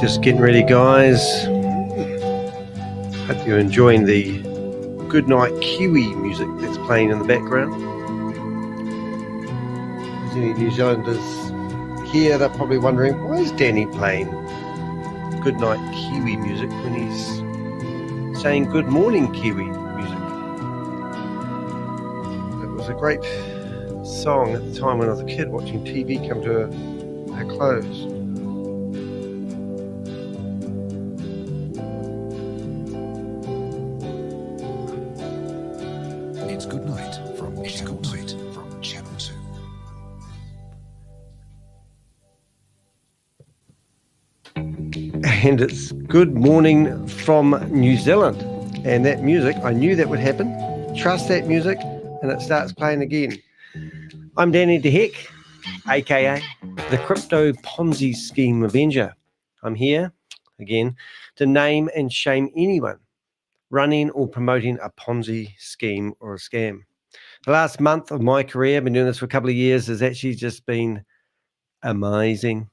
Just getting ready, guys. Hope you're enjoying the Goodnight Kiwi music that's playing in the background. If there's any New Zealanders here, they're probably wondering, why is Danny playing Goodnight Kiwi music when he's saying Good Morning Kiwi music? It was a great song at the time when I was a kid, watching TV come to a close. It's Good Night from Channel 2. And it's Good Morning from New Zealand. And that music, I knew that would happen. Trust that music, and it starts playing again. I'm Danny DeHeck, aka the Crypto Ponzi Scheme Avenger. I'm here, again, to name and shame anyone running or promoting a Ponzi scheme or a scam. The last month of my career, I've been doing this for a couple of years, has actually just been amazing.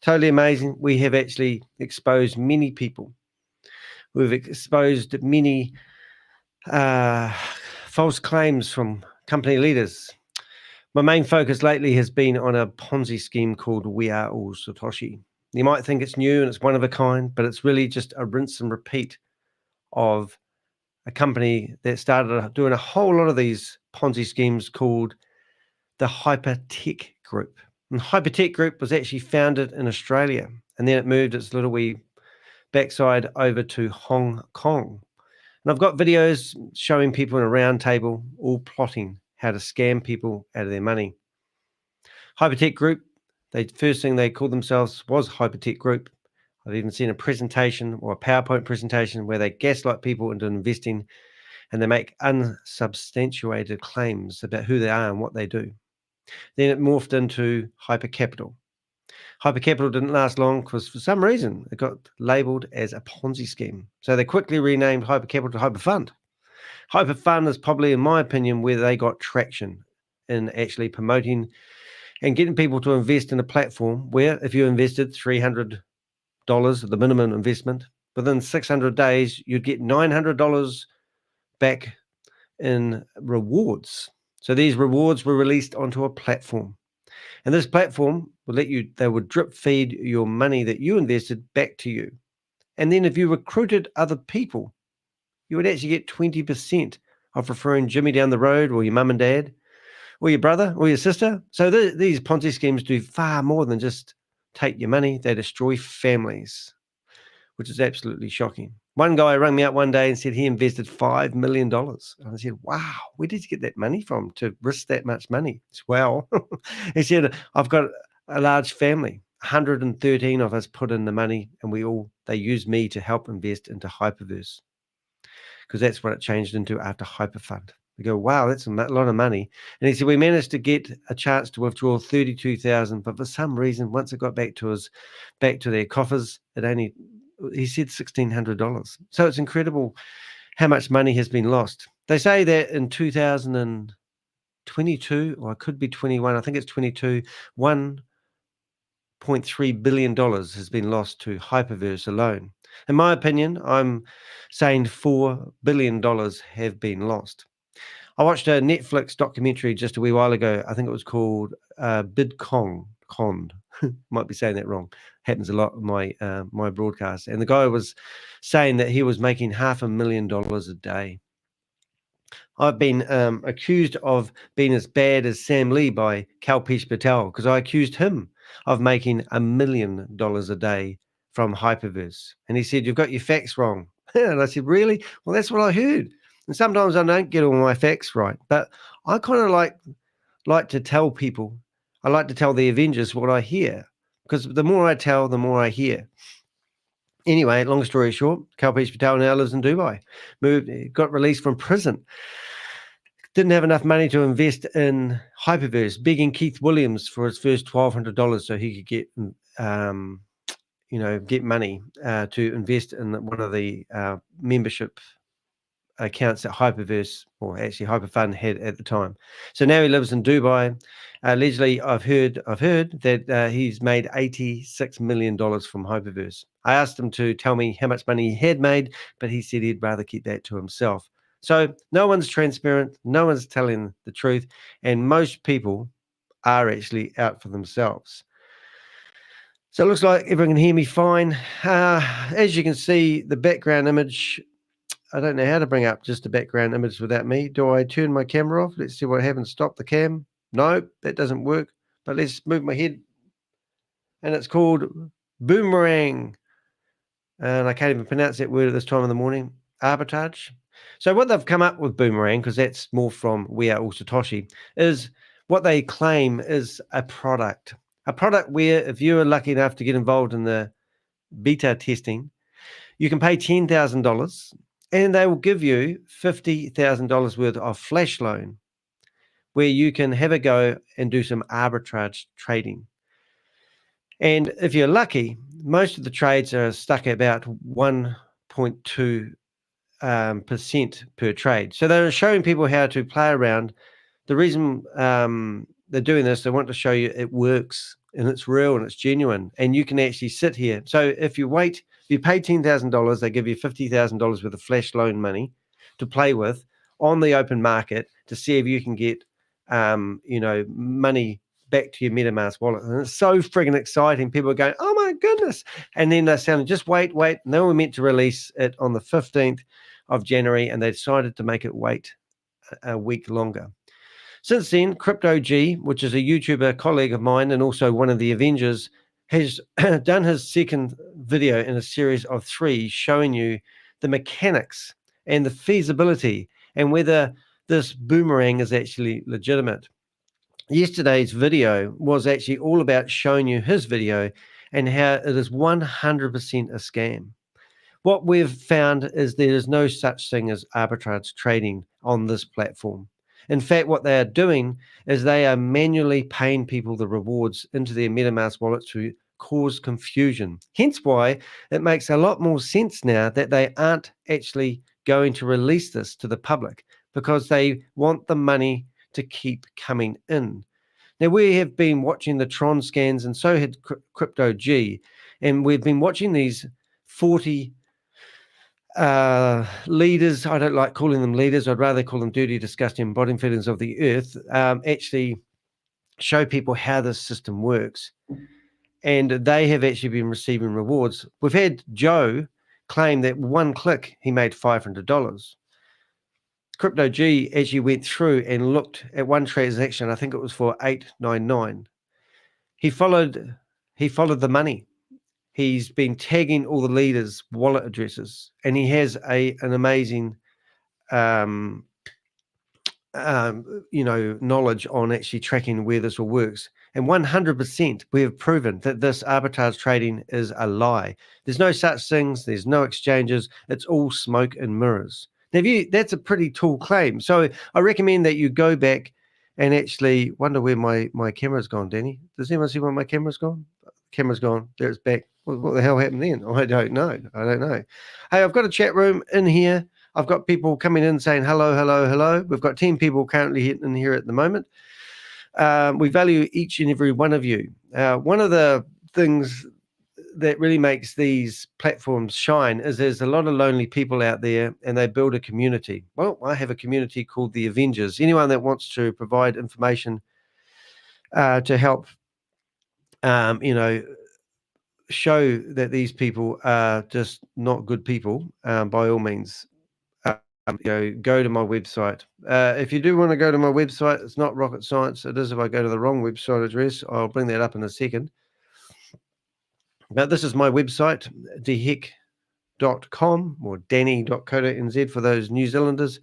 Totally amazing. We have actually exposed many people. We've exposed many false claims from company leaders. My main focus lately has been on a Ponzi scheme called WeAreAllSatoshi. You might think it's new and it's one of a kind, but it's really just a rinse and repeat of a company that started doing a whole lot of these Ponzi schemes called the HyperTech Group. And HyperTech Group was actually founded in Australia, and then it moved its little wee backside over to Hong Kong. And I've got videos showing people in a round table all plotting how to scam people out of their money. HyperTech Group, the first thing they called themselves was HyperTech Group. I've even seen a presentation or a PowerPoint presentation where they gaslight people into investing, and they make unsubstantiated claims about who they are and what they do. Then it morphed into Hypercapital. Hypercapital didn't last long because for some reason it got labeled as a Ponzi scheme. So they quickly renamed Hypercapital to Hyperfund. Hyperfund is probably, in my opinion, where they got traction in actually promoting and getting people to invest in a platform where if you invested $300 at the minimum investment, within 600 days, you'd get $900 back in rewards. So these rewards were released onto a platform. And this platform would they would drip feed your money that you invested back to you. And then if you recruited other people, you would actually get 20% of referring Jimmy down the road, or your mum and dad, or your brother, or your sister. So these Ponzi schemes do far more than just take your money. They destroy families, which is absolutely shocking. One guy rang me up one day and said he invested $5 million. And I said, wow, where did you get that money from to risk that much money? Well, he said, I've got a large family. 113 of us put in the money, and they used me to help invest into Hyperverse, because that's what it changed into after Hyperfund. We go, wow, that's a lot of money. And he said, we managed to get a chance to withdraw 32,000, but for some reason, once it got back to their coffers, he said $1,600. So it's incredible how much money has been lost. They say that in 2022, or it could be 21, I think it's 22, $1.3 billion has been lost to Hyperverse alone. In my opinion, I'm saying $4 billion have been lost. I watched a Netflix documentary just a wee while ago. I think it was called Bitcoin. Might be saying that wrong. Happens a lot in my broadcast. And the guy was saying that he was making $500,000 a day. I've been accused of being as bad as Sam Lee by Kalpesh Patel, because I accused him of making $1 million a day from Hyperverse. And he said, you've got your facts wrong. And I said, really? Well, that's what I heard. And sometimes I don't get all my facts right. But I kind of like to tell people, I like to tell the Avengers what I hear, because the more I tell, the more I hear. Anyway, long story short, Kalpesh Patel now lives in Dubai. Got released from prison. Didn't have enough money to invest in Hyperverse, begging Keith Williams for his first $1,200 so he could get get money to invest in one of the membership accounts that Hyperverse, or actually Hyperfund, had at the time. So now he lives in Dubai. Allegedly, I've heard that he's made $86 million from Hyperverse. I asked him to tell me how much money he had made, but he said he'd rather keep that to himself. So no one's transparent, no one's telling the truth, and most people are actually out for themselves. So it looks like everyone can hear me fine. As you can see, the background image, I don't know how to bring up just a background image without me. Do I turn my camera off? Let's see what happens. Stop the cam. No, that doesn't work. But let's move my head. And it's called Boomerang. And I can't even pronounce that word at this time of the morning. Arbitrage. So what they've come up with Boomerang, because that's more from WeAreAllSatoshi, is what they claim is a product. A product where if you're lucky enough to get involved in the beta testing, you can pay $10,000 and they will give you $50,000 worth of flash loan where you can have a go and do some arbitrage trading. And if you're lucky, most of the trades are stuck at about 1.2% per trade. So they're showing people how to play around. The reason they're doing this, they want to show you it works and it's real and it's genuine and you can actually sit here. So if you wait, if you pay $10,000, they give you $50,000 worth of flash loan money to play with on the open market to see if you can get, money back to your MetaMask wallet. And it's so friggin' exciting. People are going, oh my goodness. And then they're saying, just wait. And they were meant to release it on the 15th of January and they decided to make it wait a week longer. Since then, Crypto G, which is a YouTuber colleague of mine and also one of the Avengers, has done his second video in a series of 3 showing you the mechanics and the feasibility and whether this Boomerang is actually legitimate. Yesterday's video was actually all about showing you his video and how it is 100% a scam. What we've found is there is no such thing as arbitrage trading on this platform. In fact, what they are doing is they are manually paying people the rewards into their MetaMask wallet to cause confusion. Hence why it makes a lot more sense now that they aren't actually going to release this to the public because they want the money to keep coming in. Now, we have been watching the TRONSCANs and so had Crypto G, and we've been watching these 40 leaders. I don't like calling them leaders. I'd rather call them dirty, disgusting bottom feeders of the earth, actually show people how this system works. And they have actually been receiving rewards. We've had Joe claim that one click, he made $500. Crypto G actually went through and looked at one transaction. I think it was for $8.99. He followed the money. He's been tagging all the leaders' wallet addresses, and he has an amazing, knowledge on actually tracking where this all works. And 100%, we have proven that this arbitrage trading is a lie. There's no such things. There's no exchanges. It's all smoke and mirrors. Now, that's a pretty tall claim. So I recommend that you go back and actually wonder where my camera's gone, Danny. Does anyone see where my camera's gone? Camera's gone. There it's back. What the hell happened then? I don't know. Hey, I've got a chat room in here. I've got people coming in saying hello. We've got 10 people currently in here at the moment. We value each and every one of you. One of the things that really makes these platforms shine is there's a lot of lonely people out there and they build a community. Well, I have a community called the Avengers. Anyone that wants to provide information to help, show that these people are just not good people, by all means, go to my website. If you do want to go to my website, it's not rocket science. It is if I go to the wrong website address. I'll bring that up in a second. Now, this is my website, deheck.com or danny.co.nz for those New Zealanders.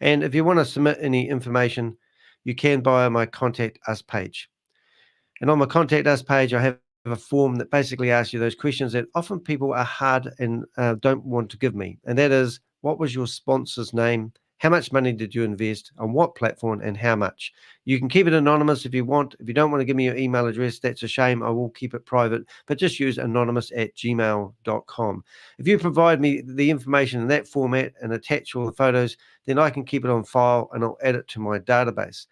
And if you want to submit any information, you can via my Contact Us page. And on my Contact Us page, I have a form that basically asks you those questions that often people are hard and don't want to give me. And that is, what was your sponsor's name How much money did you invest? On what platform and how much? You can keep it anonymous if you want. If you don't want to give me your email address, that's a shame. I will keep it private, but just use anonymous@gmail.com. If you provide me the information in that format and attach all the photos, then I can keep it on file and I'll add it to my database.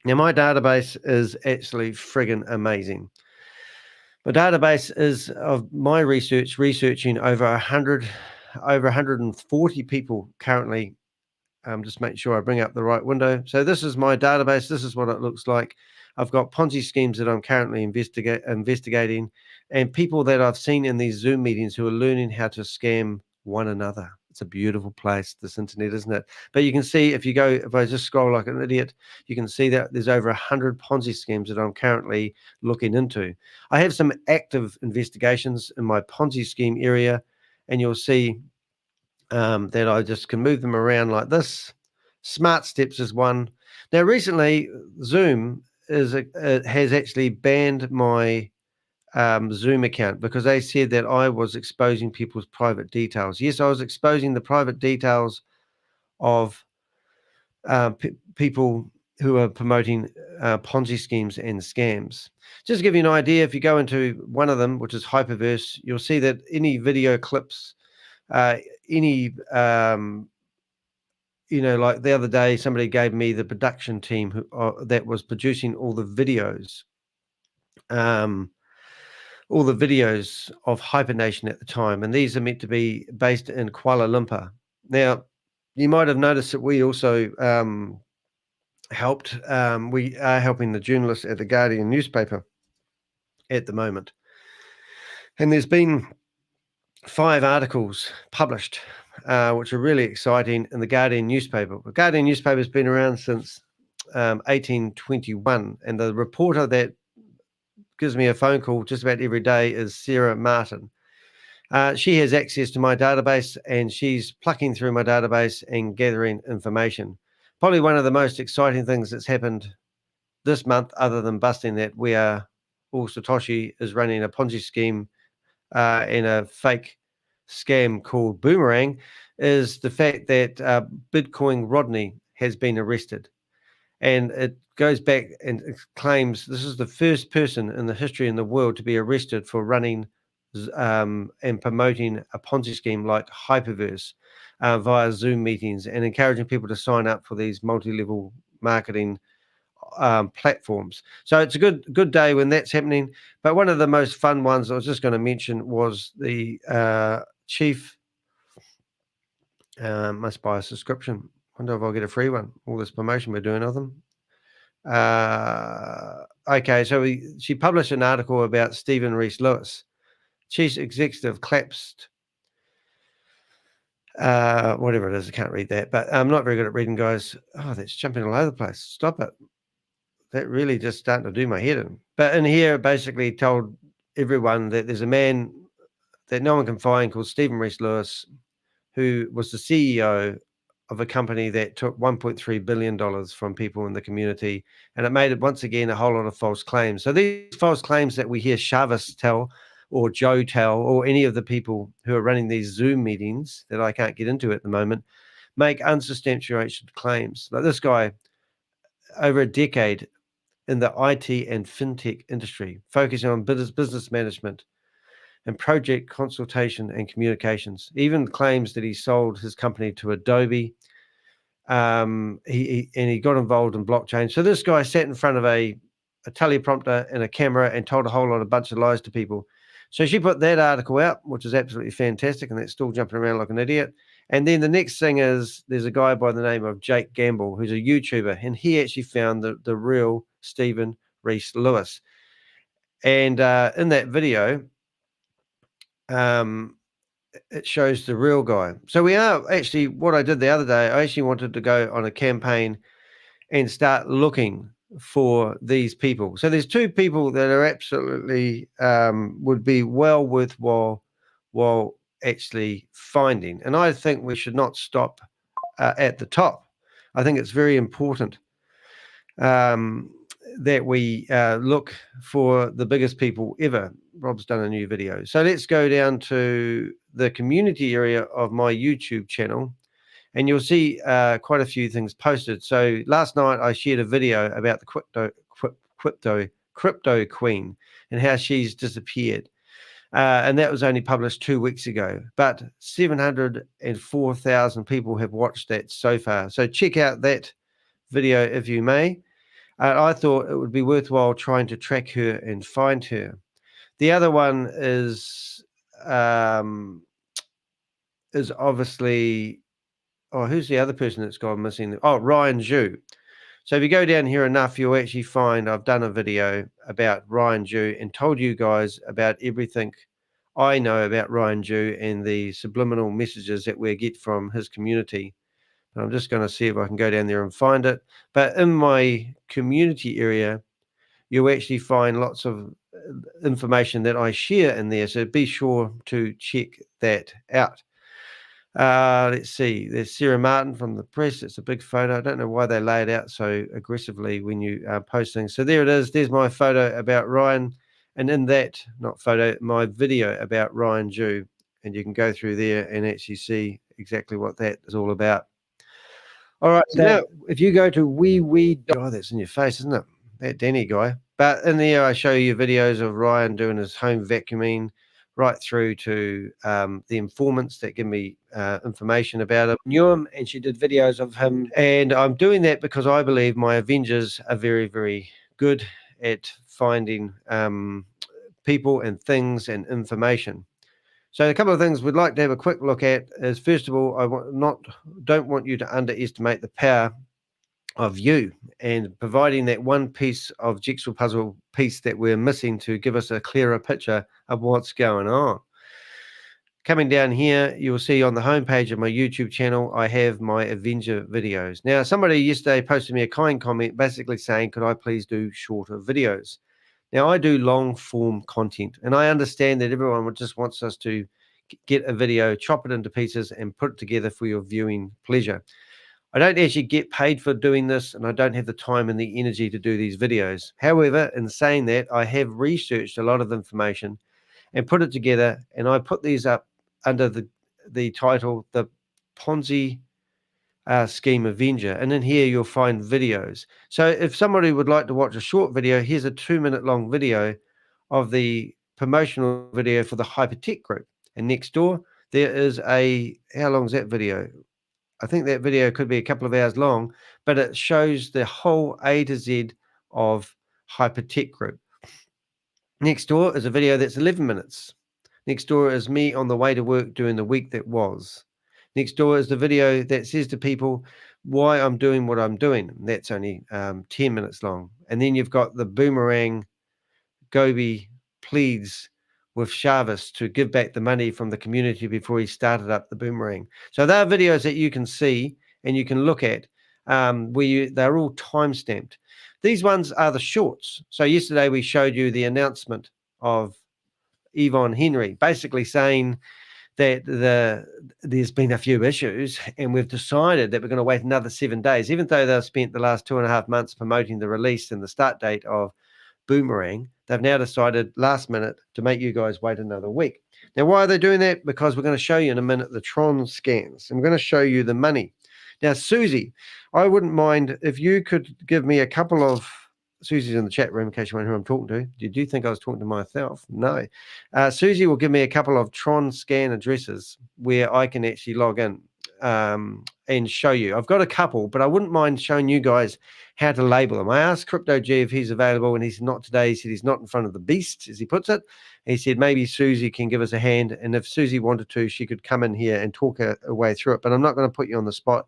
Now, my database is actually friggin' amazing. My database is of my researching over 140 people currently. Just make sure I bring up the right window. So this is my database. This is what it looks like. I've got Ponzi schemes that I'm currently investigating, and people that I've seen in these Zoom meetings who are learning how to scam one another. It's a beautiful place, this internet, isn't it? But you can see if I just scroll like an idiot, you can see that there's over 100 Ponzi schemes that I'm currently looking into. I have some active investigations in my Ponzi scheme area, and you'll see that I just can move them around like this. Smart Steps is one. Now, recently, Zoom has actually banned my Zoom account because they said that I was exposing people's private details. Yes, I was exposing the private details of people who are promoting Ponzi schemes and scams. Just to give you an idea, if you go into one of them, which is Hyperverse, you'll see that any video clips, any like the other day, somebody gave me the production team that was producing all the videos of Hypernation at the time, and these are meant to be based in Kuala Lumpur. Now, you might have noticed that we also helped. We are helping the journalists at the Guardian newspaper at the moment, and there's been 5 articles published, which are really exciting in the Guardian newspaper. The Guardian newspaper has been around since 1821, and the reporter that gives me a phone call just about every day is Sarah Martin. She has access to my database, and she's plucking through my database and gathering information. Probably one of the most exciting things that's happened this month, other than busting that WeAreAllSatoshi is running a Ponzi scheme in a fake scam called Boomerang, is the fact that Bitcoin Rodney has been arrested. And it goes back and claims this is the first person in the history in the world to be arrested for running and promoting a Ponzi scheme like Hyperverse via Zoom meetings and encouraging people to sign up for these multi-level marketing platforms. So it's a good day when that's happening. But one of the most fun ones I was just going to mention was the chief. Must buy a subscription. Wonder if I'll get a free one. All this promotion we're doing of them. Okay, so she published an article about Stephen Rees-Lewis, chief executive collapsed. Whatever it is, I can't read that. But I'm not very good at reading, guys. Oh, that's jumping all over the place. Stop it. That really just starting to do my head in. But in here, basically told everyone that there's a man that no one can find called Stephen Rees-Lewis, who was the CEO of a company that took $1.3 billion from people in the community. And it made it, once again, a whole lot of false claims. So these false claims that we hear ShaveZ tell or Joe tell or any of the people who are running these Zoom meetings that I can't get into at the moment make unsubstantiated claims. Like this guy, over a decade in the IT and fintech industry, focusing on business management and project consultation and communications. Even claims that he sold his company to Adobe. He got involved in blockchain. So this guy sat in front of a teleprompter and a camera and told a bunch of lies to people. So she put that article out, which is absolutely fantastic, and that's still jumping around like an idiot. And then the next thing is there's a guy by the name of Jake Gamble, who's a YouTuber, and he actually found the real Stephen Rees-Lewis. And in that video, it shows the real guy. So we are actually, what I did the other day, I actually wanted to go on a campaign and start looking for these people. So there's 2 people that are absolutely would be well worthwhile actually finding. And I think we should not stop at the top. I think it's very important that we look for the biggest people ever. Rob's done a new video. So let's go down to the community area of my YouTube channel. and you'll see quite a few things posted. So last night I shared a video about the crypto queen and how she's disappeared. And that was only published 2 weeks ago, but 704,000 people have watched that so far. So check out that video if you may. I thought it would be worthwhile trying to track her and find her. The other one is obviously, who's the other person that's gone missing? Oh, Ryan Zhu. So if you go down here enough, you'll actually find I've done a video about Ryan Zhu and told you guys about everything I know about Ryan Zhu and the subliminal messages that we get from his community. And I'm just going to see if I can go down there and find it. But in my community area, you'll actually find lots of information that I share in there. So be sure to check that out. Let's see. There's Sarah Martin from the press. It's a big photo. I don't know why they lay it out so aggressively when you post things. So there it is. There's my photo about Ryan. And in that, not photo, my video about Ryan Zhu. And you can go through there and actually see exactly what that is all about. All right. So now, if you go to oh, that's in your face, isn't it? That Danny guy. But in there, I show you videos of Ryan doing his home vacuuming, right through to the informants that give me information about him. Knew him, and she did videos of him. And I'm doing that because I believe my Avengers are very, very good at finding people and things and information. So a couple of things we'd like to have a quick look at is, first of all, don't want you to underestimate the power of you and providing that one piece of jigsaw puzzle piece that we're missing to give us a clearer picture of what's going on. Coming down here, you'll see on the homepage of my YouTube channel, I have my Avenger videos. Now, somebody yesterday posted me a kind comment basically saying, could I please do shorter videos? Now, I do long form content, and I understand that everyone just wants us to get a video, chop it into pieces, and put it together for your viewing pleasure. I don't actually get paid for doing this, and I don't have the time and the energy to do these videos. However, in saying that, I have researched a lot of information and put it together, and I put these up under the title, The Ponzi Scheme Avenger. And in here, you'll find videos. So if somebody would like to watch a short video, here's a 2-minute long video of the promotional video for the HyperTech Group. And next door, there is how long is that video? I think that video could be a couple of hours long, but it shows the whole A to Z of HyperTech Group. Next door is a video that's 11 minutes. Next door is me on the way to work during the week that was. Next door is the video that says to people why I'm doing what I'm doing. That's only 10 minutes long. And then you've got the Boomerang Gobi pleads with ShaveZ to give back the money from the community before he started up the Boomerang. So there are videos that you can see and you can look at they're all time-stamped. These ones are the shorts. So yesterday we showed you the announcement of Yvonne Henry, basically saying that there's been a few issues and we've decided that we're going to wait another 7 days, even though they've spent the last 2.5 months promoting the release and the start date of Boomerang. They've now decided last minute to make you guys wait another week. Now, why are they doing that? Because we're going to show you in a minute the TRONSCANs, and we're going to show you the money. Now, Susie, I wouldn't mind if you could give me a couple of, Susie's in the chat room in case you wonder who I'm talking to. Did you think I was talking to myself? No. Susie will give me a couple of TRONSCAN addresses where I can actually log in and show you. I've got a couple, but I wouldn't mind showing you guys how to label them. I asked Crypto G if he's available, and he's not today. He said he's not in front of the beast, as he puts it. He said maybe Susie can give us a hand, and if Susie wanted to, she could come in here and talk her way through it, but I'm not going to put you on the spot.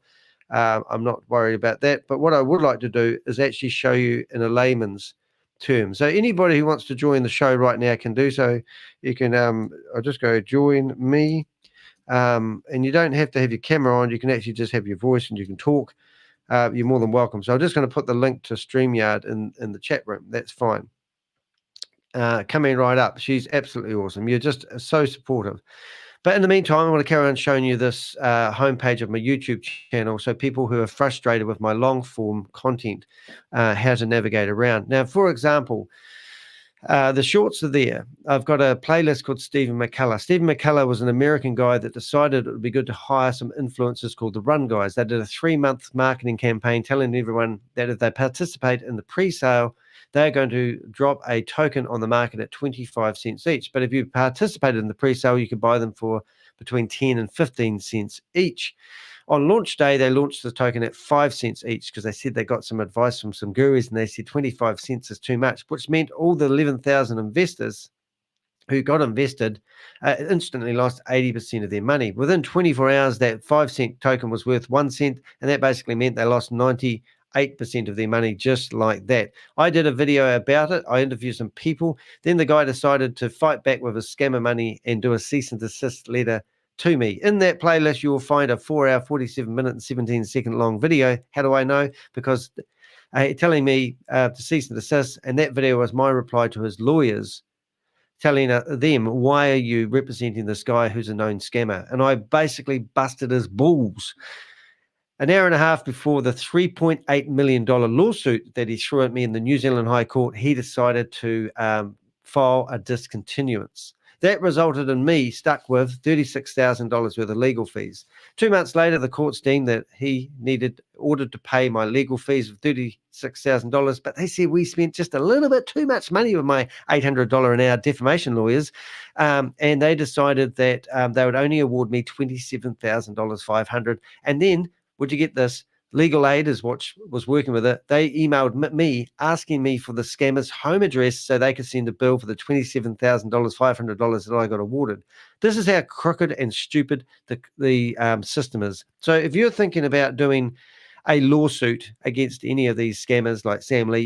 I'm not worried about that. But what I would like to do is actually show you in a layman's term. So anybody who wants to join the show right now can do so. You can, I'll just go join me. And you don't have to have your camera on. You can actually just have your voice and you can talk. You're more than welcome. So I'm just going to put the link to StreamYard in the chat room. That's fine. Coming right up. She's absolutely awesome. You're just so supportive. But in the meantime, I want to carry on showing you this homepage of my YouTube channel, so people who are frustrated with my long-form content, how to navigate around. Now, for example, The shorts are there. I've got a playlist called Stephen McCullough. Stephen McCullough was an American guy that decided it would be good to hire some influencers called the Run Guys. They did a 3-month marketing campaign telling everyone that if they participate in the pre-sale, they're going to drop a token on the market at 25 cents each. But if you participated in the pre-sale, you could buy them for between 10 and 15 cents each. On launch day, they launched the token at 5 cents each because they said they got some advice from some gurus and they said 25 cents is too much, which meant all the 11,000 investors who got invested instantly lost 80% of their money. Within 24 hours, that 5-cent token was worth 1 cent, and that basically meant they lost 98% of their money just like that. I did a video about it. I interviewed some people. Then the guy decided to fight back with his scammer money and do a cease and desist letter to me. In that playlist, you will find a 4-hour, 47-minute, and 17-second long video. How do I know? Because telling me to cease and desist, and that video was my reply to his lawyers, telling them, why are you representing this guy who's a known scammer? And I basically busted his balls. An hour and a half before the $3.8 million lawsuit that he threw at me in the New Zealand High Court, he decided to file a discontinuance. That resulted in me stuck with $36,000 worth of legal fees. 2 months later, the courts deemed that he ordered to pay my legal fees of $36,000, but they said we spent just a little bit too much money with my $800 an hour defamation lawyers, and they decided that they would only award me $27,500. And then, would you get this? Legal Aid is what was working with it. They emailed me asking me for the scammer's home address so they could send a bill for the $27,500 that I got awarded. This is how crooked and stupid the system is. So if you're thinking about doing a lawsuit against any of these scammers like Sam Lee,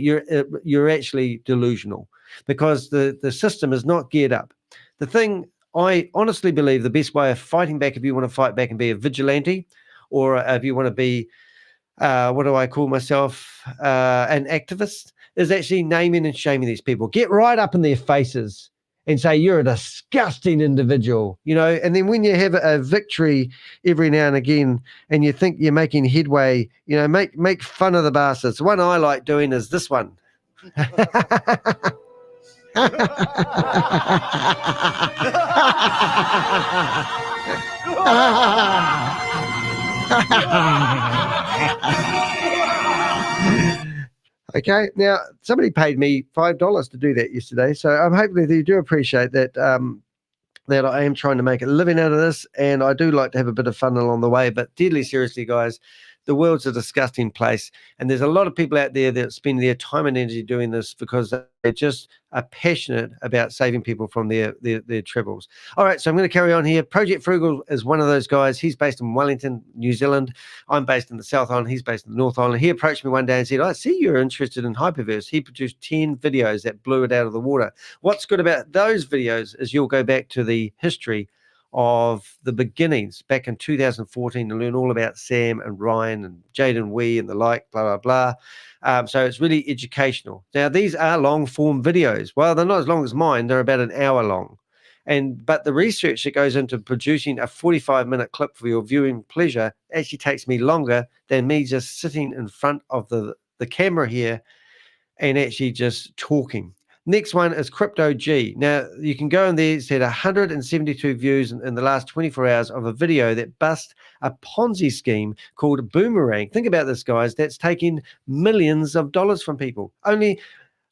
you're actually delusional because the system is not geared up. The thing I honestly believe the best way of fighting back, if you want to fight back and be a vigilante, or if you want to be what do I call myself, an activist, is actually naming and shaming these people. Get right up in their faces and say, you're a disgusting individual, and then when you have a victory every now and again and you think you're making headway, make fun of the bastards. The one I like doing is this one. Okay, now somebody paid me $5 to do that yesterday, so I'm hoping that you do appreciate that that I am trying to make a living out of this, and I do like to have a bit of fun along the way. But deadly seriously, guys, the world's a disgusting place, and there's a lot of people out there that spend their time and energy doing this because they just are passionate about saving people from their troubles. All right, so I'm going to carry on here. Project Frugal is one of those guys. He's based in Wellington, New Zealand. I'm based in the South Island. He's based in the North Island. He approached me one day and said, I see you're interested in Hyperverse. He produced 10 videos that blew it out of the water. What's good about those videos is you'll go back to the history of the beginnings back in 2014 to learn all about Sam and Ryan and Jaden Wee and the like, blah, blah, blah. So it's really educational. Now, these are long form videos. Well, they're not as long as mine. They're about an hour long. But the research that goes into producing a 45-minute clip for your viewing pleasure actually takes me longer than me just sitting in front of the camera here and actually just talking. Next one is Crypto G. Now, you can go in there. It's had 172 views in the last 24 hours of a video that busts a Ponzi scheme called Boomerang. Think about this, guys. That's taking millions of dollars from people.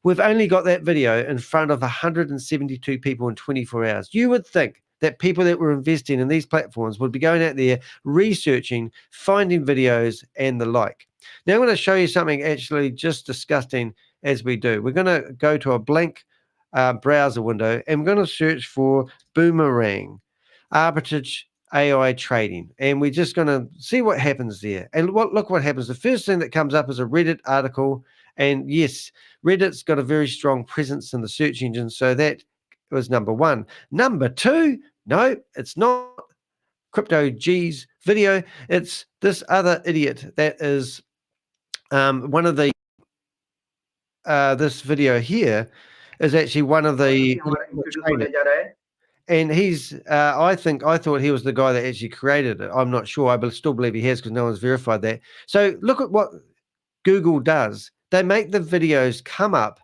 We've only got that video in front of 172 people in 24 hours. You would think that people that were investing in these platforms would be going out there researching, finding videos and the like. Now, I'm going to show you something actually just disgusting as we do. We're going to go to a blank browser window and we're going to search for Boomerang Arbitrage AI trading, and we're just going to see what happens there. And look what happens. The first thing that comes up is a Reddit article, and yes, Reddit's got a very strong presence in the search engine, so that was number one. Number two, no, it's not Crypto G's video. It's this other idiot that is one of the this video here is actually one of the and he's I thought he was the guy that actually created it. I'm not sure. I still believe he has because no one's verified that. So look at what Google does. They make the videos come up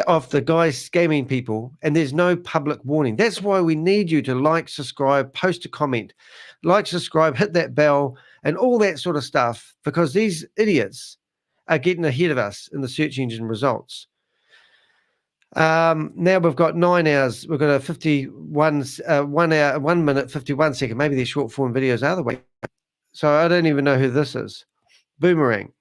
of the guys scamming people, and there's no public warning. That's why we need you to like, subscribe, post a comment, like, subscribe, hit that bell, and all that sort of stuff, because these idiots are getting ahead of us in the search engine results. Now we've got 9 hours. We've got a 51, 1 hour, 1 minute, 51 second. Maybe they're short form videos are the way. So I don't even know who this is. Boomerang.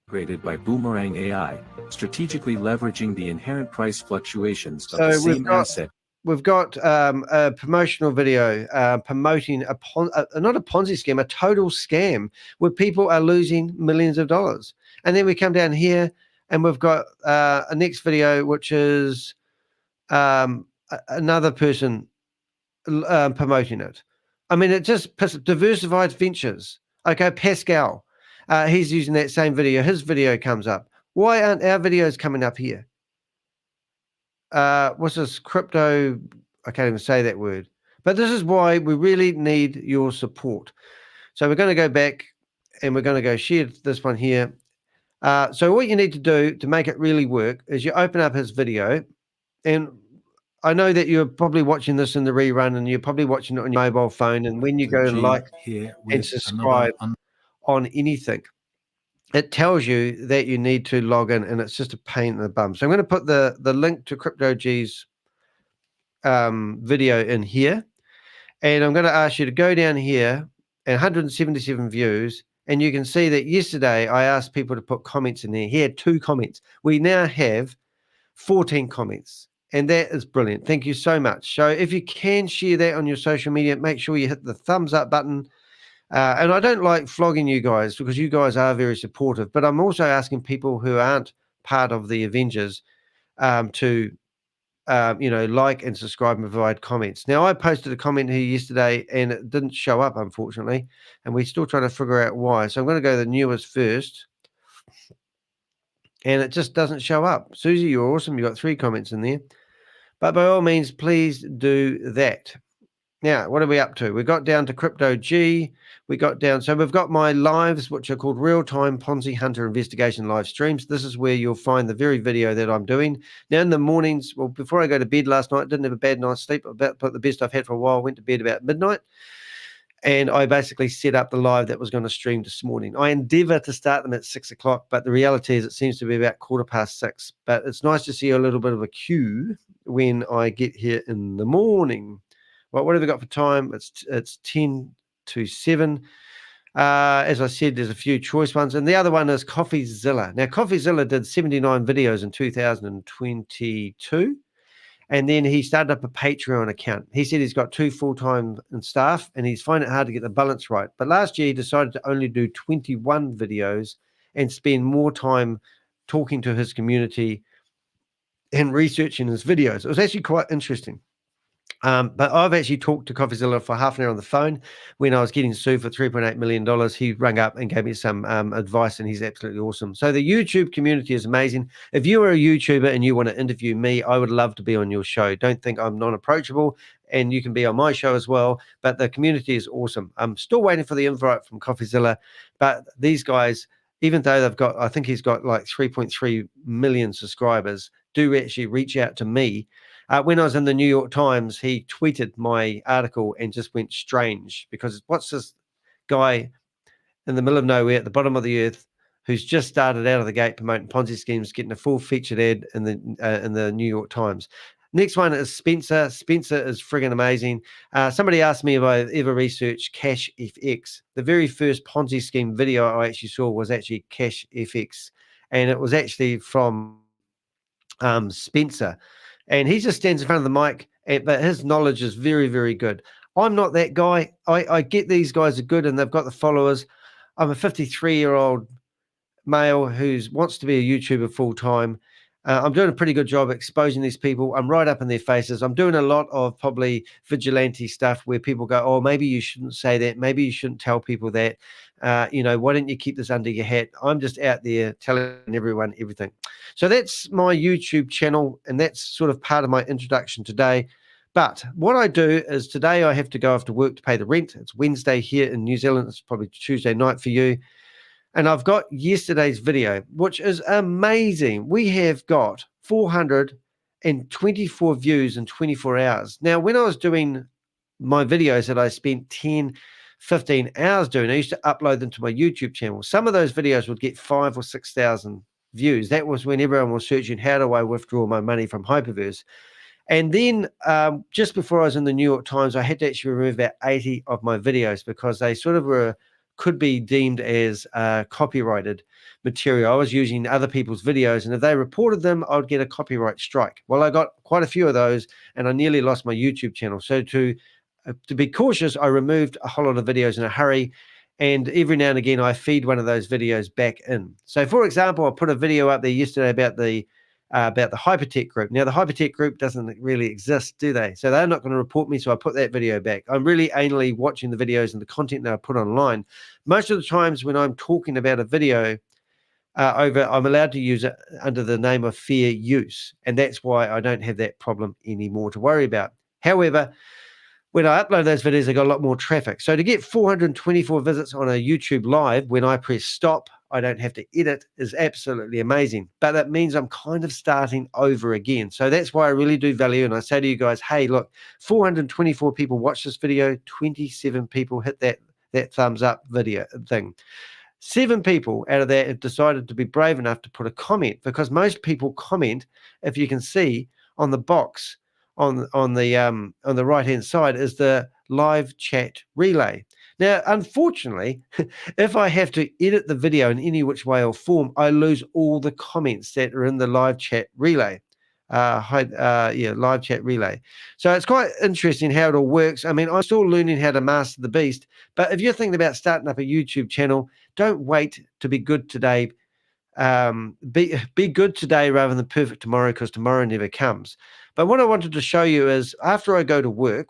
Created by Boomerang AI, strategically leveraging the inherent price fluctuations of So the same asset. We've got a promotional video promoting not a Ponzi scheme, a total scam where people are losing millions of dollars. And then we come down here and we've got a next video, which is another person promoting it. I mean, it just diversified ventures. Okay, Pascal, he's using that same video. His video comes up. Why aren't our videos coming up here? What's this? Crypto? I can't even say that word. But this is why we really need your support. So we're going to go back and we're going to go share this one here. So what you need to do to make it really work is you open up his video, and I know that you're probably watching this in the rerun and you're probably watching it on your mobile phone, and when you go and like and subscribe on anything, it tells you that you need to log in, and it's just a pain in the bum. So I'm going to put the link to Crypto G's video in here, and I'm going to ask you to go down here, and 177 views, and you can see that yesterday I asked people to put comments in there. He had 2 comments. We now have 14 comments, and that is brilliant. Thank you so much. So if you can share that on your social media, make sure you hit the thumbs up button. And I don't like flogging you guys because you guys are very supportive, but I'm also asking people who aren't part of the Avengers to like and subscribe and provide comments. Now, I posted a comment here yesterday and it didn't show up, unfortunately, and we're still trying to figure out why. So I'm going to go to the newest first, and it just doesn't show up. Susie, you're awesome. You got 3 comments in there, but by all means, please do that. Now, what are we up to? We got down to Crypto G. We got down. So we've got my lives, which are called Real-Time Ponzi Hunter Investigation Live Streams. This is where you'll find the very video that I'm doing. Now, in the mornings, well, before I go to bed last night, didn't have a bad night's sleep, about the best I've had for a while. Went to bed about midnight. And I basically set up the live that was going to stream this morning. I endeavor to start them at 6 o'clock, but the reality is it seems to be about 6:15. But it's nice to see a little bit of a queue when I get here in the morning. Well, what have we got for time? It's 10 to 7. As I said, there's a few choice ones. And the other one is CoffeeZilla. Now, CoffeeZilla did 79 videos in 2022. And then he started up a Patreon account. He said he's got 2 full-time staff, and he's finding it hard to get the balance right. But last year, he decided to only do 21 videos and spend more time talking to his community and researching his videos. It was actually quite interesting. But I've actually talked to CoffeeZilla for half an hour on the phone. When I was getting sued for $3.8 million, he rang up and gave me some advice, and he's absolutely awesome. So the YouTube community is amazing. If you are a YouTuber and you want to interview me, I would love to be on your show. Don't think I'm non-approachable, and you can be on my show as well. But the community is awesome. I'm still waiting for the invite from CoffeeZilla, but these guys, even though they've got, I think he's got like 3.3 million subscribers, do actually reach out to me. When I was in the New York Times, he tweeted my article and just went strange, because what's this guy in the middle of nowhere at the bottom of the earth who's just started out of the gate promoting Ponzi schemes, getting a full featured ad in the New York Times. Next one is Spencer. Spencer is friggin' amazing. Somebody asked me if I ever researched Cash FX. The very first Ponzi scheme video I actually saw was actually Cash FX, and it was actually from Spencer. And he just stands in front of the mic, but his knowledge is very, very good. I'm not that guy. I get these guys are good and they've got the followers. I'm a 53-year-old male who wants to be a YouTuber full-time. I'm doing a pretty good job exposing these people. I'm right up in their faces. I'm doing a lot of probably vigilante stuff where people go, oh, maybe you shouldn't say that. Maybe you shouldn't tell people that. Why don't you keep this under your hat? I'm just out there telling everyone everything. So that's my YouTube channel, and that's sort of part of my introduction today. But what I do is today I have to go off to work to pay the rent. It's Wednesday here in New Zealand. It's probably Tuesday night for you. And I've got yesterday's video, which is amazing. We have got 400 and 24 views in 24 hours. Now, when I was doing my videos that I spent 10, 15 hours doing, I used to upload them to my YouTube channel. Some of those videos would get 5,000 or 6,000 views. That was when everyone was searching, how do I withdraw my money from Hyperverse? And then just before I was in the New York Times, I had to actually remove about 80 of my videos because they sort of could be deemed as copyrighted material. I was using other people's videos, and if they reported them, I would get a copyright strike. Well, I got quite a few of those, and I nearly lost my YouTube channel. So to be cautious, I removed a whole lot of videos in a hurry, and every now and again, I feed one of those videos back in. So, for example, I put a video up there yesterday about the HyperTech Group. Now, the HyperTech Group doesn't really exist, do they? So they're not going to report me, so I put that video back. I'm really anally watching the videos and the content that I put online. Most of the times when I'm talking about a video, I'm allowed to use it under the name of fair use, and that's why I don't have that problem anymore to worry about. However, when I upload those videos, I got a lot more traffic. So to get 424 visits on a YouTube live, when I press stop, I don't have to edit, is absolutely amazing. But that means I'm kind of starting over again. So that's why I really do value, and I say to you guys, hey, look, 424 people watch this video, 27 people hit that thumbs up video thing. 7 people out of that have decided to be brave enough to put a comment, because most people comment, if you can see on the box on the right hand side is the live chat relay. Now, unfortunately, if I have to edit the video in any which way or form, I lose all the comments that are in the live chat relay. Live chat relay. So it's quite interesting how it all works. I mean, I'm still learning how to master the beast, but if you're thinking about starting up a YouTube channel, don't wait to be good today. Be good today rather than perfect tomorrow, because tomorrow never comes. But what I wanted to show you is, after I go to work,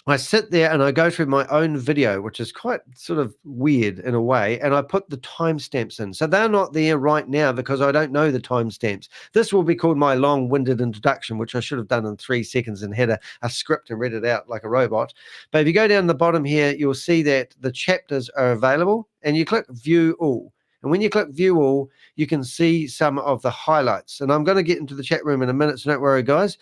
I sit there and I go through my own video, which is quite sort of weird in a way, and I put the timestamps in. So they're not there right now because I don't know the timestamps. This will be called my long-winded introduction, which I should have done in 3 seconds and had a script and read it out like a robot. But if you go down the bottom here, you'll see that the chapters are available, and you click View All. And when you click View All, you can see some of the highlights. And I'm going to get into the chat room in a minute, so don't worry, guys.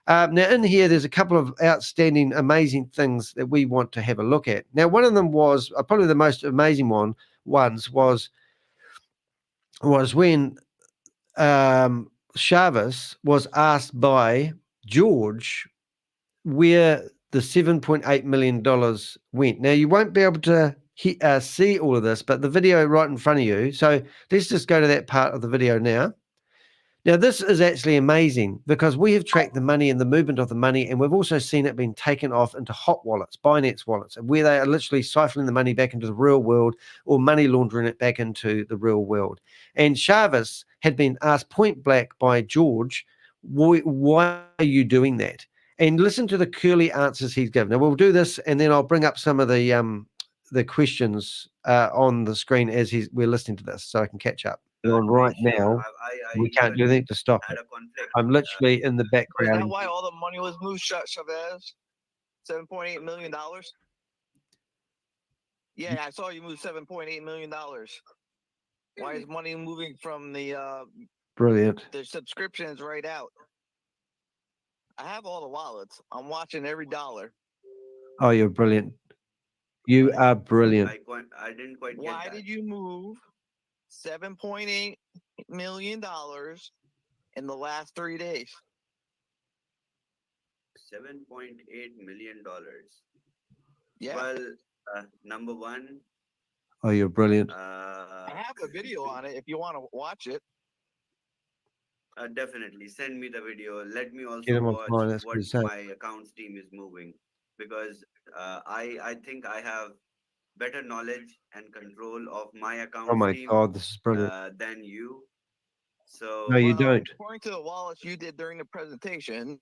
Now, in here, there's a couple of outstanding, amazing things that we want to have a look at. Now, one of them was probably the most amazing ones was when ShaveZ was asked by George where the $7.8 million went. Now, you won't be able to see all of this, but the video right in front of you. So let's just go to that part of the video now. Now, this is actually amazing because we have tracked the money and the movement of the money, and we've also seen it being taken off into hot wallets, Binance wallets, where they are literally siphoning the money back into the real world or money laundering it back into the real world. And ShaveZ had been asked point blank by George, why are you doing that? And listen to the curly answers he's given. Now, we'll do this, and then I'll bring up some of the questions on the screen as we're listening to this so I can catch up. On right now, we can't do anything to stop it. I'm literally in the background. Is that why all the money was moved, ShaveZ? $7.8 million? Yeah, I saw you move $7.8 million. Why is money moving from the Brilliant. the subscriptions right out? I have all the wallets. I'm watching every dollar. Oh, you're brilliant. You are brilliant. I didn't quite get Why that. did you move $7.8 million in the last 3 days? $7.8 million. Yeah. Well, number one. Oh, you're brilliant. I have a video on it if you want to watch it. Definitely send me the video. Let me also Get him on watch fire, that's what what he said. my accounts team is moving, because I think I have better knowledge and control of my accounts Oh my team God, this is brilliant. than you. So No, you don't. According to the wallets you did during the presentation,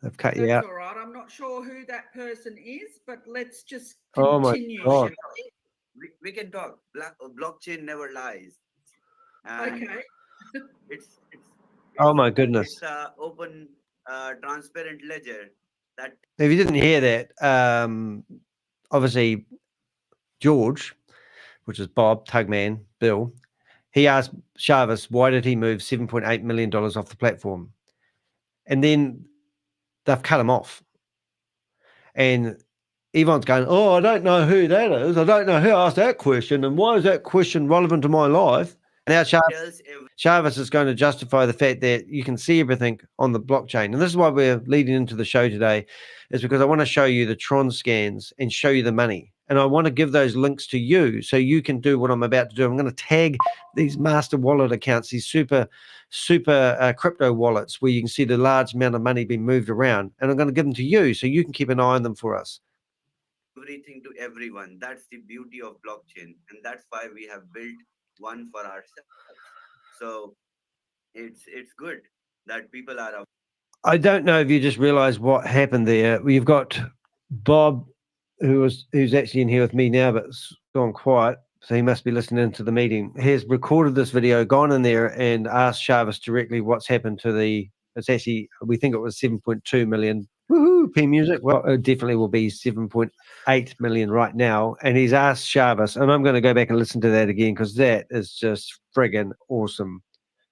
They've cut you out. That's all right. I'm not sure who that person is, but let's just Oh my continue. God. we can talk. Blockchain never lies. And Okay. Oh my goodness. It's an open, transparent ledger that. If you didn't hear that, obviously George, which is Bob, Tugman, Bill, he asked ShaveZ, why did he move $7.8 million off the platform? And then they've cut him off. And Yvonne's going, oh, I don't know who that is. I don't know who asked that question. And why is that question relevant to my life? Now ShaveZ is going to justify the fact that you can see everything on the blockchain. And this is why we're leading into the show today, is because I want to show you the TRONSCANs and show you the money. And I want to give those links to you so you can do what I'm about to do. I'm going to tag these master wallet accounts, these super crypto wallets where you can see the large amount of money being moved around. And I'm going to give them to you so you can keep an eye on them for us. Everything to everyone. That's the beauty of blockchain. And that's why we have built one for ourselves. So it's good that people are. I don't know if you just realized what happened there. We've got Bob, who's actually in here with me now, but it's gone quiet. So he must be listening to the meeting. He has recorded this video, gone in there and asked ShaveZ directly what's happened to it's actually, we think it was 7.2 million. Woohoo, P music. Well, it definitely will be 7.8 million right now. And he's asked ShaveZ, and I'm going to go back and listen to that again because that is just friggin' awesome.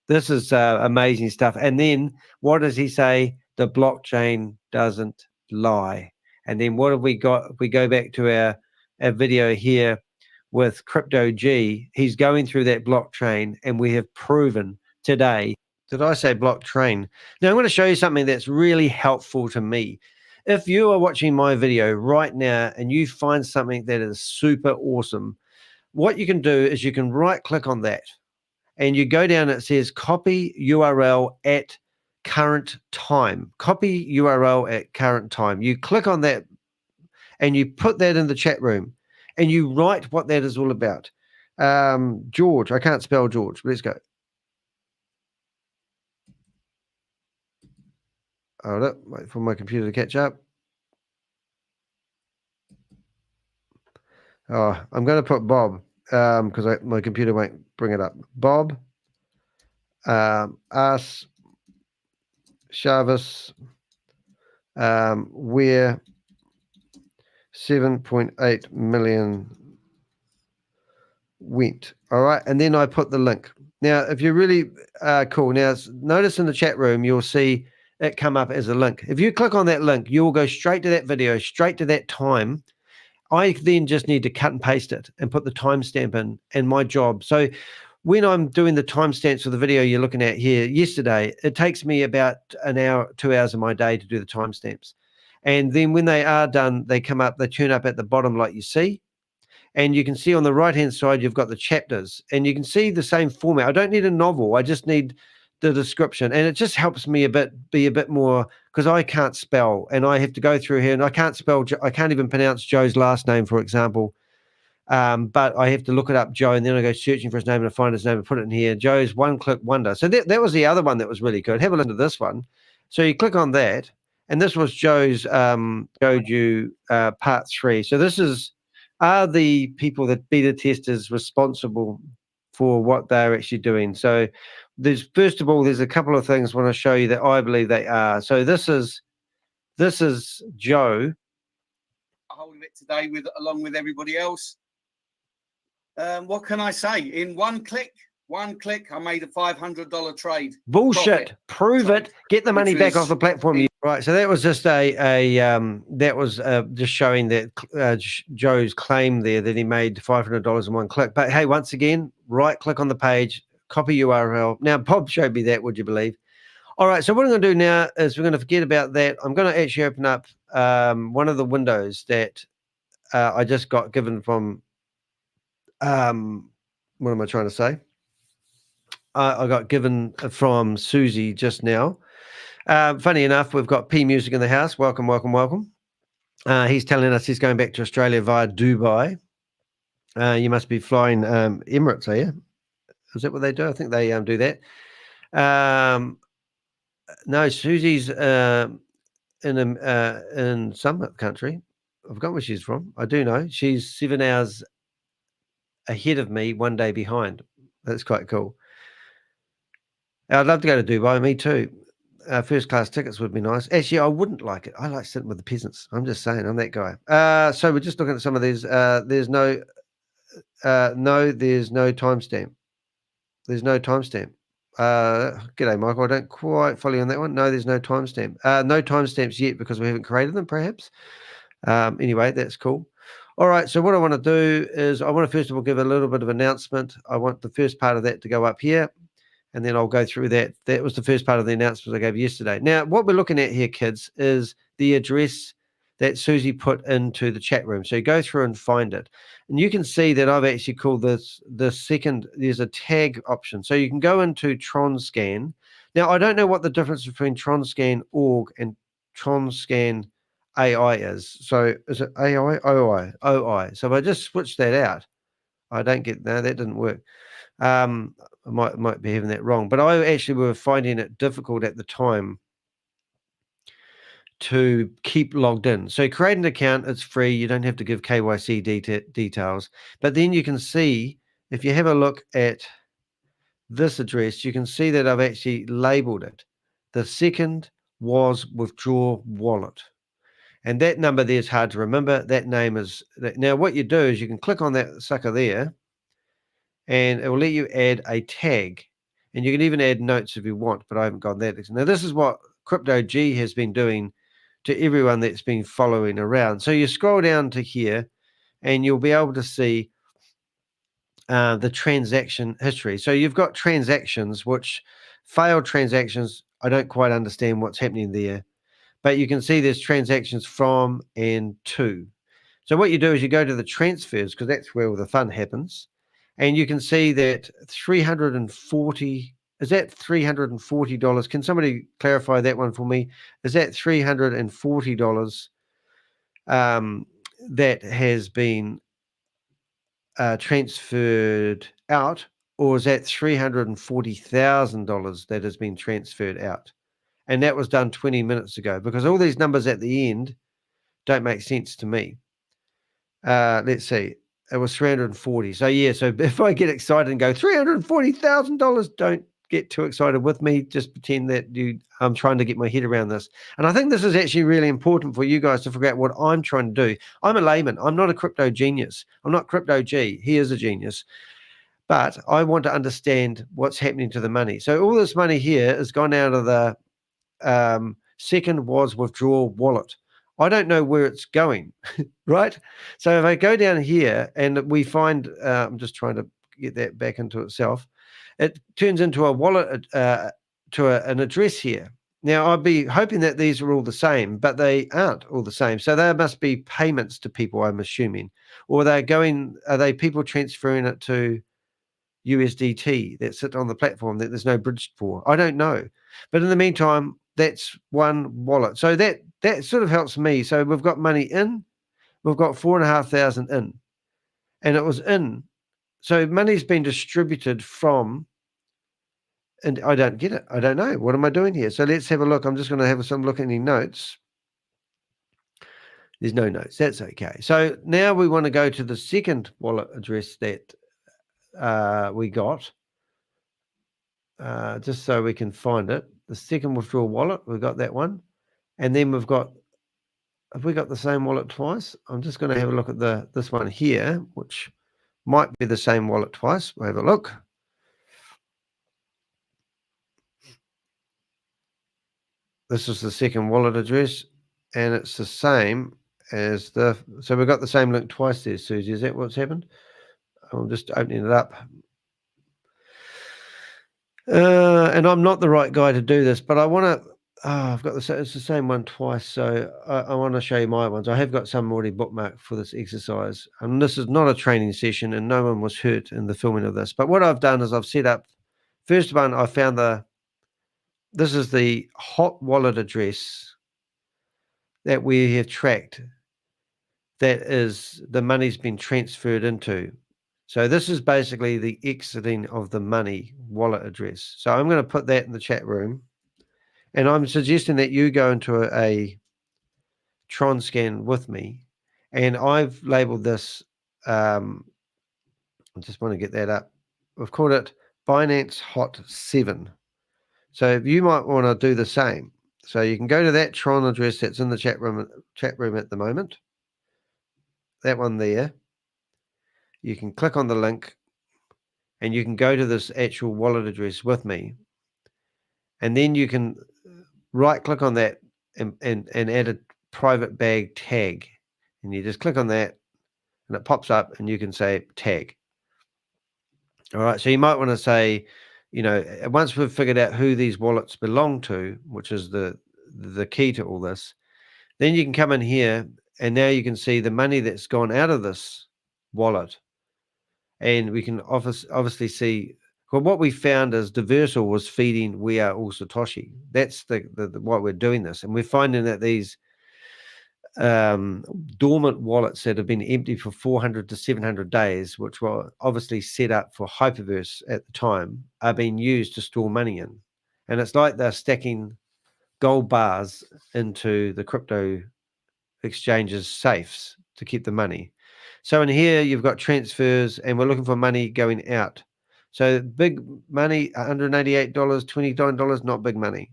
This is amazing stuff. And then what does he say? The blockchain doesn't lie. And then what have we got? We go back to our video here with Crypto G. He's going through that blockchain, and we have proven today. Did I say blockchain? Now I'm going to show you something that's really helpful to me. If you are watching my video right now and you find something that is super awesome, what you can do is you can right click on that and you go down, it says copy URL at current time. Copy URL at current time. You click on that and you put that in the chat room and you write what that is all about. George, I can't spell George. Let's go. Hold up, wait for my computer to catch up. Oh, I'm going to put Bob because my computer won't bring it up. Bob, us, ShaveZ, where 7.8 million went. All right, and then I put the link. Now, if you're really cool, now notice in the chat room, you'll see it come up as a link. If you click on that link, you will go straight to that video, straight to that time. I then just need to cut and paste it and put the timestamp in and my job. So when I'm doing the timestamps for the video you're looking at here yesterday, it takes me about an hour, 2 hours of my day to do the timestamps. And then when they are done, they come up, they turn up at the bottom like you see. And you can see on the right-hand side, you've got the chapters. And you can see the same format. I don't need a novel. I just need the description. And it just helps me be a bit more, because I can't spell. And I have to go through here. And I can't spell, I can't even pronounce Joe's last name, for example. But I have to look it up, Joe, and then I go searching for his name and I find his name and put it in here. Joe's one-click wonder. So that was the other one that was really good. Have a look at this one. So you click on that. And this was Joe's showed you part 3. So this is, are the people that beta testers responsible for what they're actually doing? So first of all, there's a couple of things I want to show you that I believe they are. So this is Joe. A whole of it today along with everybody else. What can I say? In one click, I made a $500 trade. Bullshit. Profit. Prove it. Get the money back off the platform. Right. So that was just just showing that Joe's claim there that he made $500 in one click. But hey, once again, right click on the page, copy URL. Now, Bob showed me that, would you believe? All right. So what I'm going to do now is we're going to forget about that. I'm going to actually open up one of the windows that I just got given from, what am I trying to say? I got given from Susie just now. Funny enough, we've got P Music in the house. Welcome, welcome, welcome. He's telling us he's going back to Australia via Dubai. You must be flying Emirates, are you? Is that what they do? I think they do that. No, Susie's in some country. I forgot where she's from. I do know. She's 7 hours ahead of me, 1 day behind. That's quite cool. I'd love to go to Dubai. Me too. First class tickets would be nice. Actually, I wouldn't like it. I like sitting with the peasants. I'm just saying, I'm that guy. So we're just looking at some of these. There's no timestamp. There's no timestamp. G'day, Michael. I don't quite follow you on that one. No, there's no timestamp. No timestamps yet because we haven't created them, perhaps. Anyway, that's cool. All right, so what I want to do is I want to first of all give a little bit of announcement. I want the first part of that to go up here, and then I'll go through that. That was the first part of the announcement I gave yesterday. Now, what we're looking at here, kids, is the address that Susie put into the chat room. So you go through and find it. And you can see that I've actually called this the second, there's a tag option. So you can go into TRONSCAN. Now, I don't know what the difference between TRONSCAN org and TRONSCAN AI is. So is it AI? OI. So if I just switch that out, I don't get, no, that didn't work. I might be having that wrong, but I actually were finding it difficult at the time to keep logged in. So create an account, it's free. You don't have to give KYC details, but then you can see, if you have a look at this address, you can see that I've actually labeled it. The second was withdraw wallet. And that number there is hard to remember. That name is, now what you do is you can click on that sucker there and it will let you add a tag. And you can even add notes if you want, but I haven't got that. Now this is what Crypto G has been doing to everyone that's been following around. So you scroll down to here and you'll be able to see the transaction history. So you've got transactions, which failed transactions. I don't quite understand what's happening there, but you can see there's transactions from and to. So what you do is you go to the transfers, because that's where all the fun happens. And you can see that 340, is that $340? Can somebody clarify that one for me? Is that $340 that has been transferred out, or is that $340,000 that has been transferred out? And that was done 20 minutes ago, because all these numbers at the end don't make sense to me. Let's see. It was 340. So yeah, so if I get excited and go $340,000, don't get too excited with me. Just pretend that I'm trying to get my head around this. And I think this is actually really important for you guys to figure out what I'm trying to do. I'm a layman. I'm not a crypto genius. I'm not Crypto G. He is a genius. But I want to understand what's happening to the money. So all this money here has gone out of the second was withdrawal wallet. I don't know where it's going, right? So if I go down here and we find, I'm just trying to get that back into itself, it turns into a wallet, an address here. Now, I'd be hoping that these are all the same, but they aren't all the same. So there must be payments to people, I'm assuming. Or are they people transferring it to USDT that sit on the platform that there's no bridge for? I don't know. But in the meantime, that's one wallet. So that sort of helps me. So we've got money in, we've got 4,500 in, and it was in. So money's been distributed from, and I don't get it. I don't know. What am I doing here? So let's have a look. I'm just going to have some look at any notes. There's no notes. That's okay. So now we want to go to the second wallet address that we got, just so we can find it. The second withdrawal wallet, we've got that one. And then have we got the same wallet twice? I'm just going to have a look at this one here, which might be the same wallet twice. We'll have a look. This is the second wallet address, and it's the same as so we've got the same link twice there, Susie. Is that what's happened? I'm just opening it up. And I'm not the right guy to do this, but I want to, I've got it's the same one twice, so I want to show you my ones. I have got some already bookmarked for this exercise. And this is not a training session, and no one was hurt in the filming of this. But what I've done is I've set up, first one, I found this is the hot wallet address that we have tracked, that is the money's been transferred into. So this is basically the exiting of the money wallet address. So I'm going to put that in the chat room. And I'm suggesting that you go into a TRONSCAN with me. And I've labeled this, I just want to get that up. We've called it Binance Hot 7. So you might want to do the same. So you can go to that Tron address that's in the chat room at the moment. That one there. You can click on the link and you can go to this actual wallet address with me, and then you can right click on that and add a private bag tag, and you just click on that and it pops up and you can say tag. All right, so you might want to say, once we've figured out who these wallets belong to, which is the key to all this, then you can come in here and now you can see the money that's gone out of this wallet, and we can obviously see. Well, what we found is Diversal was feeding WeAreAllSatoshi. That's the why we're doing this, and we're finding that these dormant wallets that have been empty for 400 to 700 days, which were obviously set up for Hyperverse at the time, are being used to store money in. And it's like they're stacking gold bars into the crypto exchanges safes to keep the money. So in here, you've got transfers, and we're looking for money going out. So big money, $188, $29, not big money.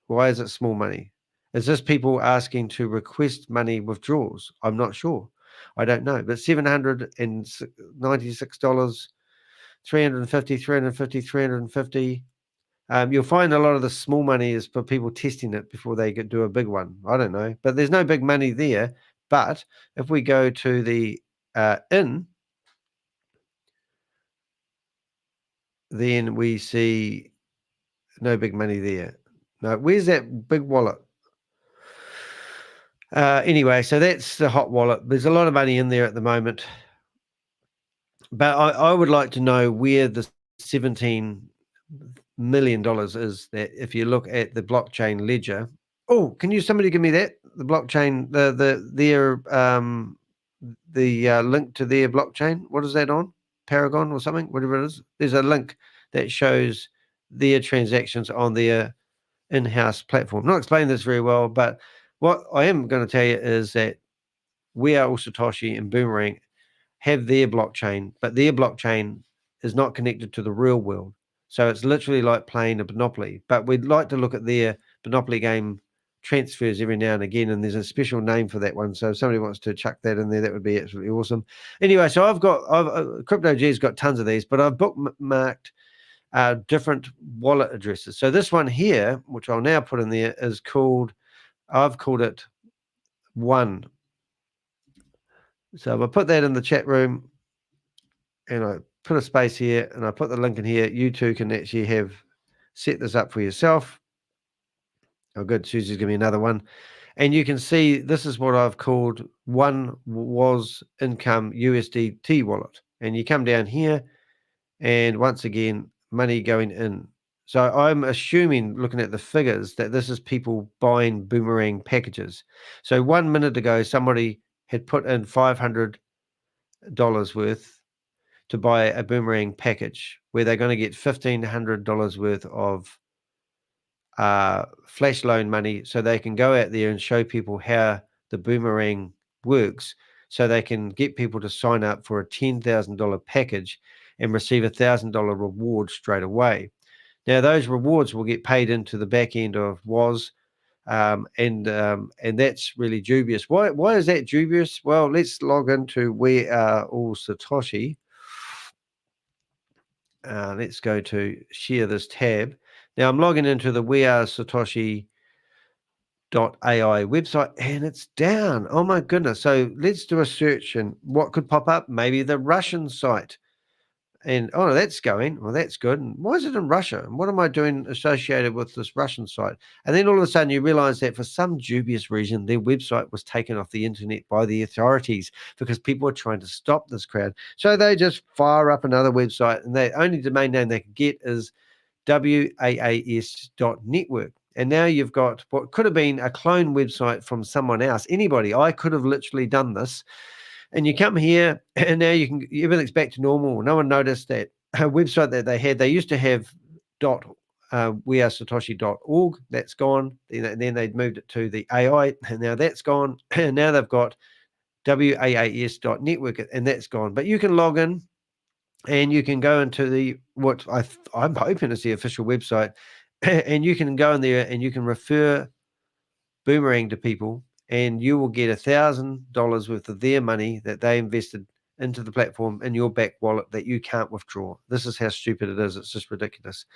Why is it small money? Is this people asking to request money withdrawals? I'm not sure. I don't know. But $796, $350, $350, $350. You'll find a lot of the small money is for people testing it before they do a big one. I don't know. But there's no big money there. But if we go to the in, then we see no big money there. No, where's that big wallet? Anyway, so that's the hot wallet. There's a lot of money in there at the moment. But I would like to know where the $17 million is. That if you look at the blockchain ledger. Oh, can somebody give me that? The blockchain, the link to their blockchain. What is that on? Paragon or something, whatever it is. There's a link that shows their transactions on their in-house platform. I'm not explaining this very well, but what I am going to tell you is that WeAreAllSatoshi and Boomerang have their blockchain, but their blockchain is not connected to the real world. So it's literally like playing a Monopoly. But we'd like to look at their Monopoly game transfers every now and again, and there's a special name for that one. So if somebody wants to chuck that in there, that would be absolutely awesome. Anyway, so I've Crypto G's got tons of these, but I've bookmarked different wallet addresses. So this one here, which I'll now put in there, is I've called it one. So if I put that in the chat room and I put a space here and I put the link in here, you too can actually set this up for yourself. Oh, good. Susie's giving me another one. And you can see this is what I've called one WAAS income USDT wallet. And you come down here and once again, money going in. So I'm assuming, looking at the figures, that this is people buying Boomerang packages. So 1 minute ago, somebody had put in $500 worth to buy a Boomerang package where they're going to get $1,500 worth of flash loan money, so they can go out there and show people how the Boomerang works, so they can get people to sign up for a $10,000 package and receive a $1,000 reward straight away. Now those rewards will get paid into the back end of WAAS, and that's really dubious. Why is that dubious? Well, let's log into WeAreAllSatoshi. Let's go to share this tab. Now I'm logging into the WeAreAllSatoshi.ai website and it's down. Oh my goodness. So let's do a search, and what could pop up? Maybe the Russian site. And oh, that's going. Well, that's good. And why is it in Russia? And what am I doing associated with this Russian site? And then all of a sudden you realize that for some dubious reason, their website was taken off the internet by the authorities because people are trying to stop this crowd. So they just fire up another website, and the only domain name they can get is WAAS.network. And now you've got what could have been a clone website from someone else. Anybody. I could have literally done this. And you come here, and now everything's back to normal. No one noticed that website that they had. They used to have WeAreSatoshi.org. That's gone. Then they moved it to the AI, and now that's gone. And now they've got WAAS.network, and that's gone. But you can log in, and you can go into what I'm hoping is the official website, and you can go in there and you can refer Boomerang to people, and you will get $1,000 worth of their money that they invested into the platform in your back wallet that you can't withdraw. This is how stupid it is. It's just ridiculous.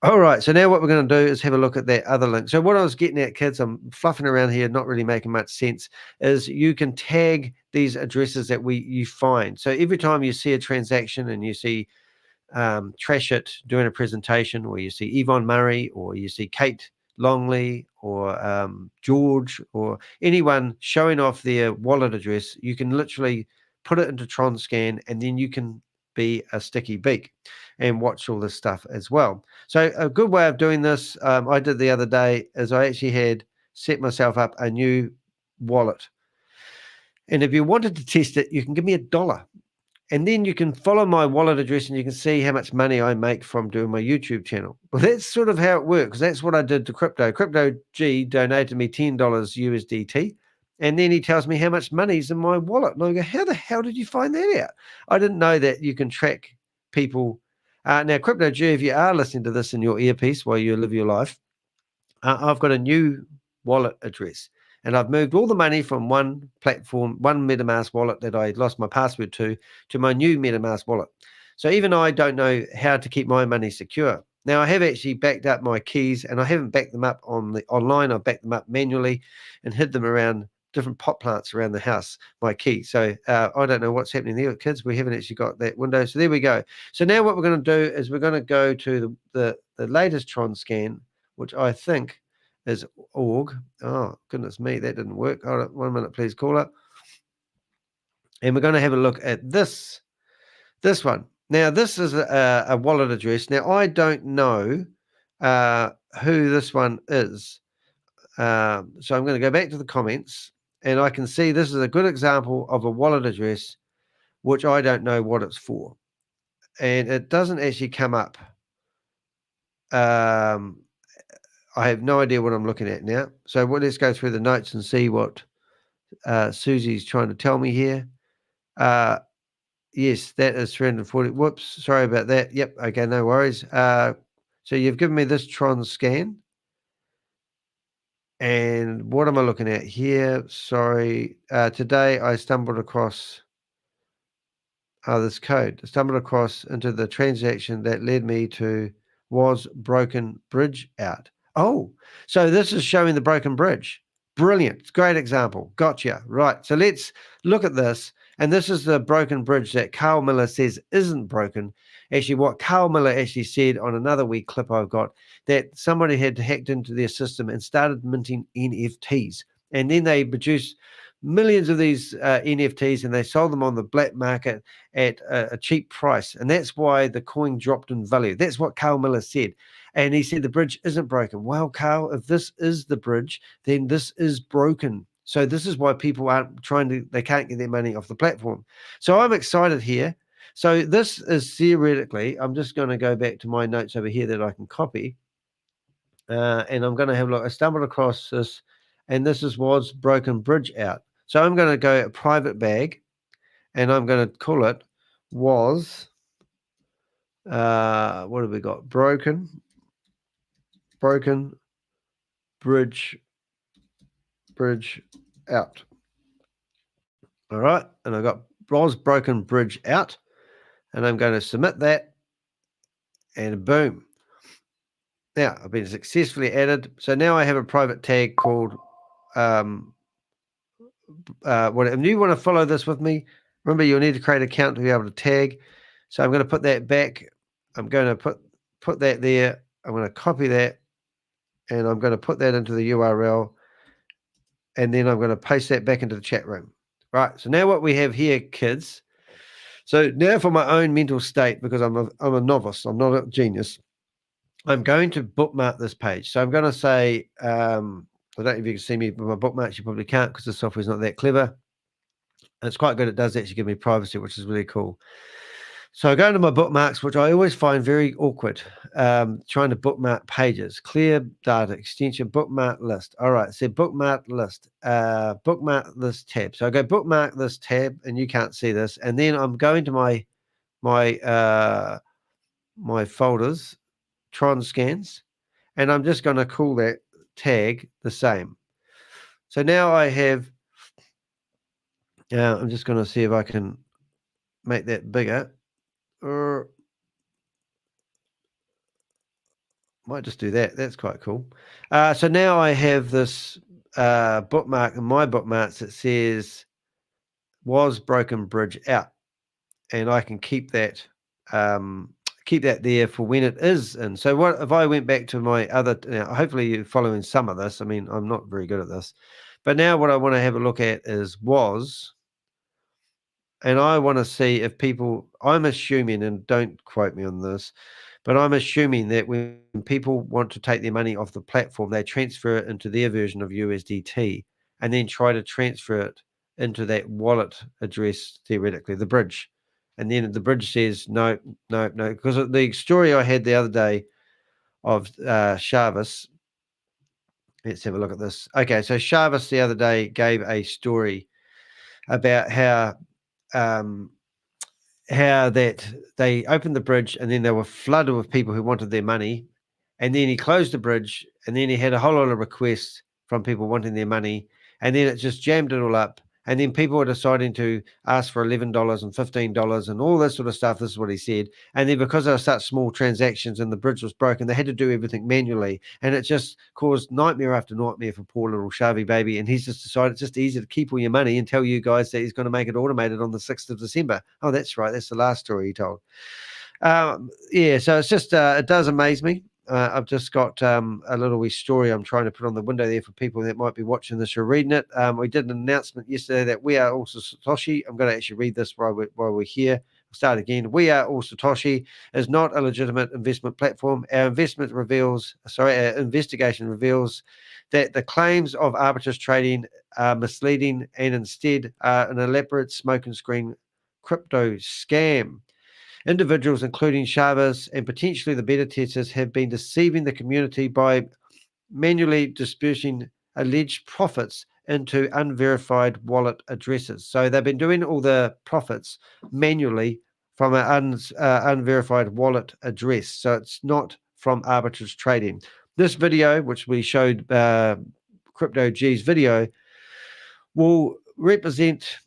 All right, so now what we're going to do is have a look at that other link. So what I was getting at, kids, I'm fluffing around here, not really making much sense, is you can tag these addresses that you find. So every time you see a transaction and you see Trash It doing a presentation, or you see Yvonne Murray, or you see Kate Longley, or George, or anyone showing off their wallet address, you can literally put it into TRONSCAN, and then you can be a sticky beak and watch all this stuff as well. So a good way of doing this, I did the other day, is I actually had set myself up a new wallet. And if you wanted to test it, you can give me $1. And then you can follow my wallet address and you can see how much money I make from doing my YouTube channel. Well, that's sort of how it works. That's what I did to Crypto. Crypto G donated me $10 USDT. And then he tells me how much money's in my wallet. And I go, how the hell did you find that out? I didn't know that you can track people. Now, Crypto G, if you are listening to this in your earpiece while you live your life, I've got a new wallet address. And I've moved all the money from one platform, one MetaMask wallet that I lost my password to my new MetaMask wallet. So even I don't know how to keep my money secure. Now, I have actually backed up my keys, and I haven't backed them up online. I've backed them up manually and hid them around different pot plants around the house, my key. So I don't know what's happening there, kids. We haven't actually got that window. So there we go. So now what we're going to do is we're going to go to the latest TRONSCAN, which I think is org. Oh, goodness me, that didn't work. Hold on 1 minute, please, caller. And we're going to have a look at this one. Now, this is a wallet address. Now, I don't know who this one is. So I'm going to go back to the comments, and I can see this is a good example of a wallet address, which I don't know what it's for. And it doesn't actually come up. I have no idea what I'm looking at now. So let's go through the notes and see what Susie's trying to tell me here. Yes, that is 340. Whoops, sorry about that. Yep, okay, no worries. So you've given me this TRONSCAN. And what am I looking at here? Sorry. Today I stumbled across this code. I stumbled across into the transaction that led me to was broken bridge out. Oh, so this is showing the broken bridge. Brilliant. Great example. Gotcha. Right. So let's look at this. And this is the broken bridge that Carl Miller says isn't broken. Actually, what Carl Miller actually said on another wee clip I've got, that somebody had hacked into their system and started minting NFTs. And then they produced millions of these NFTs, and they sold them on the black market at a cheap price. And that's why the coin dropped in value. That's what Carl Miller said. And he said the bridge isn't broken. Well, Carl, if this is the bridge, then this is broken. So this is why people aren't they can't get their money off the platform. So I'm excited here. So this is theoretically, I'm just going to go back to my notes over here that I can copy. And I'm going to have a look. I stumbled across this, and this was broken bridge out. So I'm going to go a private bag, and I'm going to call it was, what have we got? Broken bridge out. All right. And I got was broken bridge out, and I'm going to submit that, and boom. Now I've been successfully added. So now I have a private tag called, if you want to follow this with me, remember you'll need to create an account to be able to tag. So I'm going to put that back. I'm going to put that there. I'm going to copy that, and I'm going to put that into the URL, and then I'm going to paste that back into the chat room. Right. So now what we have here, kids. So now for my own mental state, because I'm a novice, I'm not a genius, I'm going to bookmark this page. So I'm going to say, I don't know if you can see me with my bookmarks. You probably can't because the software is not that clever. And it's quite good. It does actually give me privacy, which is really cool. So I go into my bookmarks, which I always find very awkward, trying to bookmark pages. Clear data, extension, bookmark list. All right, so bookmark list, bookmark this tab. So I go bookmark this tab, and you can't see this. And then I'm going to my folders, TRONSCANs, and I'm just going to call that tag the same. So now I have, I'm just going to see if I can make that bigger. Or might just do that. That's quite cool. So now I have this bookmark in my bookmarks that says was broken bridge out, and I can keep that there for when it is in. So what if I went back to my other, now, hopefully you're following some of this. I mean, I'm not very good at this, but now what I want to have a look at is was, and I want to see if people, I'm assuming, and don't quote me on this, but I'm assuming that when people want to take their money off the platform, they transfer it into their version of USDT and then try to transfer it into that wallet address, theoretically, the bridge. And then the bridge says, no. Because the story I had the other day of ShaveZ, let's have a look at this. Okay, so ShaveZ the other day gave a story about how that they opened the bridge and then they were flooded with people who wanted their money. And then he closed the bridge and then he had a whole lot of requests from people wanting their money. And then it just jammed it all up. And then people were deciding to ask for $11 and $15 and all this sort of stuff. This is what he said. And then because they were such small transactions and the bridge was broken, they had to do everything manually. And it just caused nightmare after nightmare for poor little Shavy baby. And he's just decided it's just easier to keep all your money and tell you guys that he's going to make it automated on the 6th of December. Oh, that's right. That's the last story he told. Yeah, so it's just, it does amaze me. I've just got a little wee story I'm trying to put on the window there for people that might be watching this or reading it. We did an announcement yesterday that we are also Satoshi. I'm going to actually read this while we're here. I'll start again. We Are All Satoshi is not a legitimate investment platform. Our investigation reveals that the claims of arbitrage trading are misleading and instead are an elaborate smoke and screen crypto scam. Individuals, including ShaveZ and potentially the beta testers, have been deceiving the community by manually dispersing alleged profits into unverified wallet addresses. So they've been doing all the profits manually from an unverified wallet address. So it's not from arbitrage trading. This video, which we showed Crypto G's video, will represent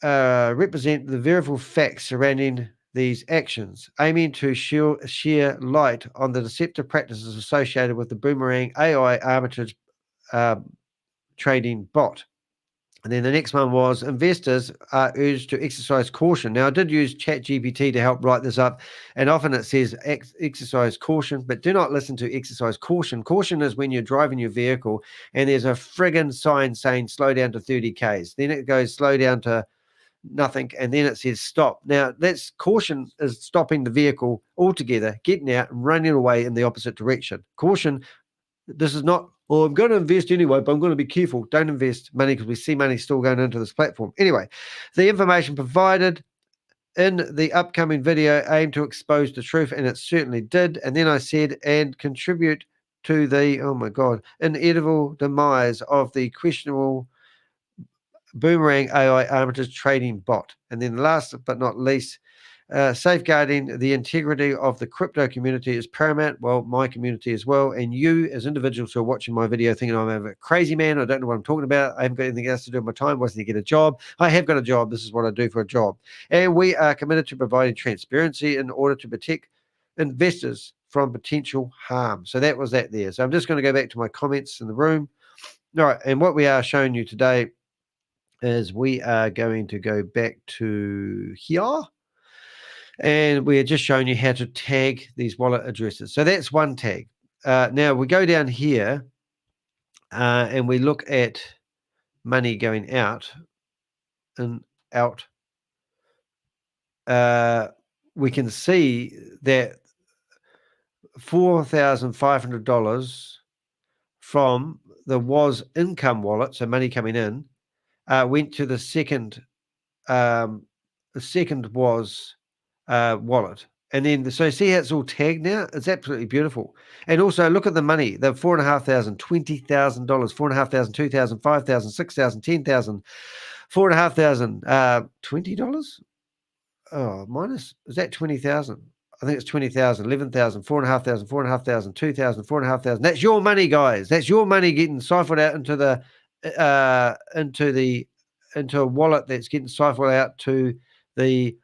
the verifiable facts surrounding these actions, aiming to share light on the deceptive practices associated with the Boomerang AI arbitrage trading bot. And then the next one was investors are urged to exercise caution. Now, I did use ChatGPT to help write this up, and often it says exercise caution, but do not listen to exercise caution. Caution is when you're driving your vehicle and there's a friggin' sign saying slow down to 30 Ks. Then it goes slow down to nothing, and then it says stop. Now that's caution is stopping the vehicle altogether, getting out and running away in the opposite direction. Caution, this is not, oh, I'm going to invest anyway, but I'm going to be careful. Don't invest money because we see money still going into this platform. Anyway, the information provided in the upcoming video aimed to expose the truth, and it certainly did. And then I said, and contribute to the, oh my God, inevitable demise of the questionable Boomerang AI arbitrage trading bot. And then last but not least, safeguarding the integrity of the crypto community is paramount. Well, my community as well. And you as individuals who are watching my video thinking I'm a crazy man, I don't know what I'm talking about, I haven't got anything else to do with my time, wasn't to get a job. I have got a job. This is what I do for a job. And we are committed to providing transparency in order to protect investors from potential harm. So that was that there. So I'm just going to go back to my comments in the room. All right. And what we are showing you today is we are going to go back to here, and we're just showing you how to tag these wallet addresses. So that's one tag. Now we go down here and we look at money going out and out. We can see that $4,500 from the WAAS income wallet, so money coming in, went to the second WAAS wallet. And then, so see how it's all tagged now? It's absolutely beautiful. And also look at the money. The $4,500, $20,000, $4,500, $2,000, $5,000, $6,000, $10,000, $4,500, $20? Oh, minus, is that 20,000? I think it's 20,000, 11,000, 4,500, 4,500, 2,000, 4,500. That's your money, guys. That's your money getting siphoned out into the into a wallet that's getting siphoned out to the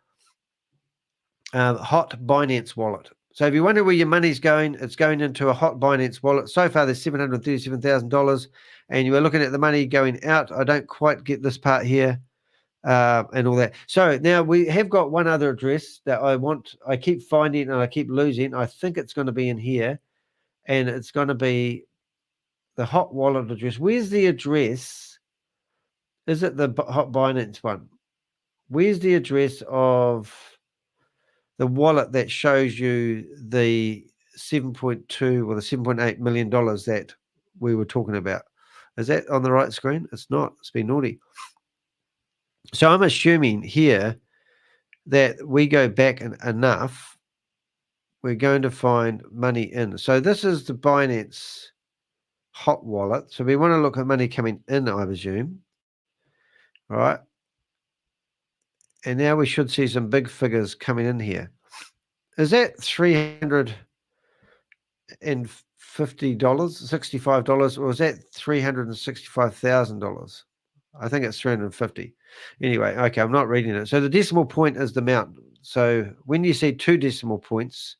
hot Binance wallet. So if you wonder where your money's going, it's going into a hot Binance wallet. So far, there's $737,000, and you are looking at the money going out. I don't quite get this part here and all that. So now we have got one other address that I keep finding and I keep losing. I think it's going to be in here, and it's going to be the hot wallet address. Where's the address? Is it the hot Binance one? Where's the address of the wallet that shows you the 7.2 or the $7.8 million that we were talking about? Is that on the right screen? It's not. It's been naughty. So I'm assuming here that we go back enough, we're going to find money in. So this is the Binance hot wallet. So we want to look at money coming in, I presume. All right. And now we should see some big figures coming in here. Is that $350, $65, or is that $365,000? I think it's 350. Anyway, okay, I'm not reading it. So the decimal point is the amount. So when you see 2 decimal points,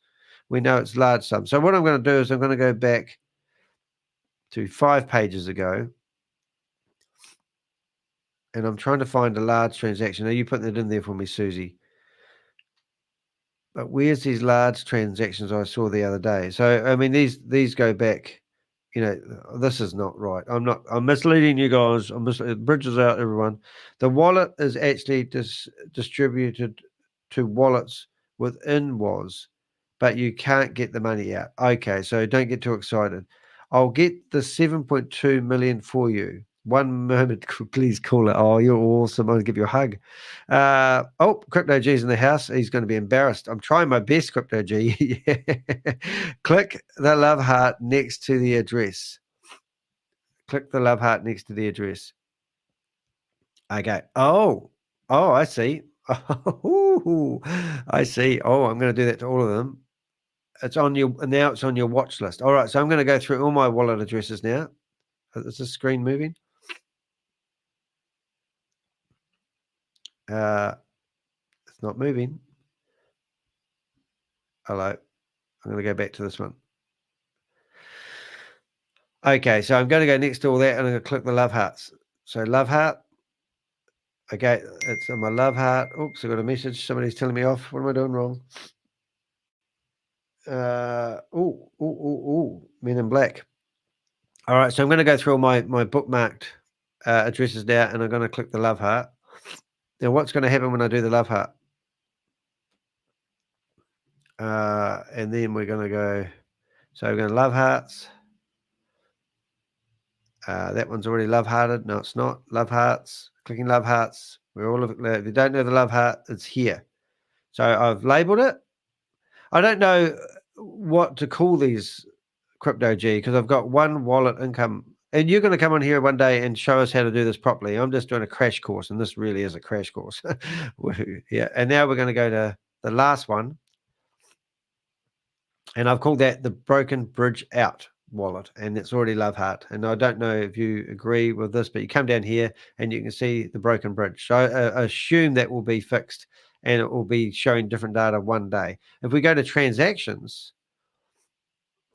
we know it's large sum. So what I'm going to do is I'm going to go back to 5 pages ago, and I'm trying to find a large transaction. Are you putting it in there for me, Susie? But where's these large transactions I saw the other day? So, I mean, these go back, this is not right. I'm misleading you guys. Bridges out, everyone. The wallet is actually distributed to wallets within WAAS, but you can't get the money out. Okay, so don't get too excited. I'll get the 7.2 million for you. One moment, please call it. Oh, you're awesome. I'll give you a hug. Crypto G's in the house. He's going to be embarrassed. I'm trying my best, Crypto G. Click the love heart next to the address. Click the love heart next to the address. Okay. Oh, I see. Oh, I see. Oh, I'm going to do that to all of them. It's on your watch list. All right. So I'm going to go through all my wallet addresses now. Is the screen moving? It's not moving. Hello. I'm going to go back to this one. Okay, so I'm going to go next to all that, and I'm going to click the love hearts. So love heart. Okay, it's on my love heart. Oops, I got a message. Somebody's telling me off. What am I doing wrong? Men in black. All right, so I'm going to go through all my bookmarked addresses now, and I'm going to click the love heart. Now, what's going to happen when I do the love heart? And then we're going to go, so we're going to love hearts. That one's already love hearted. No, it's not. Love hearts. Clicking love hearts. If you don't know the love heart, it's here. So I've labeled it. I don't know what to call these, Crypto G, because I've got one wallet income. And you're going to come on here one day and show us how to do this properly. I'm just doing a crash course, and this really is a crash course. Yeah. And now we're going to go to the last one. And I've called that the Broken Bridge Out wallet, and it's already love heart. And I don't know if you agree with this, but you come down here and you can see the broken bridge. So I assume that will be fixed, and it will be showing different data one day. If we go to transactions,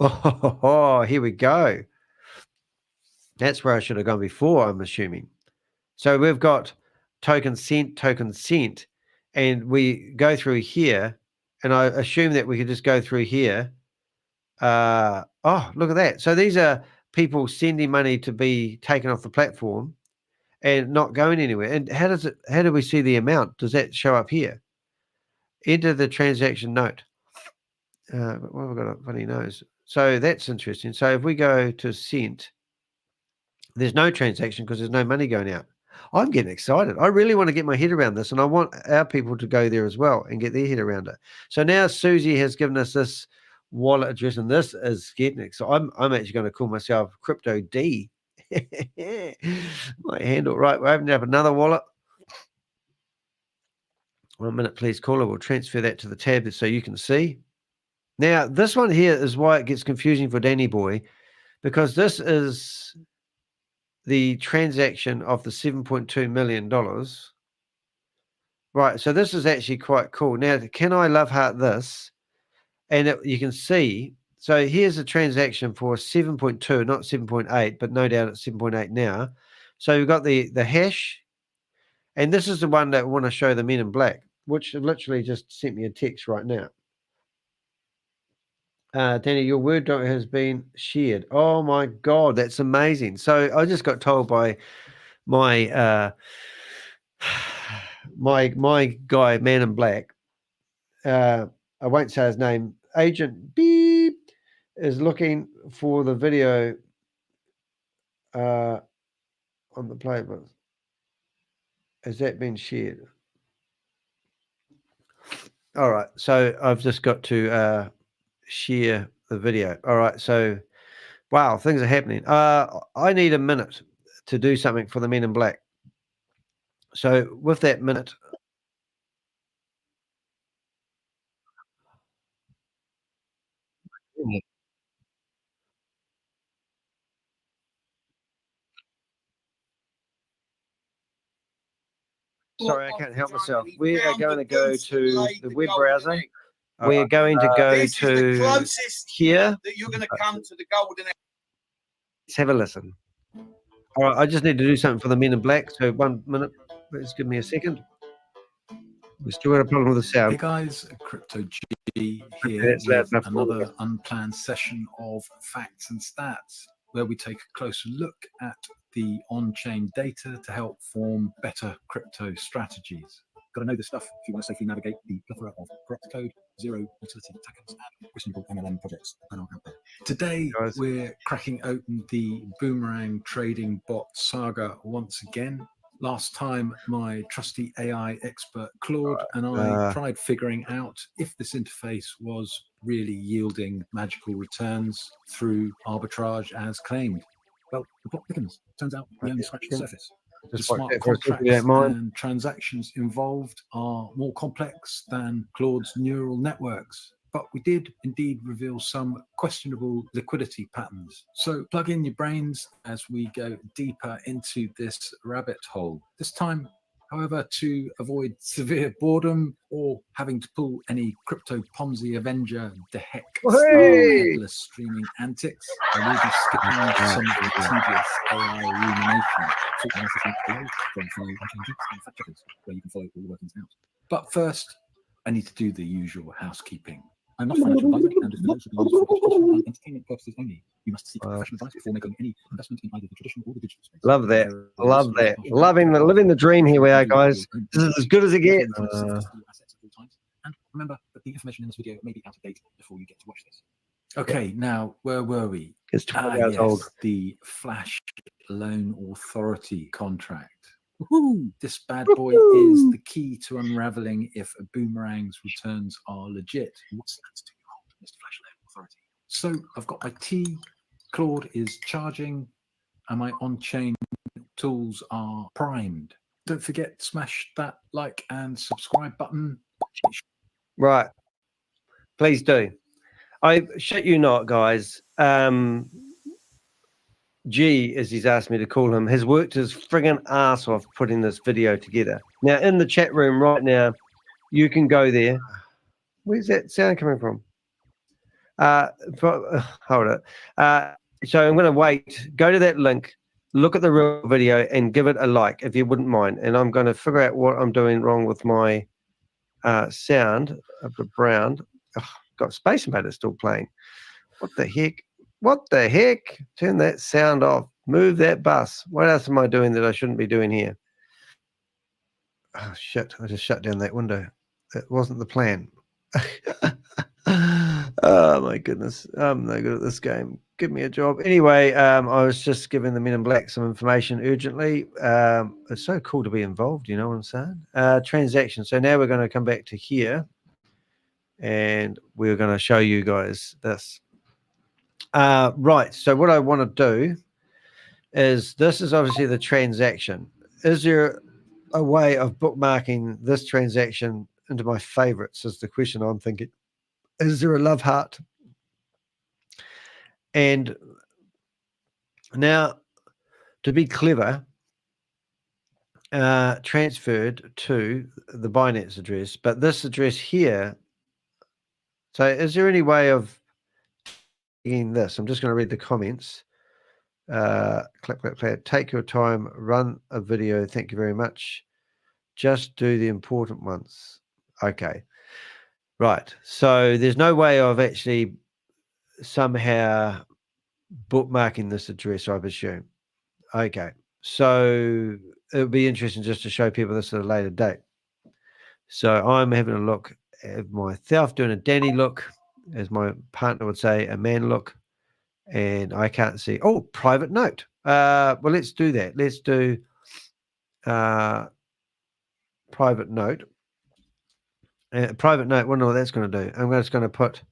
here we go. That's where I should have gone before, I'm assuming. So we've got token sent, and we go through here, and I assume that we could just go through here. Look at that. So these are people sending money to be taken off the platform and not going anywhere. And how do we see the amount? Does that show up here? Enter the transaction note. Well, we've got a funny nose. So that's interesting. So if we go to sent, there's no transaction because there's no money going out. I'm getting excited. I really want to get my head around this, and I want our people to go there as well and get their head around it. So now Susie has given us this wallet address, and this is getting exciting. I'm actually going to call myself Crypto D. My handle. Right, we're opening up another wallet. 1 minute, please, caller. We'll transfer that to the tab so you can see. Now, this one here is why it gets confusing for Danny Boy, because this is the transaction of the $7.2 million. Right, so this is actually quite cool. Now, can I love heart this? And you can see, so here's a transaction for 7.2, not 7.8, but no doubt it's 7.8 now. So we've got the hash, and this is the one that I want to show the men in black, which literally just sent me a text right now. Danny, your word doc has been shared. Oh my God, that's amazing. So I just got told by my my guy, man in black, I won't say his name, Agent Beep, is looking for the video on the playlist. Has that been shared? All right, so I've just got to share the video. All right, so wow, things are happening. I need a minute to do something for the men in black. So with that minute, sorry, I can't help myself. We are going to go to the web browser. We're going to go This is the to closest here. that you're going to come to the golden. Let's have a listen. All right, I just need to do something for the men in black. So 1 minute. Please give me a second. We still got a problem with the sound. Hey guys, Crypto G here That's loud with enough for all of another unplanned session of Facts and Stats, where we take a closer look at the on-chain data to help form better crypto strategies. Got to know this stuff if you want to safely navigate the plethora of corrupt code, zero utility attackers, and questionable MLM projects that are out there. Today, Guys. we're cracking open the Boomerang trading bot saga once again. Last time, my trusty AI expert Claude and I tried figuring out if this interface was really yielding magical returns through arbitrage as claimed. Well, the plot thickens. Turns out we only scratched the surface. The Just watch smart that for a second, if you contracts don't mind. and transactions involved are more complex than Claude's neural networks. But we did indeed reveal some questionable liquidity patterns. So plug in your brains as we go deeper into this rabbit hole. This time, however, to avoid severe boredom or having to pull any Crypto Ponzi Avenger the heck style headless streaming antics, I will be skipping some of the tedious AI illumination. So analysis link below from fellow on-chain geeks and fact checkers, where you can follow all the workings out. But first, I need to do the usual housekeeping. I'm not a financial advisor, and this video should be used for educational and entertainment purposes only. You must seek professional advice before making any investment in either the traditional or the digital space. Love that. Love that. Living the dream here we are, guys. This is as good as it gets. And remember that the information in this video may be out of date before you get to watch this. Okay, now where were we? It's 12 years old. The Flash Loan Authority contract. Woohoo! This bad boy is the key to unraveling if a Boomerang's returns are legit. What stats do you hold, Mr. Flash Loan Authority? So I've got my T. Claude is charging, and my on-chain tools are primed. Don't forget, smash that like and subscribe button. Right. Please do. I shit you not, guys. G, as he's asked me to call him, has worked his friggin' ass off putting this video together. Now, in the chat room right now, you can go there. Where's that sound coming from? Hold it. So I'm going to wait. Go to that link, look at the real video, and give it a like, if you wouldn't mind. And I'm going to figure out what I'm doing wrong with my sound of the brown. Oh, got Space Invader still playing. What the heck? What the heck? Turn that sound off. Move that bus. What else am I doing that I shouldn't be doing here? Oh, shit. I just shut down that window. That wasn't the plan. Oh, my goodness. I'm no good at this game. Give me a job. Anyway, I was just giving the Men in Black some information urgently. It's so cool to be involved, you know what I'm saying? Transaction. So now we're going to come back to here, and we're going to show you guys this. Right, so what I want to do is, this is obviously the transaction. Is there a way of bookmarking this transaction into my favorites is the question I'm thinking. Is there a love heart? And now, to be clever, transferred to the Binance address, but this address here. So is there any way of getting this? I'm just going to read the comments. Click. Take your time. Run a video. Thank you very much. Just do the important ones. Okay. Right. So there's no way of actually somehow bookmarking this address, I presume. Okay. So it would be interesting just to show people this at a later date. So I'm having a look at myself, doing a Danny look, as my partner would say, a man look, and I can't see. Oh, private note. Well, let's do that. Let's do private note. Private note. What no, that's going to do. I'm just going to put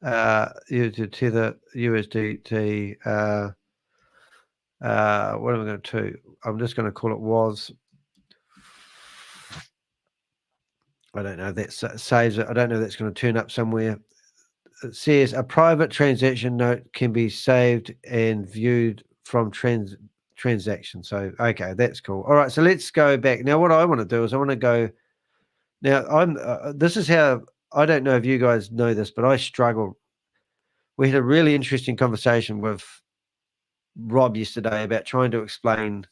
tether USDT. What am I going to do? I'm just going to call it WAAS. I don't know if that saves it. I don't know if that's going to turn up somewhere. It says a private transaction note can be saved and viewed from transaction. So, okay, that's cool. All right, so let's go back. Now, what I want to do is I want to go. Now, this is how, I don't know if you guys know this, but I struggle. We had a really interesting conversation with Rob yesterday about trying to explain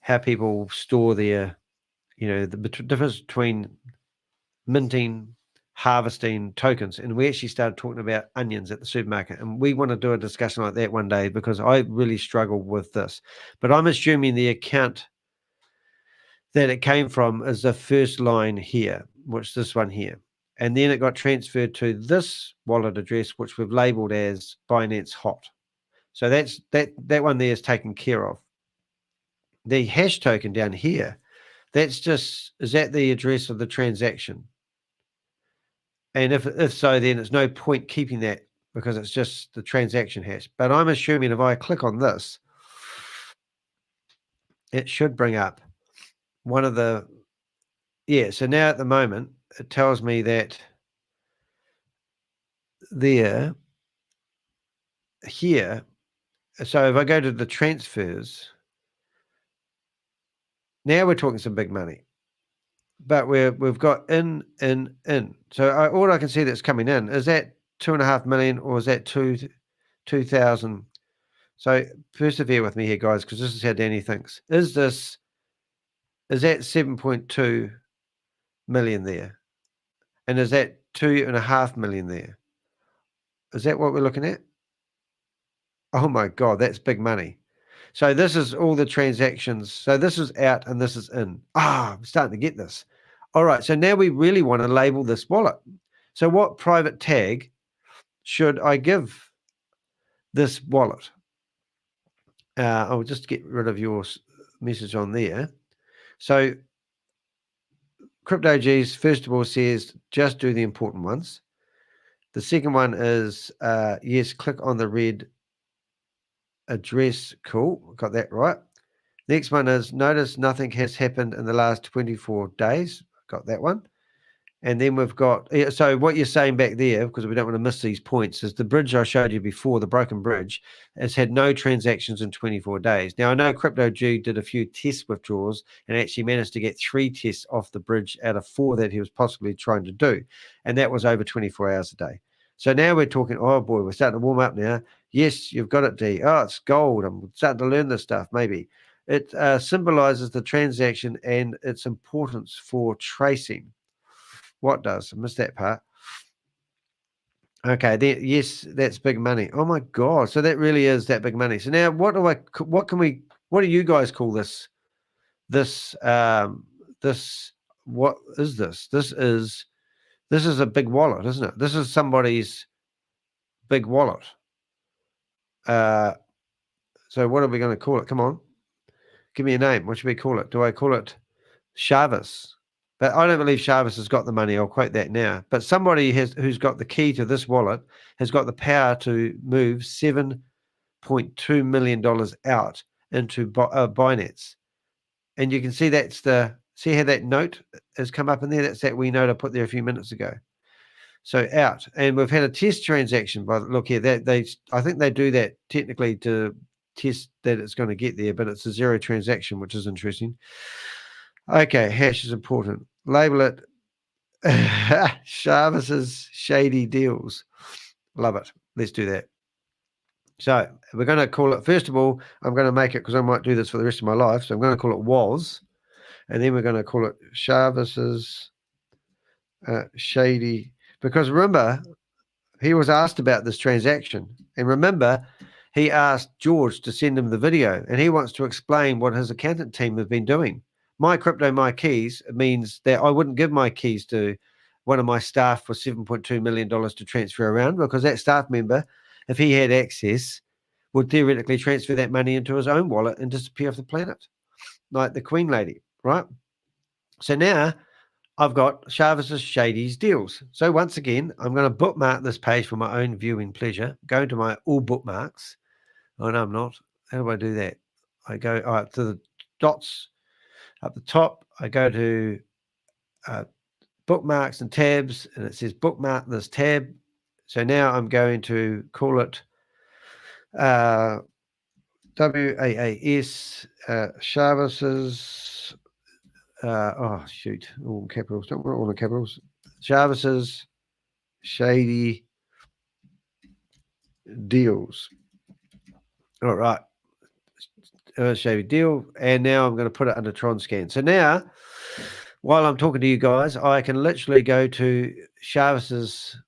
how people store their, the difference between minting, harvesting tokens. And we actually started talking about onions at the supermarket. And we want to do a discussion like that one day because I really struggle with this. But I'm assuming the account that it came from is the first line here, which is this one here. And then it got transferred to this wallet address, which we've labeled as Binance Hot. So that one there is taken care of. The hash token down here, is that the address of the transaction? And if so, then it's no point keeping that because it's just the transaction hash. But I'm assuming if I click on this, it should bring up one of the, so now at the moment, it tells me that here, so if I go to the transfers, now we're talking some big money. But we've got in. So all I can see that's coming in, is that 2.5 million or is that 2,000? So persevere with me here, guys, because this is how Danny thinks. Is that 7.2 million there? And is that 2.5 million there? Is that what we're looking at? Oh my God, that's big money. So this is all the transactions. So this is out and this is in. I'm starting to get this. All right, so now we really want to label this wallet. So what private tag should I give this wallet? I'll just get rid of your message on there. So Crypto G's, first of all, says just do the important ones. The second one is, yes, click on the red address. Cool, got that right. Next one is notice nothing has happened in the last 24 days. Got that one. And then we've got, so what you're saying back there, because we don't want to miss these points, is the bridge I showed you before, the broken bridge, has had no transactions in 24 days. Now, I know Crypto G did a few test withdrawals and actually managed to get 3 tests off the bridge out of 4 that he was possibly trying to do. And that was over 24 hours a day. So now we're talking, oh boy, we're starting to warm up now. Yes, you've got it, D. Oh, it's gold. I'm starting to learn this stuff, maybe. It symbolizes the transaction and its importance for tracing. What does? I missed that part. Okay, yes, that's big money. Oh my God. So that really is that big money. So now what do you guys call this? What is this? This is a big wallet, isn't it? This is somebody's big wallet. So what are we going to call it? Come on. Give me a name. What should we call it? Do I call it ShaveZ? But I don't believe ShaveZ has got the money. I'll quote that now. But somebody who's got the key to this wallet has got the power to move $7.2 million out into Binance. And you can see see how that note has come up in there? That's that we note I put there a few minutes ago. So out. And we've had a test transaction by the look here. I think they do that technically to test that it's going to get there, but it's a 0 transaction, which is interesting. Okay, hash is important. Label it ShaveZ's shady deals. Love it. Let's do that. So we're going to call it, first of all, I'm going to make it, because I might do this for the rest of my life, so I'm going to call it WAAS, and then we're going to call it ShaveZ's shady, because remember, he was asked about this transaction, and remember, he asked George to send him the video, and he wants to explain what his accountant team have been doing. My crypto, my keys means that I wouldn't give my keys to one of my staff for $7.2 million to transfer around, because that staff member, if he had access, would theoretically transfer that money into his own wallet and disappear off the planet, like the Queen Lady, right? So now I've got ShaveZ's Shady's deals. So once again, I'm going to bookmark this page for my own viewing pleasure. Go into my all bookmarks. Oh, no, I'm not. How do I do that? I go to the dots up the top. I go to bookmarks and tabs, and it says bookmark this tab. So now I'm going to call it WAAS, ShaveZ's, oh, shoot, all in capitals. Don't want all in capitals. ShaveZ's shady deals. All right. Shady deal. And now I'm going to put it under TRONSCAN. So now, while I'm talking to you guys, I can literally go to ShaveZ's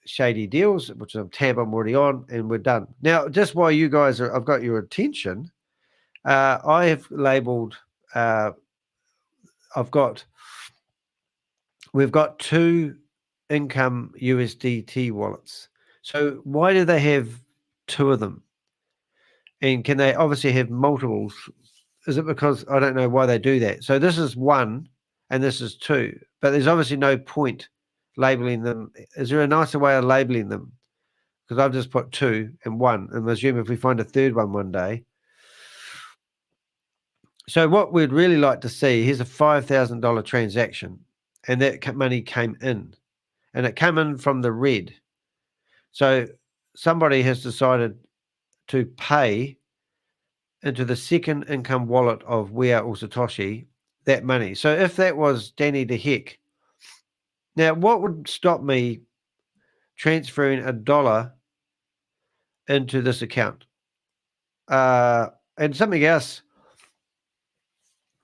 shady deals, which is a tab I'm already on, and we're done. Now, just while you guys are, I've got your attention, I have labeled, we've got 2 income USDT wallets. So why do they have 2 of them? And can they obviously have multiples? Is it because, I don't know why they do that. So this is 1 and this is 2, but there's obviously no point labeling them. Is there a nicer way of labeling them? Because I've just put 2 and 1, and I assume if we find a third one day. So what we'd really like to see, here's a $5,000 transaction, and that money came in, and it came in from the red. So somebody has decided to pay into the second income wallet of WeAreAllSatoshi that money. So if that was Danny the Heck, now what would stop me transferring $1 into this account? And something else.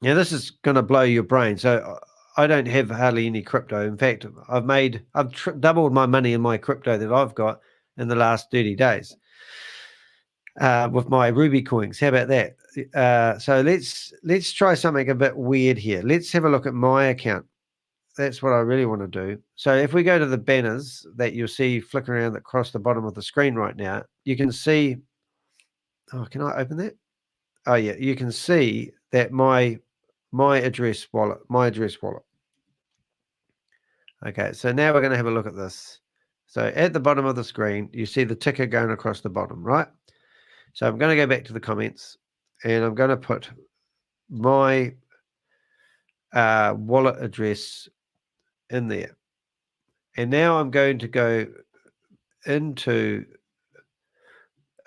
Now this is going to blow your brain. So I don't have hardly any crypto. In fact, I've doubled my money in my crypto that I've got in the last 30 days. With my Ruby coins. How about that? So let's try something a bit weird here. Let's have a look at my account. That's what I really want to do. So if we go to the banners that you'll see flickering around across the bottom of the screen right now, you can see, oh, can I open that? Oh yeah, you can see that my address wallet. Okay, so now we're going to have a look at this. So at the bottom of the screen, you see the ticker going across the bottom, right? So I'm going to go back to the comments, and I'm going to put my wallet address in there. And now I'm going to go into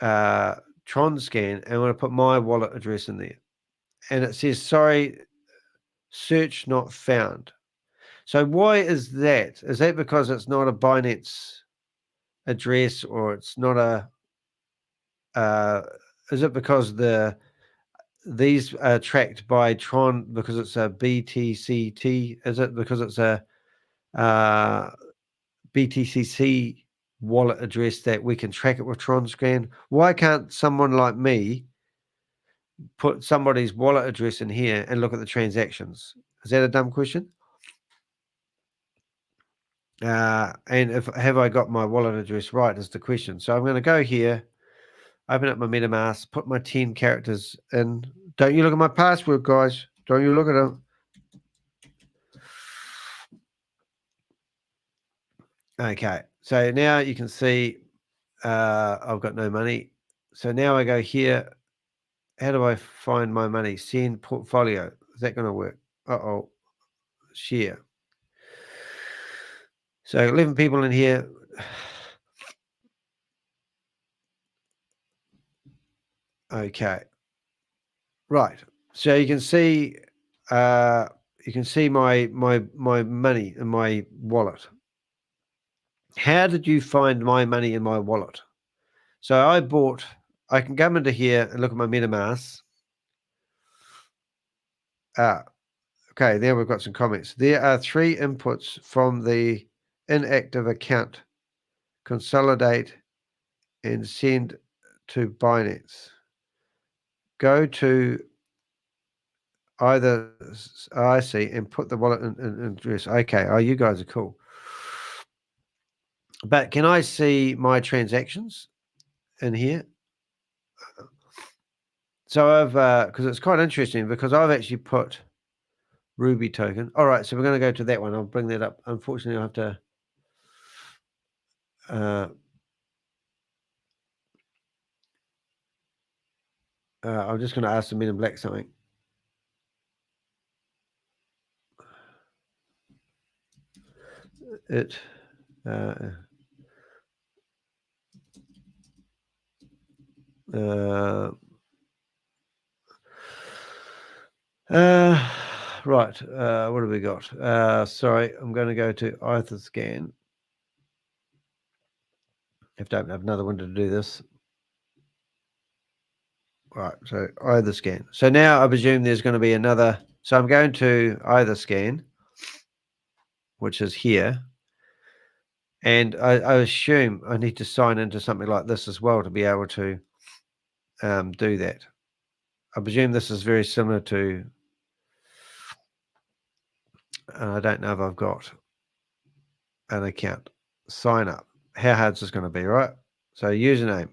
TRONSCAN, and I'm going to put my wallet address in there. And it says, sorry, search not found. So why is that? Is that because it's not a Binance address, or it's not a is it because these are tracked by Tron because it's a BTCT? Is it because it's a BTCC wallet address that we can track it with TRONSCAN? Why can't someone like me put somebody's wallet address in here and look at the transactions? Is that a dumb question? And have I got my wallet address right is the question. So I'm going to go here, open up my MetaMask, put my 10 characters in. Don't you look at my password, guys. Don't you look at them. Okay, so now you can see I've got no money. So now I go here. How do I find my money? Send portfolio. Is that going to work? Uh-oh. Share. So 11 people in here. Okay. Right. So you can see my money in my wallet. How did you find my money in my wallet? So I can come into here and look at my MetaMask. Okay, there we've got some comments. There are 3 inputs from the inactive account. Consolidate and send to Binance. Go to either IC and put the wallet in address. Okay, oh, you guys are cool. But can I see my transactions in here? So I've, because it's quite interesting because I've actually put Ruby token. All right, so we're going to go to that one. I'll bring that up. Unfortunately, I'll have to. I'm just going to ask the Men in Black something. Right. What have we got? Sorry, I'm going to go to HyperTech. Have to open up another window to do this. Right. So HyperTech. So now I presume there's going to be another. So I'm going to HyperTech, which is here. And I assume I need to sign into something like this as well to be able to do that. I presume this is very similar to. I don't know if I've got an account. Sign up. How hard is this going to be, right? So username.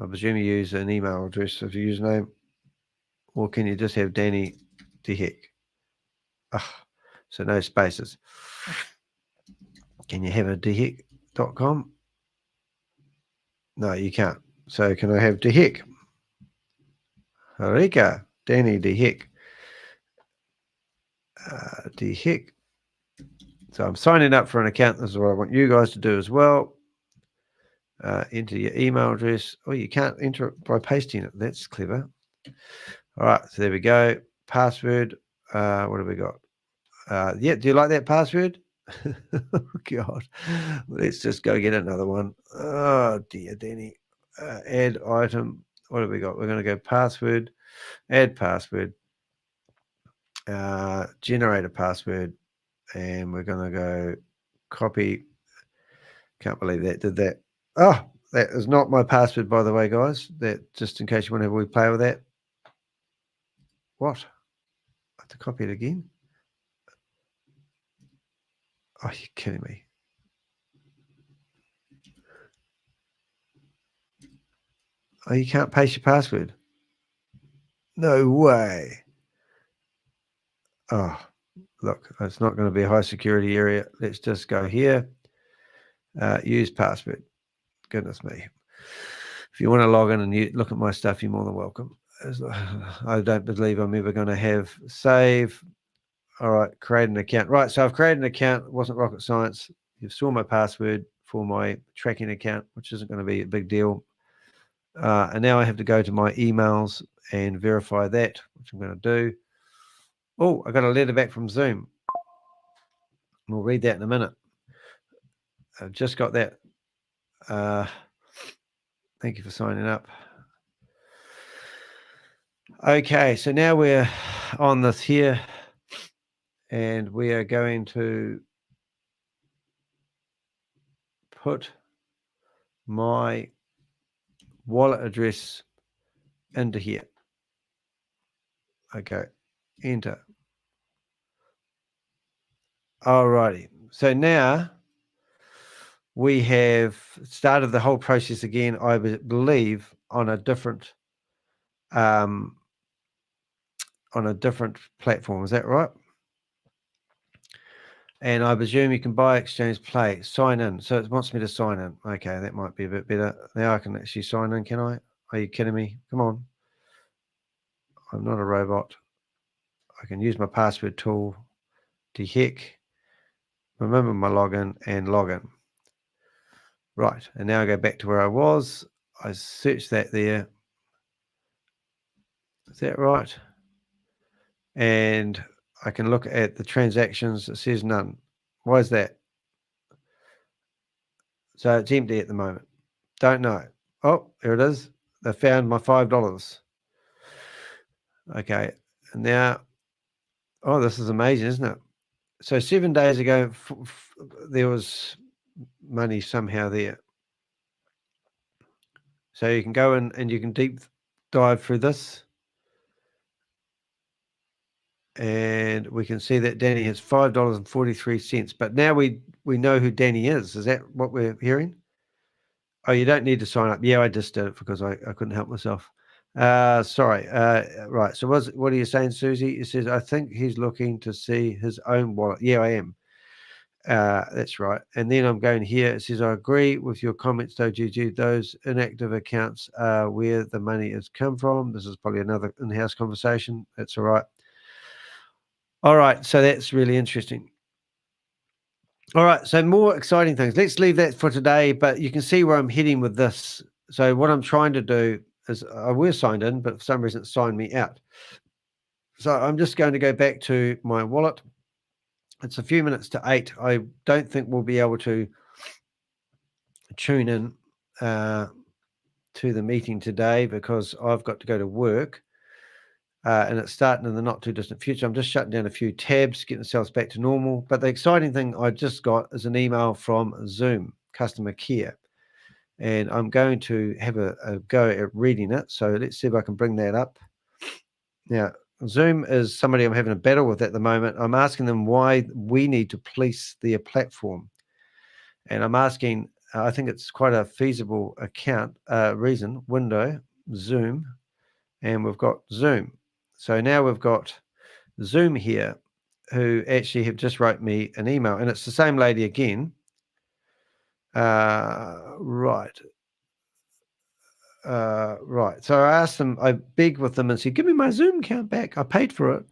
I presume you use an email address of your username, or can you just have Danny DeHeck? So no spaces. Can you have a DeHeck.com? No, you can't. So can I have DeHeck? Harika, Danny DeHeck. DeHeck. So I'm signing up for an account. This is what I want you guys to do as well. Enter your email address. Oh, you can't enter it by pasting it. That's clever. All right, so there we go. Password. What have we got? Yeah, do you like that password? Oh, God. Let's just go get another one. Oh, dear, Danny. Add item. What have we got? We're going to go password. Add password. Generate a password. And we're going to go copy. Can't believe that did that. Oh, that is not my password, by the way, guys. That just in case you want to have a wee play with that. What? I have to copy it again? Oh, you're kidding me. Oh, you can't paste your password? No way. Oh, look, it's not going to be a high security area. Let's just go here. Use password. Goodness me. If you want to log in and look at my stuff, you're more than welcome. I don't believe I'm ever going to have save. All right, create an account. Right, so I've created an account. It wasn't rocket science. You saw my password for my tracking account, which isn't going to be a big deal. And now I have to go to my emails and verify that, which I'm going to do. Oh, I got a letter back from Zoom. We'll read that in a minute. I've just got that. Thank you for signing up. Okay, so now we're on this here, and we are going to put my wallet address into here. Okay, enter. Alrighty, so now we have started the whole process again, I believe, on a different platform. Is that right? And I presume you can buy, exchange, play, sign in. So it wants me to sign in. Okay, that might be a bit better. Now I can actually sign in, can I? Are you kidding me? Come on. I'm not a robot. I can use my password tool. DeHeck. Remember my login and login. Right, and now I go back to where I was. I search that there. Is that right? And I can look at the transactions. It says none. Why is that? So it's empty at the moment. Don't know. Oh, there it is. They found my $5. Okay. And now, oh, this is amazing, isn't it? So 7 days ago, there was money somehow there. So you can go in and you can deep dive through this. And we can see that Danny has $5.43. But now we know who Danny is. Is that what we're hearing? Oh, you don't need to sign up. Yeah, I just did it because I couldn't help myself. Sorry. Right. So what are you saying, Susie? It says, I think he's looking to see his own wallet. Yeah, I am. That's right. And then I'm going here. It says, I agree with your comments, though, Gigi. Those inactive accounts are where the money has come from. This is probably another in-house conversation. That's all right. All right. So that's really interesting. All right, so more exciting things. Let's leave that for today, but you can see where I'm heading with this. So what I'm trying to do is I was signed in, but for some reason it signed me out. So I'm just going to go back to my wallet. It's a few minutes to 8. I don't think we'll be able to tune in to the meeting today because I've got to go to work. And it's starting in the not too distant future. I'm just shutting down a few tabs, getting ourselves back to normal. But the exciting thing I just got is an email from Zoom customer care. And I'm going to have a go at reading it. So let's see if I can bring that up. Now, Zoom is somebody I'm having a battle with at the moment. I'm asking them why we need to police their platform. And I'm asking, I think it's quite a feasible reason, window, Zoom, and we've got Zoom. So now we've got Zoom here, who actually have just wrote me an email, and it's the same lady again. Right. So I asked them, I begged with them and said, give me my Zoom account back. I paid for it.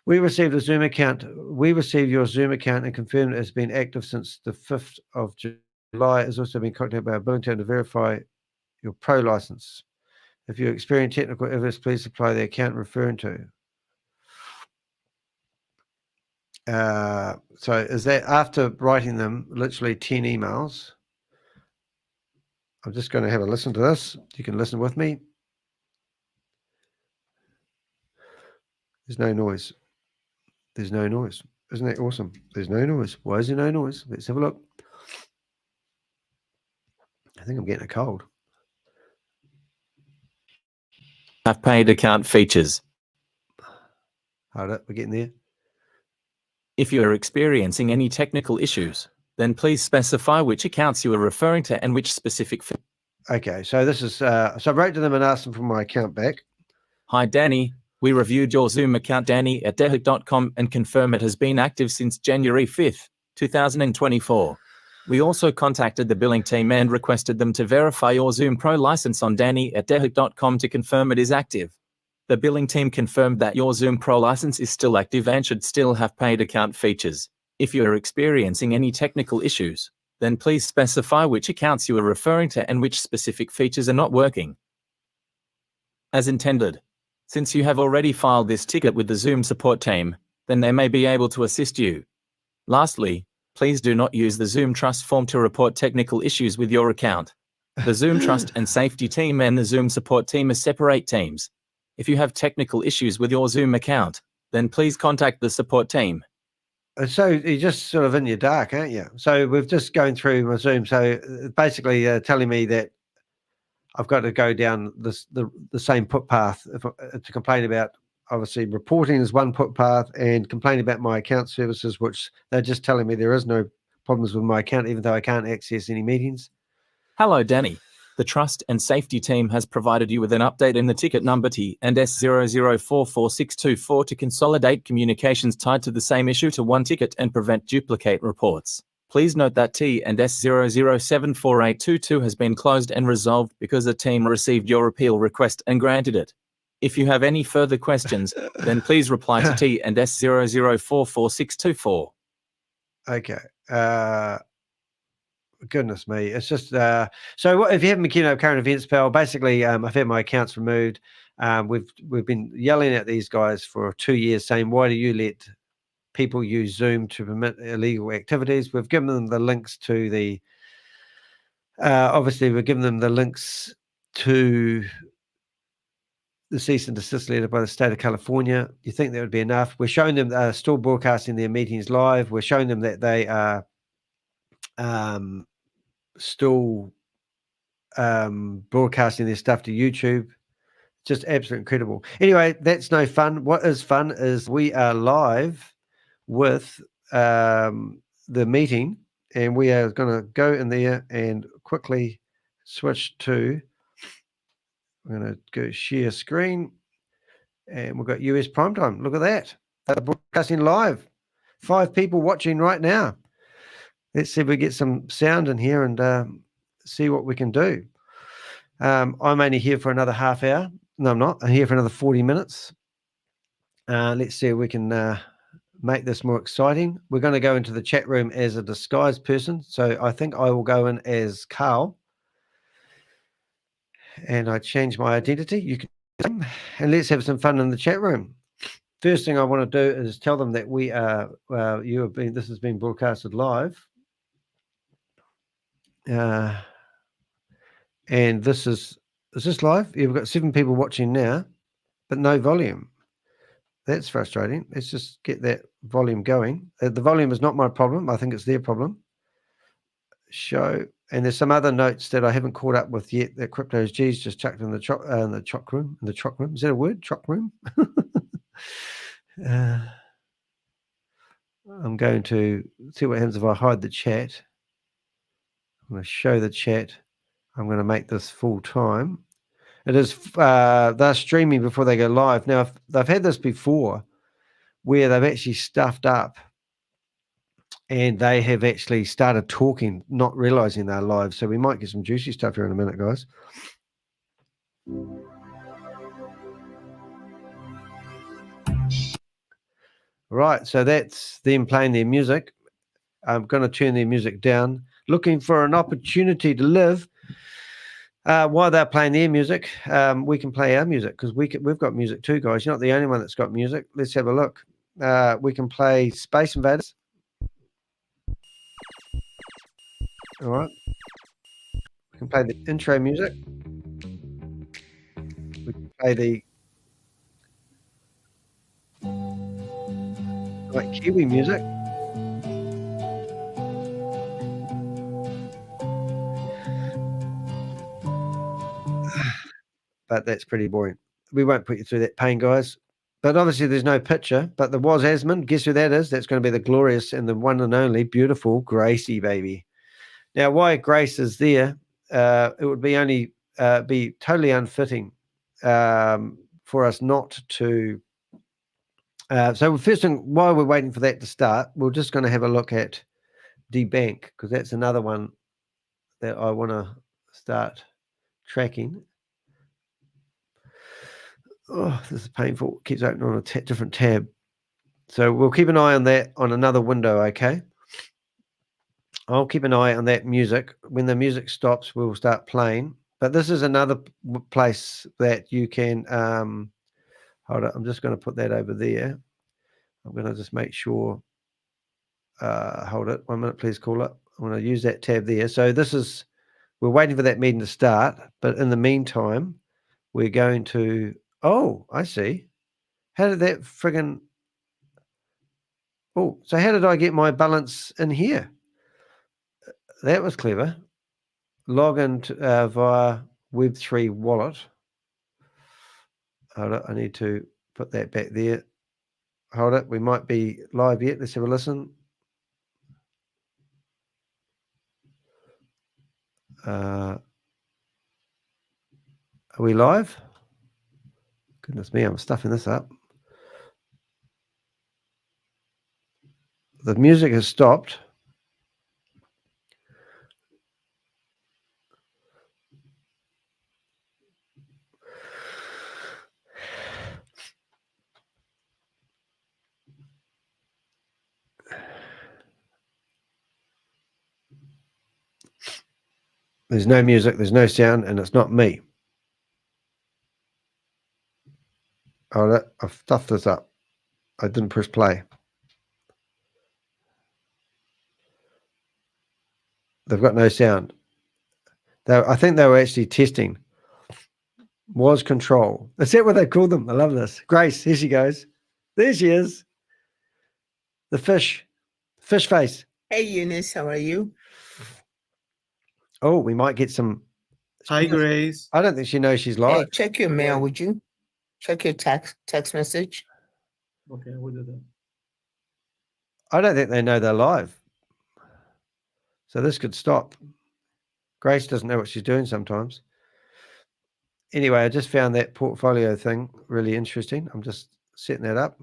We received a Zoom account. We received your Zoom account and confirmed it has been active since the 5th of July. It has also been contacted by our billing team to verify your pro license. If you experience technical evidence, please supply the account referring to. So is that after writing them literally 10 emails? I'm just going to have a listen to this. You can listen with me. There's no noise. There's no noise. Isn't that awesome? There's no noise. Why is there no noise? Let's have a look. I think I'm getting a cold. Have paid account features. Hold it. We're getting there. If you are experiencing any technical issues, then please specify which accounts you are referring to and which specific. Okay, so this is, so I wrote to them and asked them for my account back. Hi, Danny. We reviewed your Zoom account, Danny, at Educator.com and confirm it has been active since January 5th, 2024. We also contacted the billing team and requested them to verify your Zoom Pro license on Danny at Educator.com to confirm it is active. The billing team confirmed that your Zoom Pro license is still active and should still have paid account features. If you are experiencing any technical issues, then please specify which accounts you are referring to and which specific features are not working. As intended. Since you have already filed this ticket with the Zoom support team, then they may be able to assist you. Lastly, please do not use the Zoom Trust form to report technical issues with your account. The Zoom Trust and Safety team and the Zoom support team are separate teams. If you have technical issues with your Zoom account, then please contact the support team. So you're just sort of in your dark, aren't you? So we've just going through my Zoom. So basically telling me that I've got to go down the same put path to complain about. Obviously, reporting is one put path, and complaining about my account services, which they're just telling me there is no problems with my account, even though I can't access any meetings. Hello, Danny. The Trust and Safety team has provided you with an update in the ticket number T&S00444624 to consolidate communications tied to the same issue to one ticket and prevent duplicate reports. Please note that T&S00748222 has been closed and resolved because the team received your appeal request and granted it. If you have any further questions, then please reply to T&S00444624. Okay. Goodness me. It's just, so what, if you haven't been keeping up current events, pal, basically I've had my accounts removed. We've been yelling at these guys for 2 years, saying, why do you let people use Zoom to permit illegal activities? We've given them the links to the obviously we've given them the links to the cease and desist letter by the state of California. You think that would be enough? We're showing them still broadcasting their meetings live. We're showing them that they are still broadcasting their stuff to YouTube. Just absolutely incredible. Anyway, that's no fun. What is fun is we are live with the meeting, and we are going to go in there and quickly switch to, I'm going to go share screen, and we've got US prime time. Look at that. They're broadcasting live. 5 people watching right now. Let's see if we get some sound in here and see what we can do. I'm only here for another half hour. No, I'm not. I'm here for another 40 minutes. Let's see if we can make this more exciting. We're going to go into the chat room as a disguised person. So I think I will go in as Carl. And I change my identity. You can, and let's have some fun in the chat room. First thing I want to do is tell them that we are, this has been broadcasted live. And is this live? Yeah, we've got 7 people watching now, but no volume. That's frustrating. Let's just get that volume going. The volume is not my problem. I think it's their problem. Show. And there's some other notes that I haven't caught up with yet that Crypto's G's just chucked in the choc room. In the choc room. Is that a word? Choc room? I'm going to see what happens if I hide the chat. I'm going to show the chat. I'm going to make this full time. It is, they're streaming before they go live. Now, they've had this before where they've actually stuffed up and they have actually started talking, not realizing they're live. So we might get some juicy stuff here in a minute, guys. Right, so that's them playing their music. I'm going to turn their music down, looking for an opportunity to live. While they're playing their music, we can play our music because we've got music too, guys. You're not the only one that's got music. Let's have a look. We can play Space Invaders. All right. We can play the intro music. We can play the Kiwi music. But that's pretty boring. We won't put you through that pain, guys. But obviously there's no picture. But there was Asmund. Guess who that is? That's going to be the glorious and the one and only beautiful Gracie, baby. Now, why Grace is there, it would be only be totally unfitting for us not to. So first thing, while we're waiting for that to start, we're just going to have a look at debank because that's another one that I want to start tracking. Oh, this is painful. It keeps opening on a different tab. So we'll keep an eye on that on another window, okay? I'll keep an eye on that music. When the music stops, we'll start playing. But this is another place that you can, hold on, I'm just going to put that over there. I'm going to just make sure, hold it, 1 minute, please call it. I'm going to use that tab there. So this is, we're waiting for that meeting to start. But in the meantime, we're going to, oh, I see. How did that friggin', oh, so how did I get my balance in here? That was clever. Log in via Web3 wallet. Hold it, I need to put that back there. Hold it, we might be live yet. Let's have a listen. Are we live? Goodness me, I'm stuffing this up. The music has stopped. There's no music, there's no sound, and it's not me. Oh, I've stuffed this up. I didn't press play. They've got no sound. I think they were actually testing. Was control. Is that what they called them? I love this. Grace, here she goes. There she is. The fish face. Hey, Eunice, how are you? Oh, we might get some. Hi, Grace. I don't think she knows she's live. Hey, check your mail, would you? Check your text message. Okay, I will do that. I don't think they know they're live. So this could stop. Grace doesn't know what she's doing sometimes. Anyway, I just found that portfolio thing really interesting. I'm just setting that up.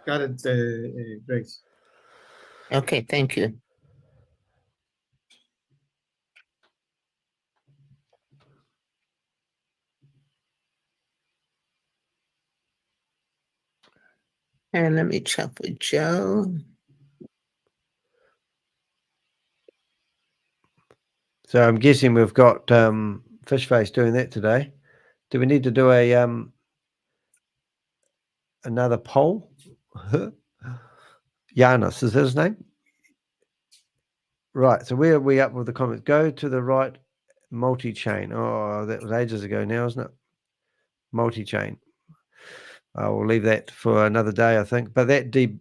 Got it, Grace. Okay, thank you. And let me check with Joe. So I'm guessing we've got Fish Face doing that today. Do we need to do a another poll? Giannis, is that his name? Right. So where are we up with the comments? Go to the right, multi-chain. Oh, that was ages ago now, isn't it? Multi-chain. I will leave that for another day, I think. But that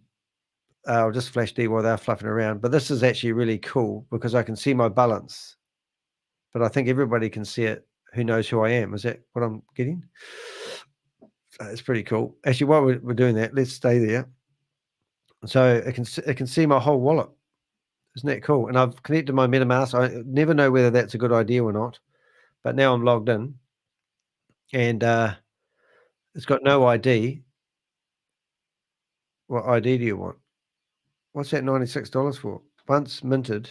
I'll just flash D while they're fluffing around. But this is actually really cool because I can see my balance. But I think everybody can see it who knows who I am. Is that what I'm getting? It's pretty cool. Actually, while we're doing that, let's stay there. So it can see my whole wallet. Isn't that cool? And I've connected my MetaMask. I never know whether that's a good idea or not. But now I'm logged in. And it's got no ID. What ID do you want? What's that $96 for? Once minted.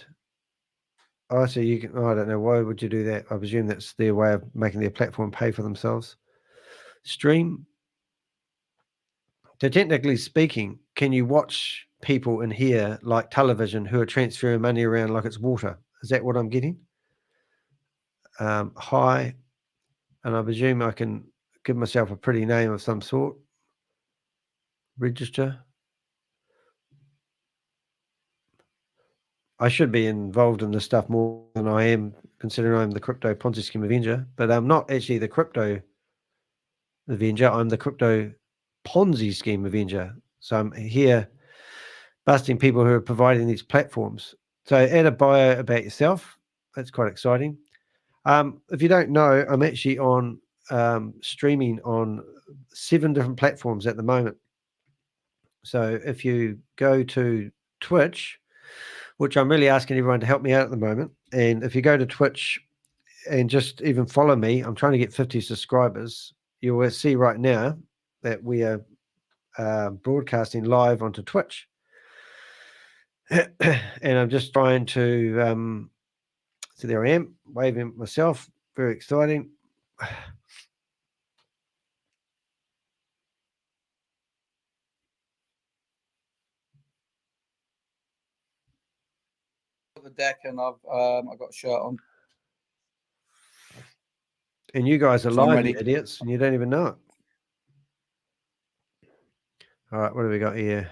Oh, so you can. Oh, I don't know. Why would you do that? I presume that's their way of making their platform pay for themselves. Stream. So technically speaking, can you watch people in here like television who are transferring money around like it's water? Is that what I'm getting? Hi. And I presume I can give myself a pretty name of some sort. Register. I should be involved in this stuff more than I am, considering I'm the Crypto Ponzi Scheme Avenger. But I'm not actually the Crypto Avenger. I'm the Crypto Ponzi Scheme Avenger. So I'm here busting people who are providing these platforms. So add a bio about yourself. That's quite exciting. If you don't know, I'm actually on streaming on 7 different platforms at the moment. So if you go to Twitch, which I'm really asking everyone to help me out at the moment, and if you go to Twitch and just even follow me, I'm trying to get 50 subscribers. You will see right now that we are broadcasting live onto Twitch. And I'm just trying to so there I am, waving myself. Very exciting. The deck, and I've got a shirt on. And you guys are So I'm live, ready. you idiots, and you don't even know it. All right, what do we got here?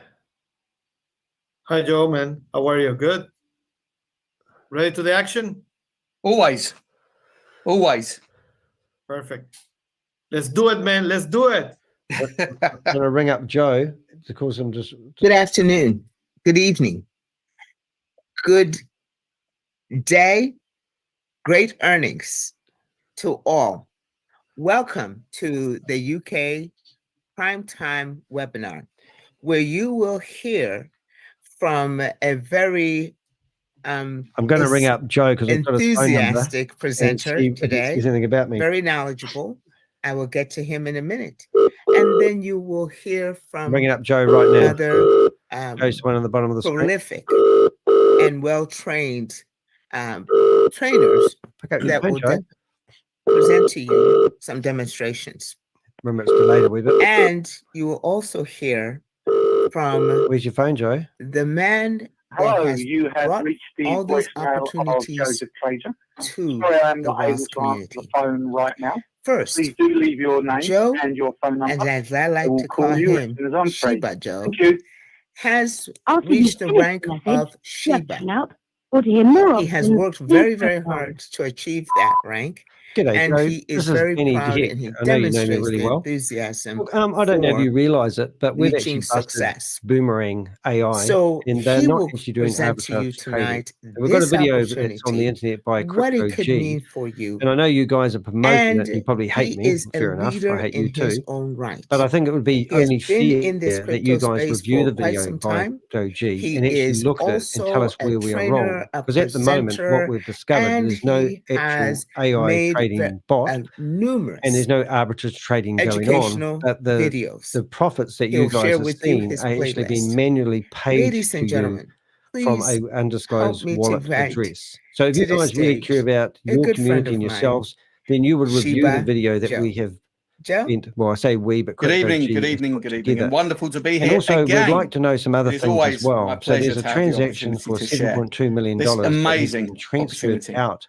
Hi, Joe, man. How are you? Good? Ready to the action? Always. Always. Perfect. Let's do it, man. Let's do it. I'm going to ring up Joe to cause him just. Good afternoon. Good evening. Good day. Great earnings to all. Welcome to the UK Primetime webinar, where you will hear from a very I'm going to ring up Joe because I've got his phone number. enthusiastic presenter and see if he today. says anything about me. Very knowledgeable. I will get to him in a minute. And then you will hear I'm from ringing up Joe right now. other Joe's the one on the bottom of the screen. prolific and well-trained trainers Pick up your that phone, will Joe. present to you some demonstrations. Remember, it's delayed a wee bit. And you will also hear from Where's your phone, Joe? the man that Hello, has you have brought reached the all these voicemail of opportunities Joseph Trzeja. to Sorry, I'm the not able WAAS to answer the community. phone right now. First, Please do leave your name Joe, and your phone number. and as I I like will to call call you as him, soon as I'm free. Sheba Joe, Thank you. has After you reached the finish rank the message, of just Sheba. hang up, or to hear more He has options, worked please very, press very 1. hard to achieve that rank, G'day, and Joe. he is This is very Benny proud, Dick. and he I know you know me demonstrates really the well. enthusiasm Look, I don't know if for you realise it, but we've actually reaching busted success. Boomerang AI, So and they're he not will actually doing present to you arbitrage trading. tonight And we've got a this video that's on the opportunity, internet by what Crypto it could G, mean for you. and I know you guys are promoting it. And You probably hate he me. is a Fair enough. leader I hate you in his too. own right. But I think it would be He has only been in this fair that you crypto guys space review for the quite video some by time. Crypto G He and actually is look at it and tell also us a where we are wrong. trainer, a Because at the moment, what presenter, we've discovered, and there's no he actual has AI made trading bot, and numerous there's no arbitrage trading going on. educational But videos. the profits that He'll you guys share have with you seen his are actually being playlist. manually paid Ladies to and you gentlemen, from please a help undisclosed me to wallet invite address. So if to you the guys really care stage about a your good friend community of and mine, yourselves, then you would review the Sheba video that Joe. we have Joe? bent. Well, I say we, but Good Crypto evening, G good has evening, put good evening, together. and wonderful to be And here also, again. we'd like to know some other It is things as always my well. So pleasure there's a to have the transaction opportunity for to share $7.2 million this that has amazing been transferred opportunity. out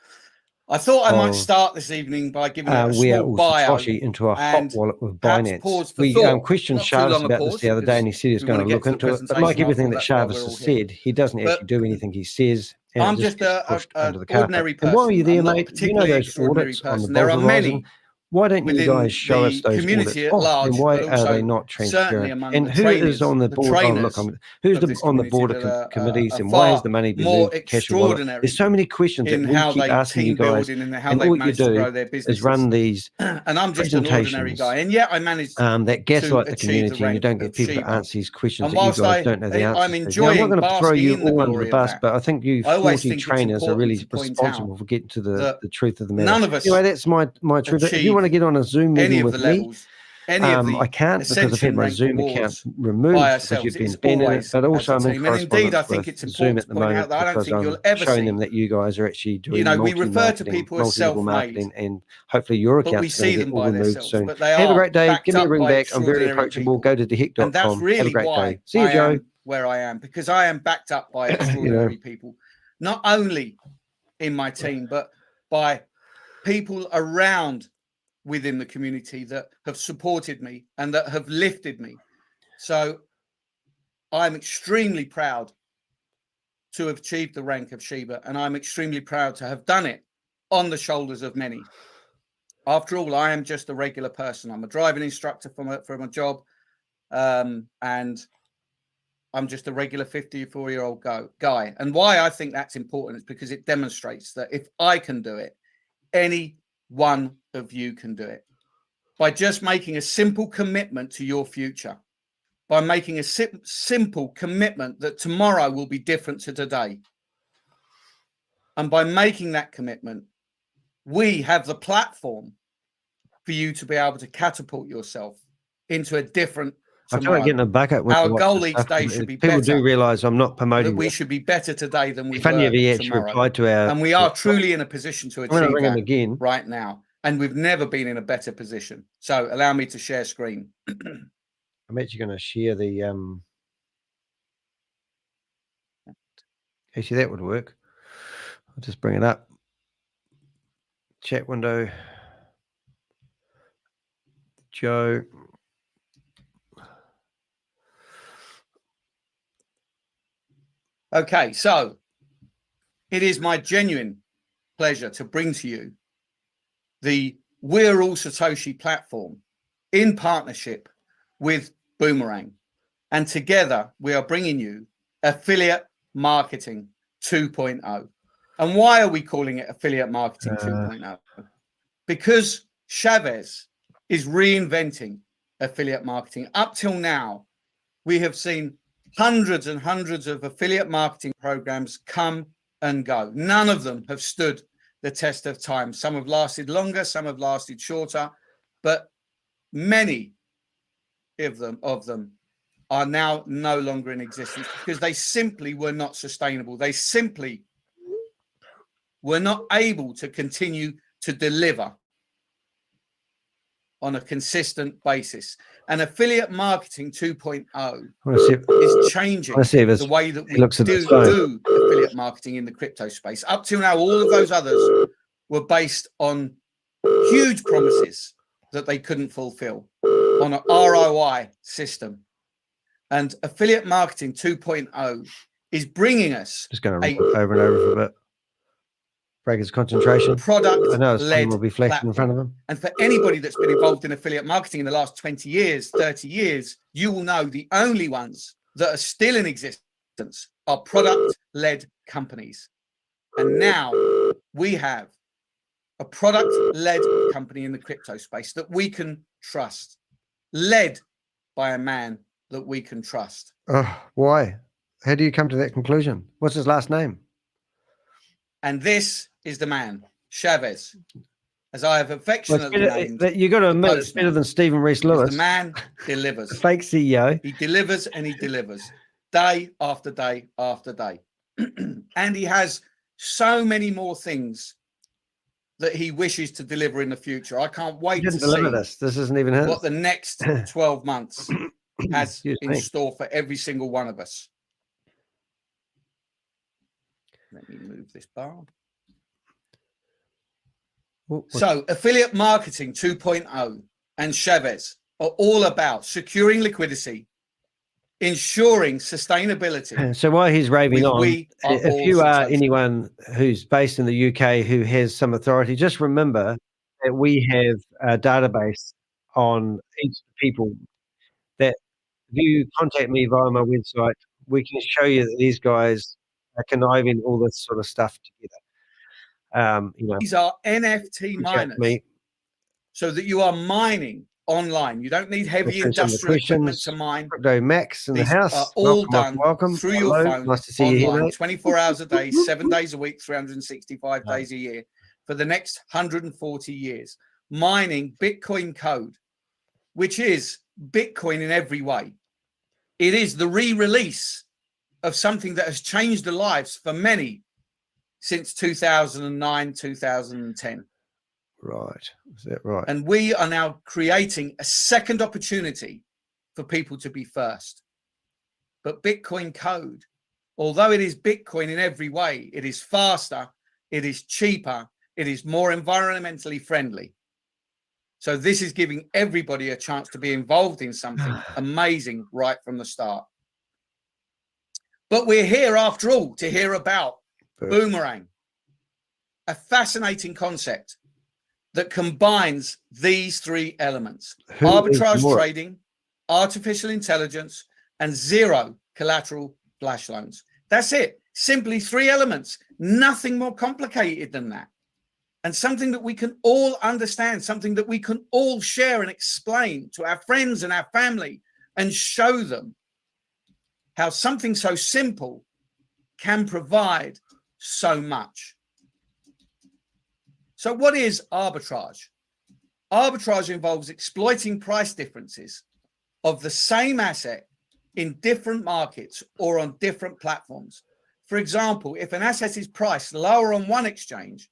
I thought I might of start this evening by giving a We Are small All bio Satoshi into a hot and wallet with perhaps Binance. pause for We thought. questioned Not too long Shavs a about pause, this the other day, and he said he's we going want to to look get to the into it. But like presentation everything after. that That's why Shavs we're all has here. said, he doesn't actually But do anything he says, and I'm it just just gets pushed under an the carpet. ordinary And while you're person. there, I'm not a mate, you know particularly those extraordinary audits on the person. There Bolt are Horizon? many Why don't you within guys show us the those community audits at off? And large, why but are they also not certainly transparent? among And the who is on the board? Oh, look, trainers who's of this on the community board that of committees, are and why has far the money been more moved to cash and wallet? extraordinary There's so many questions that in we how keep they asking you team guys, building and how and they've all you managed to do grow their is businesses. run these And I'm just an ordinary presentations guy, and yet I managed that gaslight the achieve the community, and you rank don't get of people to Sheba. answer these questions And that you whilst guys don't know the I'm answers to. Now, I'm not enjoying going to throw basking you in the all under the glory of bus, that, but I think you I always 40 think it's trainers are important really to point responsible out for getting to that the truth of the matter. none of us Anyway, that's my truth. If you want to achieve get on a Zoom any meeting of with the me, levels, any of I the can't because I've had ascension my rank Zoom account rewards by removed because ourselves. you've been It's banning it. always But as also, a I'm in team. And indeed, I correspondence think with it's Zoom important at to the point out moment that I don't because think you'll I'm ever showing see, them that you guys are actually you doing know, we refer to multi-marketing, people as multi-level self-made, marketing, and hopefully your but we account's going see to get them all by removed themselves, soon. but they Have a are great day. backed Give me a up ring by back. I'm very extraordinary approachable. people. Go to And that's thehick.com. Have a really great why day. See you, I Joe. am where I am, because I am backed up by extraordinary people, not only in my team, but by people around within the community that have supported me and that have lifted me. So I'm extremely proud to have achieved the rank of Sheba, and I'm extremely proud to have done it on the shoulders of many. After all, I am just a regular person. I'm a driving instructor from a job, and I'm just a regular 54-year-old guy. And why I think that's important is because it demonstrates that if I can do it, any one of you can do it. By just making a simple commitment to your future, by making a simple commitment that tomorrow will be different to today. And by making that commitment, we have the platform for you to be able to catapult yourself into a different I tomorrow. try to get in a bucket with Our the goal WhatsApp each stuff, day and should be people better. do realise I'm not promoting That we it. should be better today than we If only were if he actually tomorrow. replied to our. And we are truly in a position to I'm going to achieve ring him that again. right now. And we've never been in a better position. So allow me to share screen. I'm actually going to share the. Actually, that would work. I'll just bring it up. Chat window. Joe. Okay, so it is my genuine pleasure to bring to you the We're All Satoshi platform in partnership with Boomerang. And together we are bringing you Affiliate Marketing 2.0. And why are we calling it Affiliate Marketing 2.0? Because ShaveZ is reinventing affiliate marketing. Up till now, we have seen hundreds and hundreds of affiliate marketing programs come and go. None of them have stood the test of time. Some have lasted longer, some have lasted shorter, but many of them are now no longer in existence because they simply were not sustainable. They simply were not able to continue to deliver on a consistent basis. And affiliate marketing 2.0 is changing the the way that we do affiliate marketing in the crypto space. Up till now, all of those others were based on huge promises that they couldn't fulfill on an ROI system. And affiliate marketing 2.0 is bringing us just going to read it over and over for a bit. Break his concentration. Product-led will be flashing in front of him. And for anybody that's been involved in affiliate marketing in the last 20 years, 30 years, you will know the only ones that are still in existence are product-led companies. And now we have a product-led company in the crypto space that we can trust, led by a man that we can trust. Oh, why? How do you come to that conclusion? What's his last name? And this is the man, ShaveZ, as I have affectionately named. You got to admit, it's better than Stephen Rees-Lewis. The man delivers. The fake CEO. He delivers and he delivers day after day after day. And he has so many more things that he wishes to deliver in the future. I can't wait to see this isn't even his. What the next 12 months has in store for every single one of us. Let me move this bar. So affiliate marketing 2.0 and ShaveZ are all about securing liquidity, ensuring sustainability. So while he's raving on, if you are anyone who's based in the UK who has some authority, just remember that we have a database on each people that if you contact me via my website, we can show you that these guys are conniving all this sort of stuff together. These are NFT miners, so that you are mining online. You don't need heavy industrial equipment to mine. Crypto Max in the house. Are all done welcome. through your phone, nice to see online, you here, 24 hours a day, 7 days a week, 365 days a year for the next 140 years. Mining Bitcoin code, which is Bitcoin in every way. It is the re-release of something that has changed the lives for many since 2009, 2010. Right. Is that right? And we are now creating a second opportunity for people to be first. But Bitcoin code, although it is Bitcoin in every way, it is faster, it is cheaper, it is more environmentally friendly. So this is giving everybody a chance to be involved in something amazing right from the start. But we're here, after all, to hear about Boomerang, a fascinating concept that combines these three elements: arbitrage trading, artificial intelligence, and zero collateral flash loans. That's it. Simply three elements, nothing more complicated than that. And something that we can all understand, something that we can all share and explain to our friends and our family and show them how something so simple can provide so much. So what is arbitrage? Arbitrage involves exploiting price differences of the same asset in different markets or on different platforms. For example, if an asset is priced lower on one exchange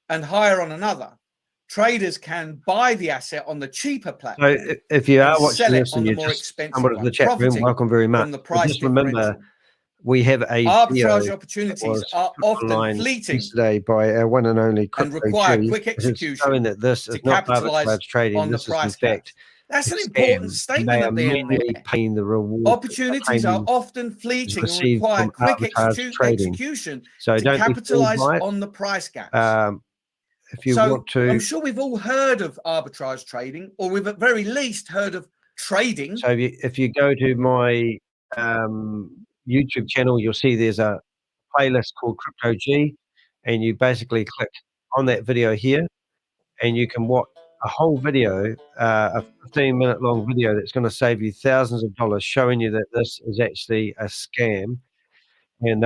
and higher on another, traders can buy the asset on the cheaper platform. So if you are watching this and you're just someone in the chat room, welcome very much. Just remember, we have a arbitrage opportunities are often fleeting today by our one and only and require G, quick execution, showing that this is not arbitrage trading. On the this price is in fact That's an important statement at the end there. Paying the reward. Opportunities are often fleeting and require quick execution so to capitalize on the price gaps. If you want to, I'm sure we've all heard of arbitrage trading, or we've at very least heard of trading. So if you go to my YouTube channel, you'll see there's a playlist called Crypto G, and you basically click on that video here, and you can watch a whole video, a 15-minute long video that's going to save you thousands of dollars, showing you that this is actually a scam. And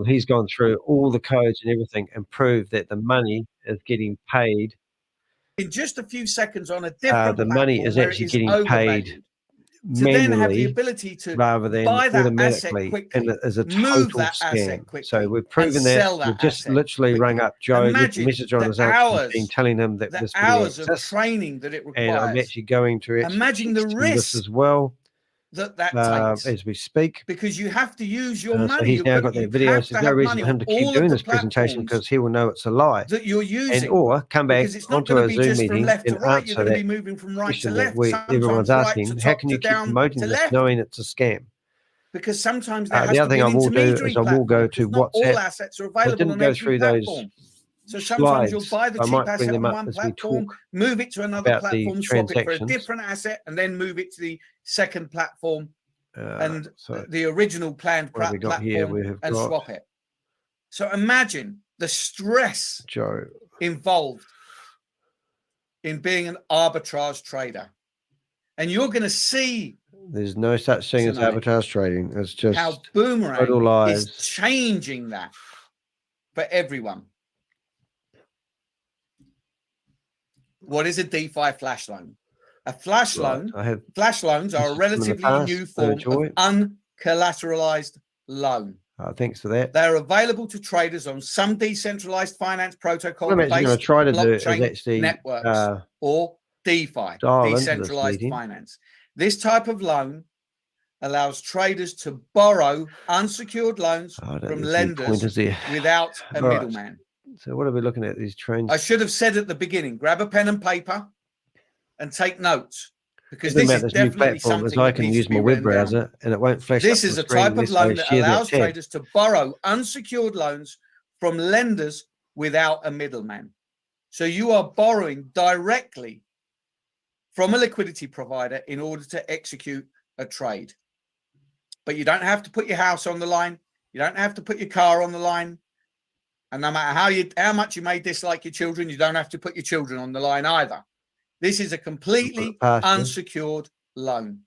he's gone through all the codes and everything and proved that the money is getting paid. In just a few seconds on a different the money is actually getting paid then have the manually ability to rather than buy that asset automatically, quickly, and it is a move total that asset scam. quickly, So we've and proven that. sell that We've just asset literally rung quickly. up Joe, left a Imagine message on the his answer machine hours, telling him that the this video hours of exists, training that it and I'm requires. actually going to actually Imagine the teach him this risk as well that takes, as we speak. because you have to use your So money. he's You've now got, got you that video. have So to there's no have reason money for him on to keep all of doing the this presentation platforms because he will know it's a lie. that you're using, And or come back because it's not onto going a to be Zoom just from meeting left to and right. You're answer going to that be moving from right to question that left, everyone's sometimes right asking. to How top can to you keep down promoting to this left, knowing it's a scam? because sometimes there has The to other be thing an I will do intermediary is I will platform, go to because not all WhatsApp. assets are I available didn't on go every through those platform. So sometimes you'll slides. buy the I cheap might bring asset them on up one as we platform, talk move it to another about the platform, swap it for a transactions. different asset, and then move it to the second platform and So the original planned what have we got here? platform, We have and got swap it. So imagine the stress Joe. involved in being an arbitrage trader. And you're going to see There's no such thing as tonight arbitrage trading. It's how just total Boomerang lies. is changing that for everyone. What is a DeFi flash loan? A flash loan, flash loans are a relatively new form of uncollateralized loan. Thanks for that. They're available to traders on some decentralized finance protocol What I'm actually going to try to do is blockchain actually networks, or DeFi, dial into this decentralized meeting. finance. This type of loan allows traders to borrow unsecured loans from lenders without a Right. middleman. So what are we looking at? These trends. I should have said at the beginning, grab a pen and paper and take notes, because The thing this about is this new definitely platform something is I that can needs use to be my web written down. browser and it won't flash This up is the a screen type of unless I loan that share allows tab. traders to borrow unsecured loans from lenders without a middleman. So you are borrowing directly from a liquidity provider in order to execute a trade. But you don't have to put your house on the line. You don't have to put your car on the line. And no matter how much you may dislike your children, you don't have to put your children on the line either. This is a completely unsecured loan.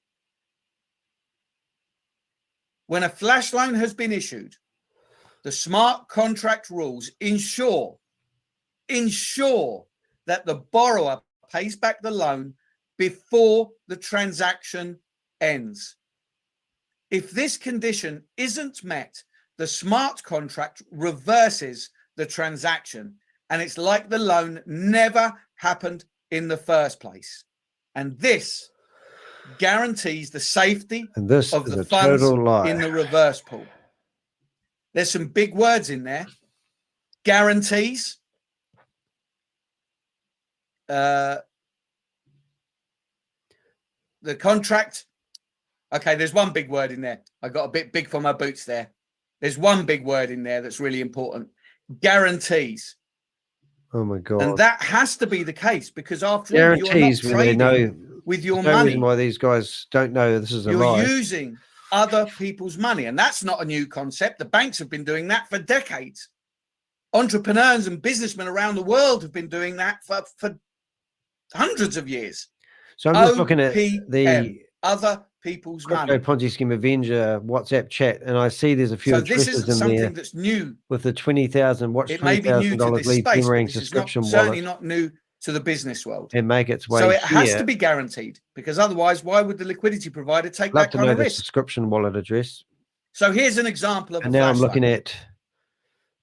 When a flash loan has been issued, the smart contract rules ensure that the borrower pays back the loan before the transaction ends. If this condition isn't met, the smart contract reverses the transaction, and it's like the loan never happened in the first place. And this guarantees the safety of the funds in the reverse pool. There's some big words in there. Guarantees. The contract. Okay, there's one big word in there. I got a bit big for my boots there. There's one big word in there that's really important. Guarantees. Oh my God. And that has to be the case, because after all, Guarantees you're not when they know trading with your no money. reason why these guys don't know this is a You're lie. using other people's money. And that's not a new concept. The banks have been doing that for decades. Entrepreneurs and businessmen around the world have been doing that for hundreds of years. So I'm just looking at the other people's Crypto money. Ponzi Scheme Avenger WhatsApp chat, and I see there's a few So this addresses isn't in something there that's new. with the 20,000 watch It may be new to $20,000 this lead space, Boomerang but this is subscription certainly wallet not new to the business world. and make its way So it has here. to be guaranteed, because otherwise, why would the liquidity provider take Love that to kind know of the risk? subscription wallet address. So here's an example of And a now I'm flash looking loan. at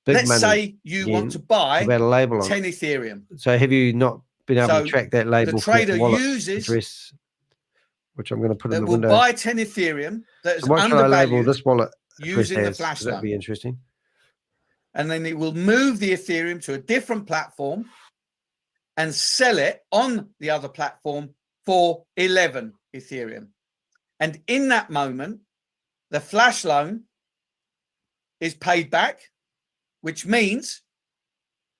big Let's money. say you want to buy about a label on 10 it. Ethereum. So have you not been able So to track that label the from trader the wallet uses address, which I'm going to put in that the will window? buy 10 Ethereum that is So what should I label undervalued this wallet using the address as? flash 'Cause that'd be loan. interesting. And then it will move the Ethereum to a different platform and sell it on the other platform for 11 Ethereum. And in that moment, the flash loan is paid back, which means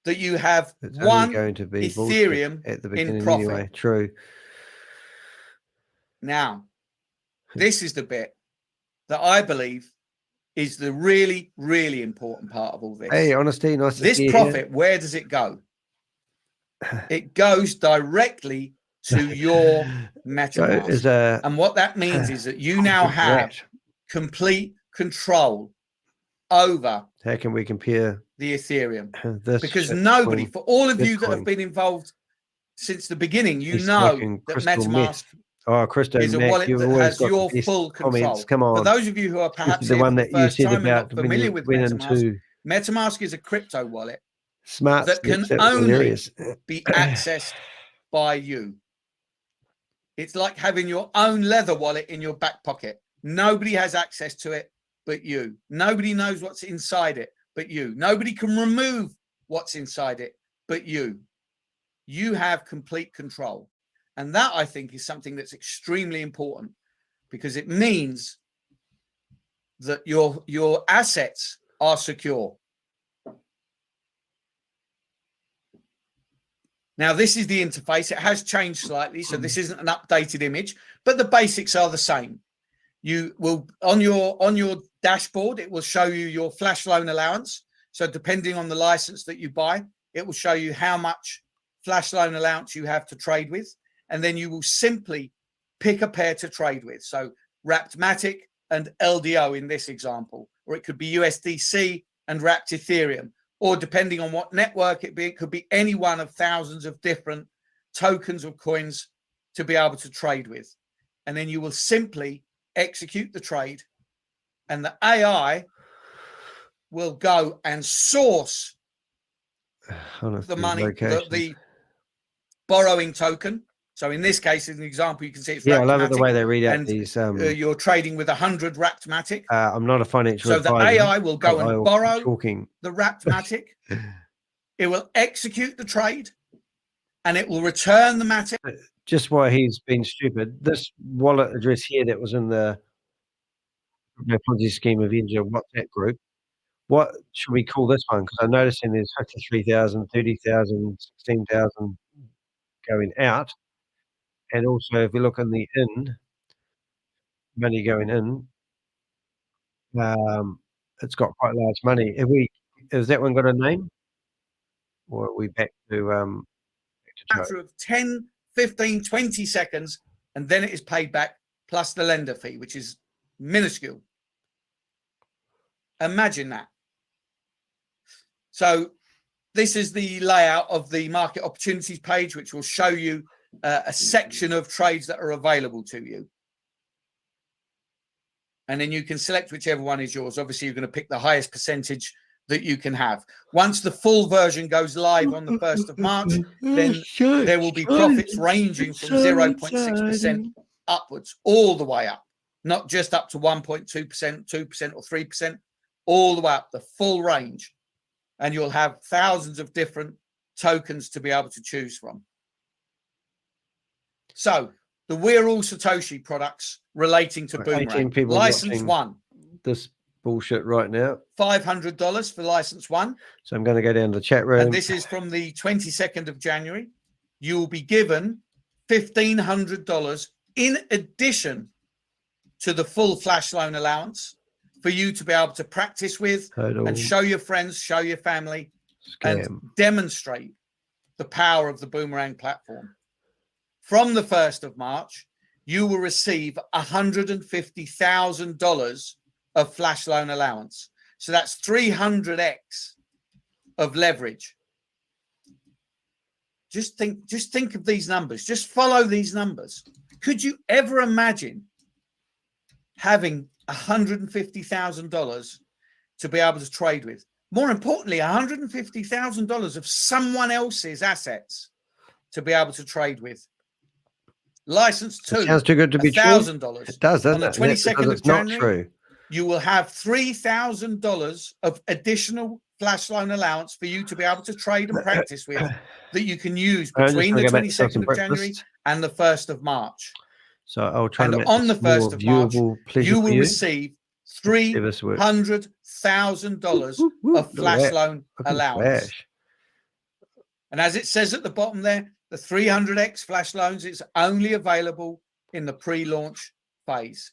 that you have It's one only going to be Ethereum at the in beginning profit. anyway. True. Now, this is the bit that I believe is the really, really important part of all this. Hey, honesty, nice to This see you profit, where does it go? It goes directly to your MetaMask. And what that means is that you now have complete control over how can we compare the Ethereum. this Because nobody, for all of you that Bitcoin. have been involved since the beginning, you He's know smoking that crystal MetaMask meth. Oh, Christo, is a Mac, wallet you've that always has got the your best full control. comments. Come on. For those of you who are perhaps Especially the here one for the that you first said time and about not when familiar you with went MetaMask, into MetaMask is a crypto wallet smart that steps. can That was only hilarious. be accessed by you. It's like having your own leather wallet in your back pocket. Nobody has access to it but you. Nobody knows what's inside it but you. Nobody can remove what's inside it but you. You have complete control. And that, I think, is something that's extremely important, because it means that your assets are secure. Now, this is the interface. It has changed slightly, so this isn't an updated image, but the basics are the same. You will, on your dashboard, it will show you your flash loan allowance. So depending on the license that you buy, it will show you how much flash loan allowance you have to trade with. And then you will simply pick a pair to trade with. So Wrapped Matic and LDO in this example, or it could be USDC and Wrapped Ethereum, or depending on what network it could be any one of thousands of different tokens or coins to be able to trade with. And then you will simply execute the trade, and the AI will go and source the money, the borrowing token. So in this case, as an example, you can see it's I Wrapped love it the Matic, way they read out and these. you're trading with 100 Wrapped Matic. I'm not a financial So the advisor. AI will go and borrow the Wrapped Matic. It will execute the trade, and it will return the Matic. Just why he's been stupid. This wallet address here that was in the Crypto Ponzi Scheme Avenger WhatsApp group. What should we call this one? Because I'm noticing there's 53,000, 30,000, 16,000 going out. And also, if we look in the money going in, it's got quite large money. Has that one got a name? Or are we back to Matter of 10, 15, 20 seconds, and then it is paid back plus the lender fee, which is minuscule. Imagine that. So this is the layout of the market opportunities page, which will show you a section of trades that are available to you. And then you can select whichever one is yours. Obviously, you're going to pick the highest percentage that you can have. Once the full version goes live on the 1st of March, then there will be profits ranging from 0.6% upwards, all the way up, not just up to 1.2%, 2% or 3%, all the way up, the full range. And you'll have thousands of different tokens to be able to choose from. So the WeAreAllSatoshi products relating to Boomerang. License 1. This bullshit right now. $500 for license 1. So I'm going to go down to the chat room. And this is from the 22nd of January. You will be given $1,500 in addition to the full flash loan allowance for you to be able to practice with and show your friends, show your family, and demonstrate the power of the Boomerang platform. From the 1st of March, you will receive $150,000 of flash loan allowance. So that's 300x of leverage. Just think of these numbers. Just follow these numbers. Could you ever imagine having $150,000 to be able to trade with? More importantly, $150,000 of someone else's assets to be able to trade with. License 2. It sounds too good to be true. $1,000. It does, doesn't it? On the 22nd of January, not true. You will have $3,000 of additional flash loan allowance for you to be able to trade and practice with that you can use between the 22nd of January and the 1st of March. So I'll try and to on the 1st of March, you will receive $300,000 of flash loan allowance. And as it says at the bottom there, the 300x flash loans is only available in the pre-launch phase.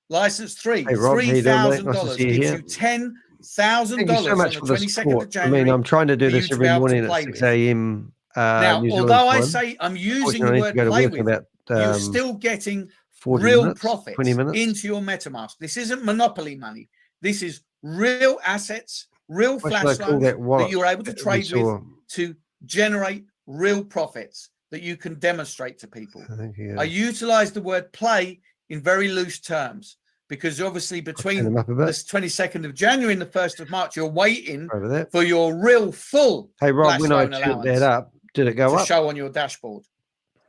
License 3, $3,000 gives you $10,000 so much on the 22nd of January. I mean, I'm trying to do this every morning at 6 a.m. Now, New although Zealand I time. say I'm using the word play with, you're still getting real profits into your MetaMask. This isn't monopoly money. This is real assets, real flash loans that you're able to trade with to generate real profits. that you can demonstrate to people. I think I utilize the word play in very loose terms because obviously between them up a bit. the 22nd of January and the 1st of March, you're waiting over there. for your real full Hey Rob, flash when I loan took allowance that up, did it go to up? show on your dashboard.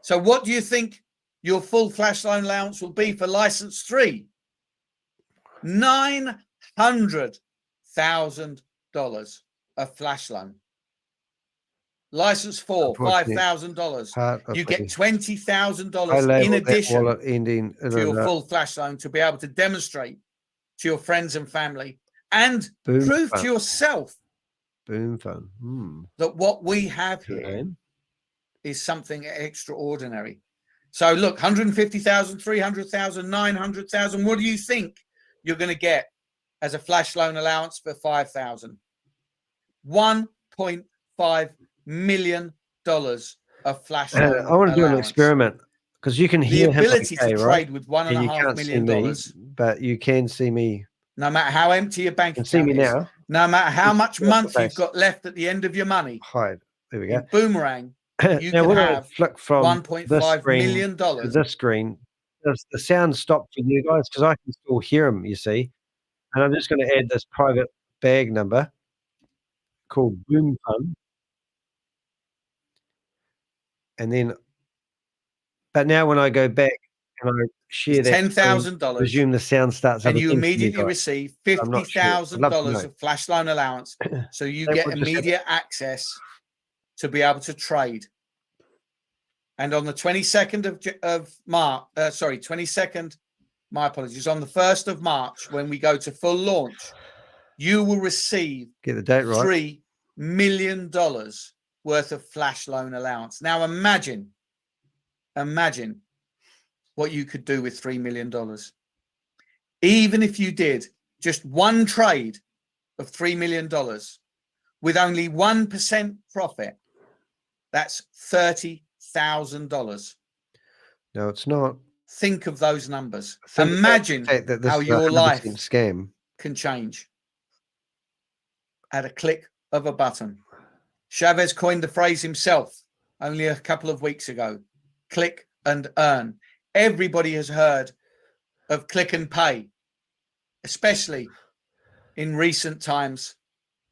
So what do you think your full flash loan allowance will be for license 3? $900,000 a flash loan. License 4, $5,000. You get $20,000 in addition wallet ending to your full flash loan to be able to demonstrate to your friends and family and Boom prove fun. to yourself Boom fun. that what we have here is something extraordinary. So look, 150,000, 300,000, 900,000. What do you think you're going to get as a flash loan allowance for 5,000? $1.5 million of flash loan I want to do an allowance. experiment because you can hear The ability him okay, to right? trade with $1.5 And you can't see million, me, but you can see me. no matter how empty your bank You can see account me is, now. no matter how much month face. you've got left at the end of your money, Hide. There we go. in Boomerang, you now can when I have flick from this $1.5 screen million. to this screen, does the sound stop for you guys? Because I can still hear them, you see. And I'm just going to add this private bag number called Boom Fun. And then, but now when I go back and I share that $10,000, presume the sound starts and up you again for immediately guys. receive I'm not sure. I'd love to $50,000 know. of flash loan allowance, so you They get would just have- immediate access to be able to trade. And on the 22nd of March, 22nd, my apologies, on the 1st of March, when we go to full launch, you will receive Get the date right. $3 million worth of flash loan allowance. Now imagine what you could do with $3 million. Even if you did just one trade of $3 million with only 1% profit, that's $30,000. No, it's not. Think of those numbers. Think about Imagine the fact that this how is your 100% life scam. can change at a click of a button. Chavez coined the phrase himself only a couple of weeks ago. Click and earn. Everybody has heard of click and pay, especially in recent times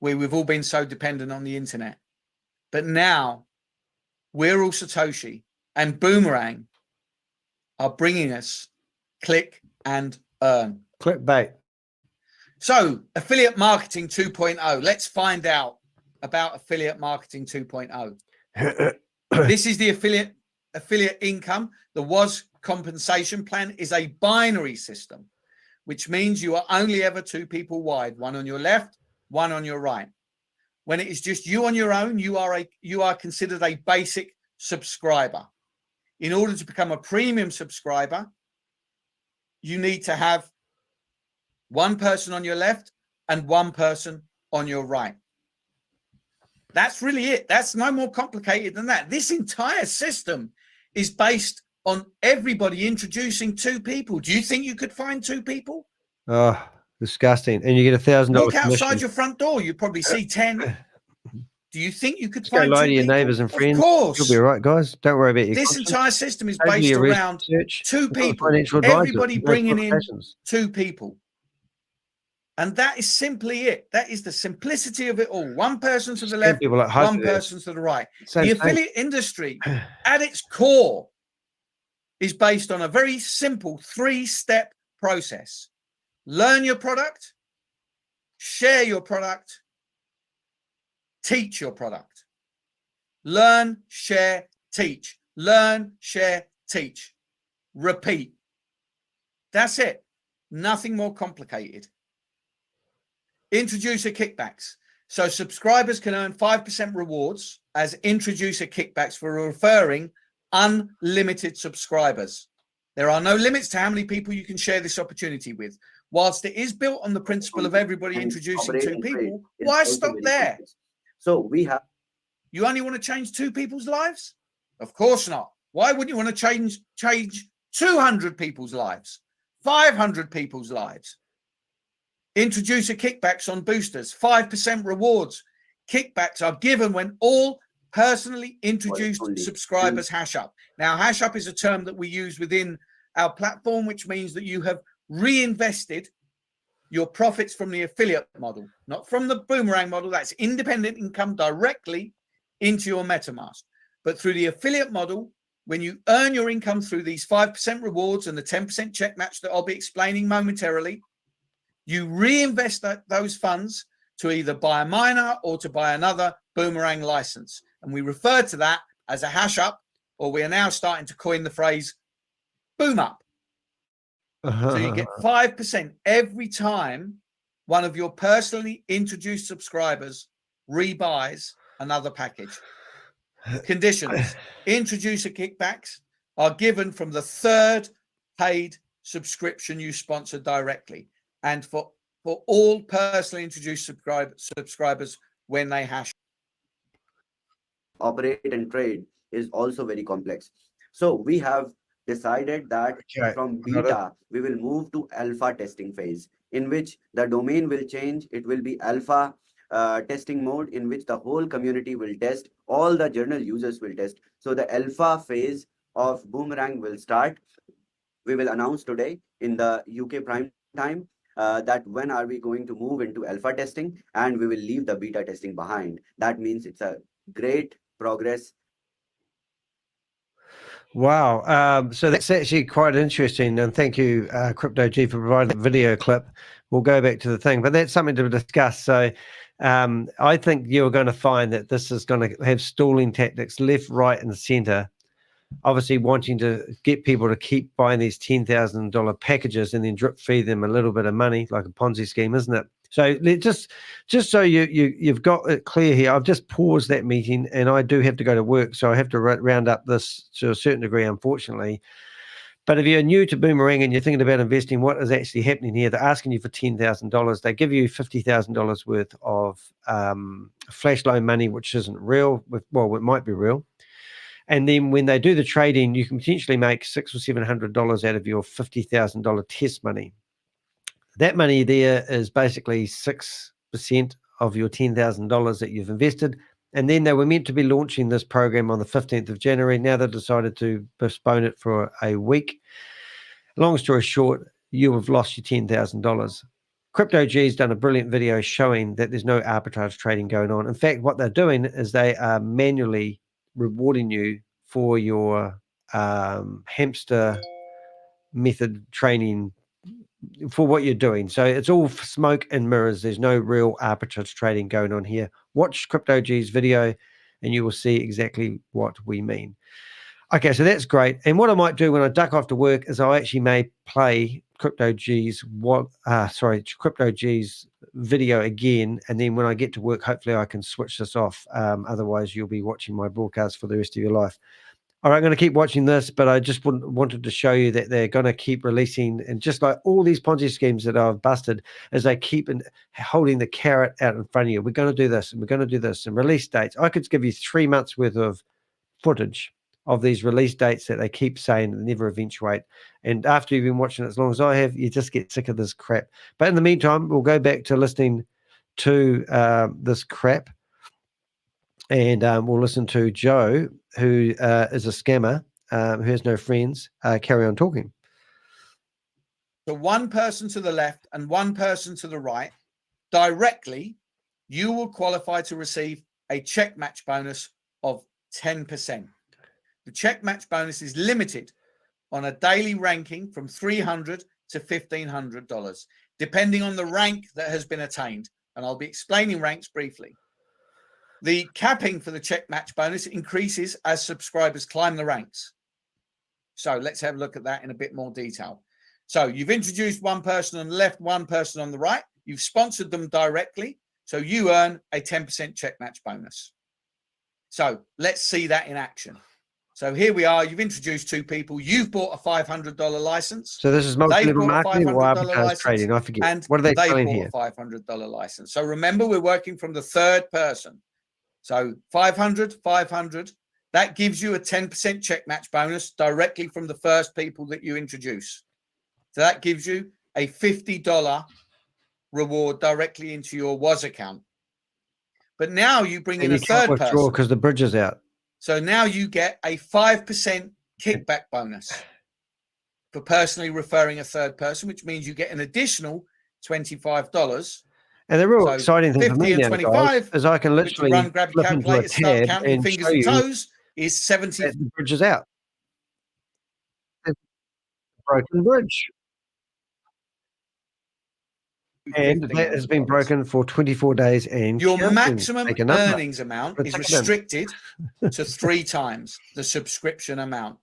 where we've all been so dependent on the internet. But now WeAreAllSatoshi and Boomerang are bringing us click and earn. Clickbait. So affiliate marketing 2.0. Let's find out about affiliate marketing 2.0. This is the affiliate income. The WAAS compensation plan is a binary system, which means you are only ever 2 people wide, one on your left, one on your right. When it is just you on your own, you are considered a basic subscriber. In order to become a premium subscriber, you need to have one person on your left and one person on your right. That's really it. That's no more complicated than that. This entire system is based on everybody introducing 2 people. Do you think you could find 2 people? Oh, disgusting. And you get $1,000 Walk outside commission. your front door, you probably see 10. Do you think you could Just go find lie 2 to your people? neighbors and friends. Of course. You'll be all right, guys. Don't worry about your This conscience. entire system is Don't do based your around research. 2 You've got a people. financial advisor. Everybody No bringing in qualifications. 2 people. And that is simply it. That is the simplicity of it all. One person to the Scam left, people like one HyperTech. person to the right. Same The thing. affiliate industry at its core is based on a very simple 3-step process. Learn your product, share your product, teach your product. Learn, share, teach. Learn, share, teach. Repeat. That's it. Nothing more complicated. Introducer kickbacks. So subscribers can earn 5% rewards as introducer kickbacks for referring unlimited subscribers. There are no limits to how many people you can share this opportunity with. Whilst it is built on the principle of everybody introducing 2 people, why stop there? So we have. You only want to change 2 people's lives? Of course not. Why wouldn't you want to change 200 people's lives? 500 people's lives? Introducer kickbacks on boosters, 5% rewards. Kickbacks are given when all personally introduced only. subscribers hash up. Now, hash up is a term that we use within our platform, which means that you have reinvested your profits from the affiliate model, not from the Boomerang model. That's independent income directly into your MetaMask. But through the affiliate model, when you earn your income through these 5% rewards and the 10% check match that I'll be explaining momentarily, you reinvest those funds to either buy a miner or to buy another Boomerang license. And we refer to that as a hash up, or we are now starting to coin the phrase boom up. So you get 5% every time one of your personally introduced subscribers rebuys another package. Conditions: introducer kickbacks are given from the third paid subscription you sponsor directly, and for all personally introduced subscribers when they hash. Operate and trade is also very complex. So we have decided that from beta, we will move to alpha testing phase, in which the domain will change. It will be alpha testing mode, in which the whole community will test, all the journal users will test. So the alpha phase of Boomerang will start. We will announce today in the UK prime time that when are we going to move into alpha testing, and we will leave the beta testing behind. That means it's a great progress. Wow. So that's actually quite interesting. And thank you, Crypto G, for providing the video clip. We'll go back to the thing, but that's something to discuss. So I think you're going to find that this is going to have stalling tactics left, right, and center. Obviously wanting to get people to keep buying these $10,000 packages and then drip feed them a little bit of money, like a Ponzi scheme, isn't it? So just so you've got it clear here, I've just paused that meeting and I do have to go to work, so I have to round up this to a certain degree, unfortunately. But if you're new to Boomerang and you're thinking about investing, what is actually happening here? They're asking you for $10,000. They give you $50,000 worth of flash loan money, which isn't real. Well, it might be real. And then when they do the trading, you can potentially make $600 or $700 out of your $50,000 test money. That money there is basically 6% of your $10,000 that you've invested. And then they were meant to be launching this program on the 15th of January. Now they've decided to postpone it for a week. Long story short, you have lost your $10,000. Crypto G's done a brilliant video showing that there's no arbitrage trading going on. In fact, what they're doing is they are manually rewarding you for your hamster method training for what you're doing. So it's all smoke and mirrors. There's no real arbitrage trading going on here. Watch Crypto G's video and you will see exactly what we mean. Okay, so that's great. And what I might do when I duck off to work is I actually may play Crypto G's video again, and then when I get to work, hopefully I can switch this off. Otherwise, you'll be watching my broadcast for the rest of your life. All right, I'm going to keep watching this, but I just wanted to show you that they're going to keep releasing, and just like all these Ponzi schemes that I've busted, as they keep holding the carrot out in front of you. We're going to do this, and we're going to do this, and release dates. I could give you 3 months worth of footage of these release dates that they keep saying and never eventuate. And after you've been watching it as long as I have, you just get sick of this crap. But in the meantime, we'll go back to listening to this crap. And we'll listen to Joe, who is a scammer, who has no friends. Carry on talking. So one person to the left and one person to the right, directly, you will qualify to receive a check match bonus of 10%. The check match bonus is limited on a daily ranking from $300 to $1,500, depending on the rank that has been attained. And I'll be explaining ranks briefly. The capping for the check match bonus increases as subscribers climb the ranks. So let's have a look at that in a bit more detail. So you've introduced one person on the left, one person on the right. You've sponsored them directly. So you earn a 10% check match bonus. So let's see that in action. So here we are. You've introduced two people. You've bought a $500 license. So this is multi-level marketing or arbitrage trading. I forget. And what are they telling bought here? A $500 license. So remember, we're working from the third person. So 500, 500. That gives you a 10% check match bonus directly from the first people that you introduce. So that gives you a $50 reward directly into your WAAS account. But now you bring in And a you can't third withdraw person. because the bridge is out. So now you get a 5% kickback bonus for personally referring a third person, which means you get an additional $25. And the real So exciting thing for 50 me and now, 25, guys, is I can which you literally run, grab your flip into a calculator, start tab counting your and fingers show and you toes, is 70. that the bridge is out. It's a broken bridge. And that has been broken for 24 days and Your counting. maximum Take a number. earnings amount Put a is ticket in. restricted to 3 times the subscription amount.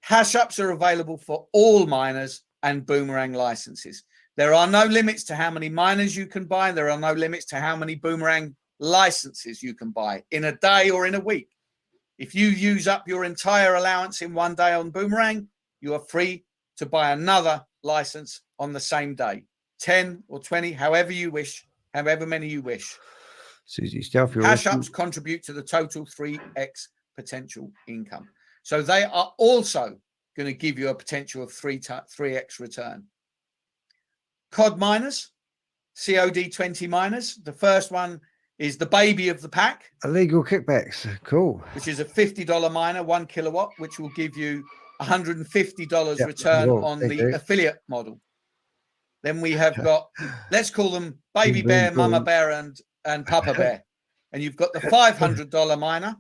Hash ups are available for all miners and Boomerang licenses. There are no limits to how many miners you can buy. There are no limits to how many Boomerang licenses you can buy in a day or in a week. If you use up your entire allowance in one day on Boomerang, you are free to buy another license on the same day. 10 or 20, however you wish, however many you wish. Susie, stealth your Hash ups contribute to the total 3x potential income. So they are also going to give you a potential of 3x return. COD miners, COD20 miners. The first one is the baby of the pack. Illegal kickbacks. Cool. Which is a $50 miner, 1 kilowatt, which will give you $150 return on the affiliate model. Then we have got, let's call them Baby Bear, Mama Bear, and Papa Bear. And you've got the $500 miner,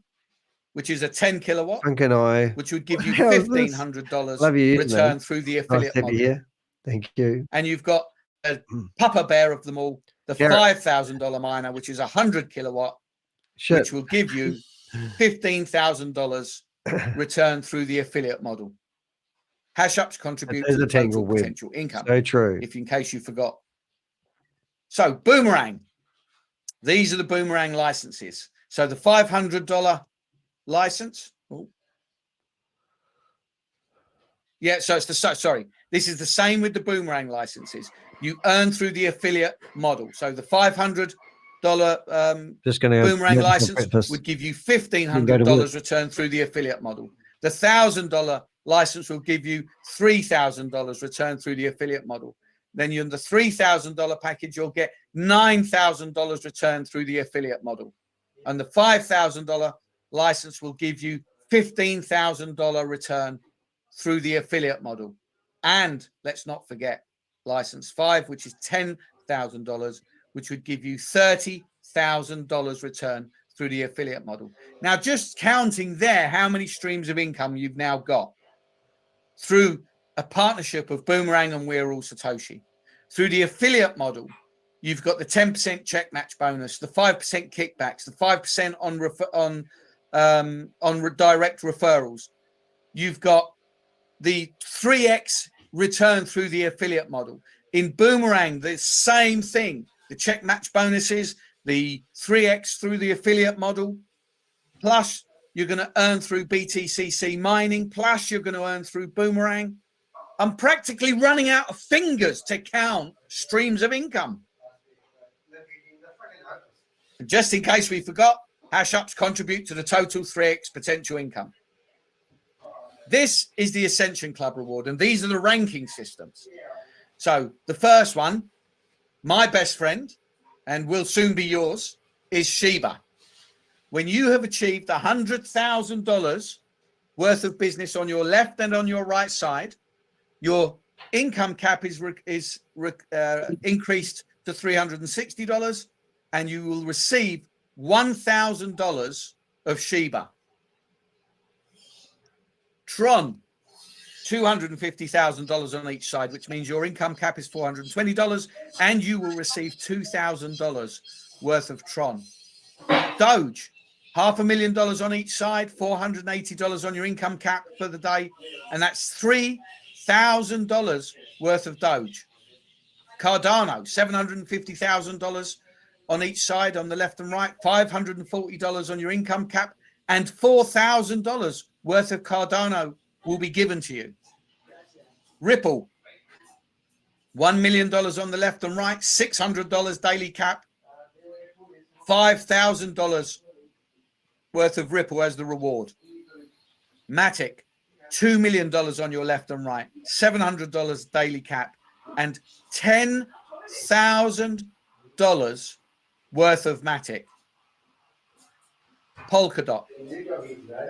which is a 10 kilowatt, which would give you $1,500 return through the affiliate model. Yeah. Thank you. And you've got a Papa Bear of them all, the $5,000 miner, which is 100 kilowatt, which will give you $15,000 return through the affiliate model. Hash ups contribute to the total potential income. So true. If in case you forgot. So Boomerang. These are the Boomerang licenses. So the $500 license. Oh. Yeah, so it's the sorry. This is the same with the Boomerang licenses. You earn through the affiliate model. So the $500 Boomerang license would give you $1,500 return through the affiliate model. The $1,000 license will give you $3,000 return through the affiliate model. Then you're in the $3,000 package, you'll get $9,000 return through the affiliate model. And the $5,000 license will give you $15,000 return through the affiliate model. And let's not forget license 5, which is $10,000, which would give you $30,000 return through the affiliate model. Now, just counting there, how many streams of income you've now got through a partnership of Boomerang and WeAreAllSatoshi. Through the affiliate model, you've got the 10% check match bonus, the 5% kickbacks, the 5% on direct referrals. You've got the 3x return through the affiliate model. In Boomerang, the same thing. The check match bonuses, the 3x through the affiliate model, plus you're going to earn through BTCC mining, plus you're going to earn through Boomerang. I'm practically running out of fingers to count streams of income. And just in case we forgot, hash ups contribute to the total 3x potential income. This is the Ascension Club reward, and these are the ranking systems. So the first one, my best friend, and will soon be yours, is Shiba. When you have achieved $100,000 worth of business on your left and on your right side, your income cap is increased to $360, and you will receive $1,000 of Shiba. Tron, $250,000 on each side, which means your income cap is $420, and you will receive $2,000 worth of Tron. Doge, $500,000 on each side, $480 on your income cap for the day, and that's $3,000 worth of Doge. Cardano, $750,000 on each side, on the left and right, $540 on your income cap, and $4,000 worth of Cardano will be given to you. Ripple, $1 million on the left and right, $600 daily cap, $5,000 worth of Ripple as the reward. Matic, $2 million on your left and right, $700 daily cap, and $10,000 worth of Matic. Polkadot,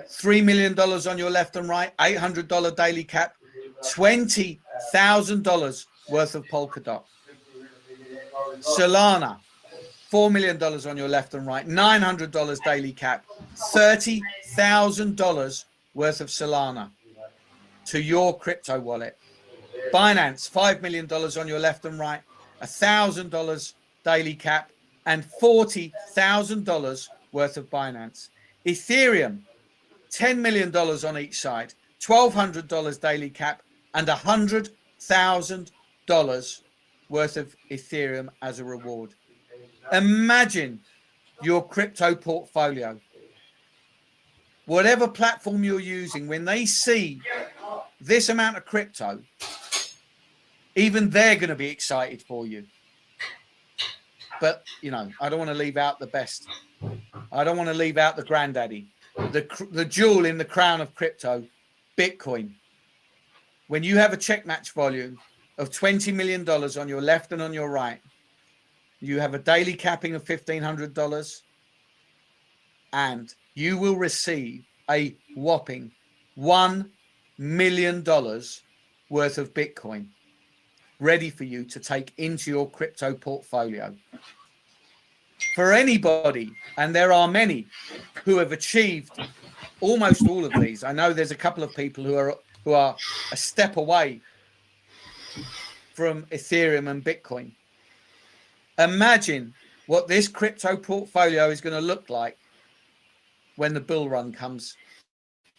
$3 million on your left and right, $800 daily cap, $20,000 worth of Polkadot. Solana, $4 million on your left and right, $900 daily cap, $30,000 worth of Solana to your crypto wallet. Binance, $5 million on your left and right, $1,000 daily cap, and $40,000 worth of Binance. Ethereum, $10 million on each side, $1,200 daily cap, and $100,000 worth of Ethereum as a reward. Imagine your crypto portfolio. Whatever platform you're using, when they see this amount of crypto, even they're going to be excited for you. But, you know, I don't want to leave out the best. I don't want to leave out the granddaddy, the jewel in the crown of crypto, Bitcoin. When you have a check match volume of $20 million on your left and on your right, you have a daily capping of $1,500, and you will receive a whopping $1 million worth of Bitcoin ready for you to take into your crypto portfolio. For anybody, and there are many who have achieved almost all of these. I know there's a couple of people who are a step away from Ethereum and Bitcoin. Imagine what this crypto portfolio is going to look like when the bull run comes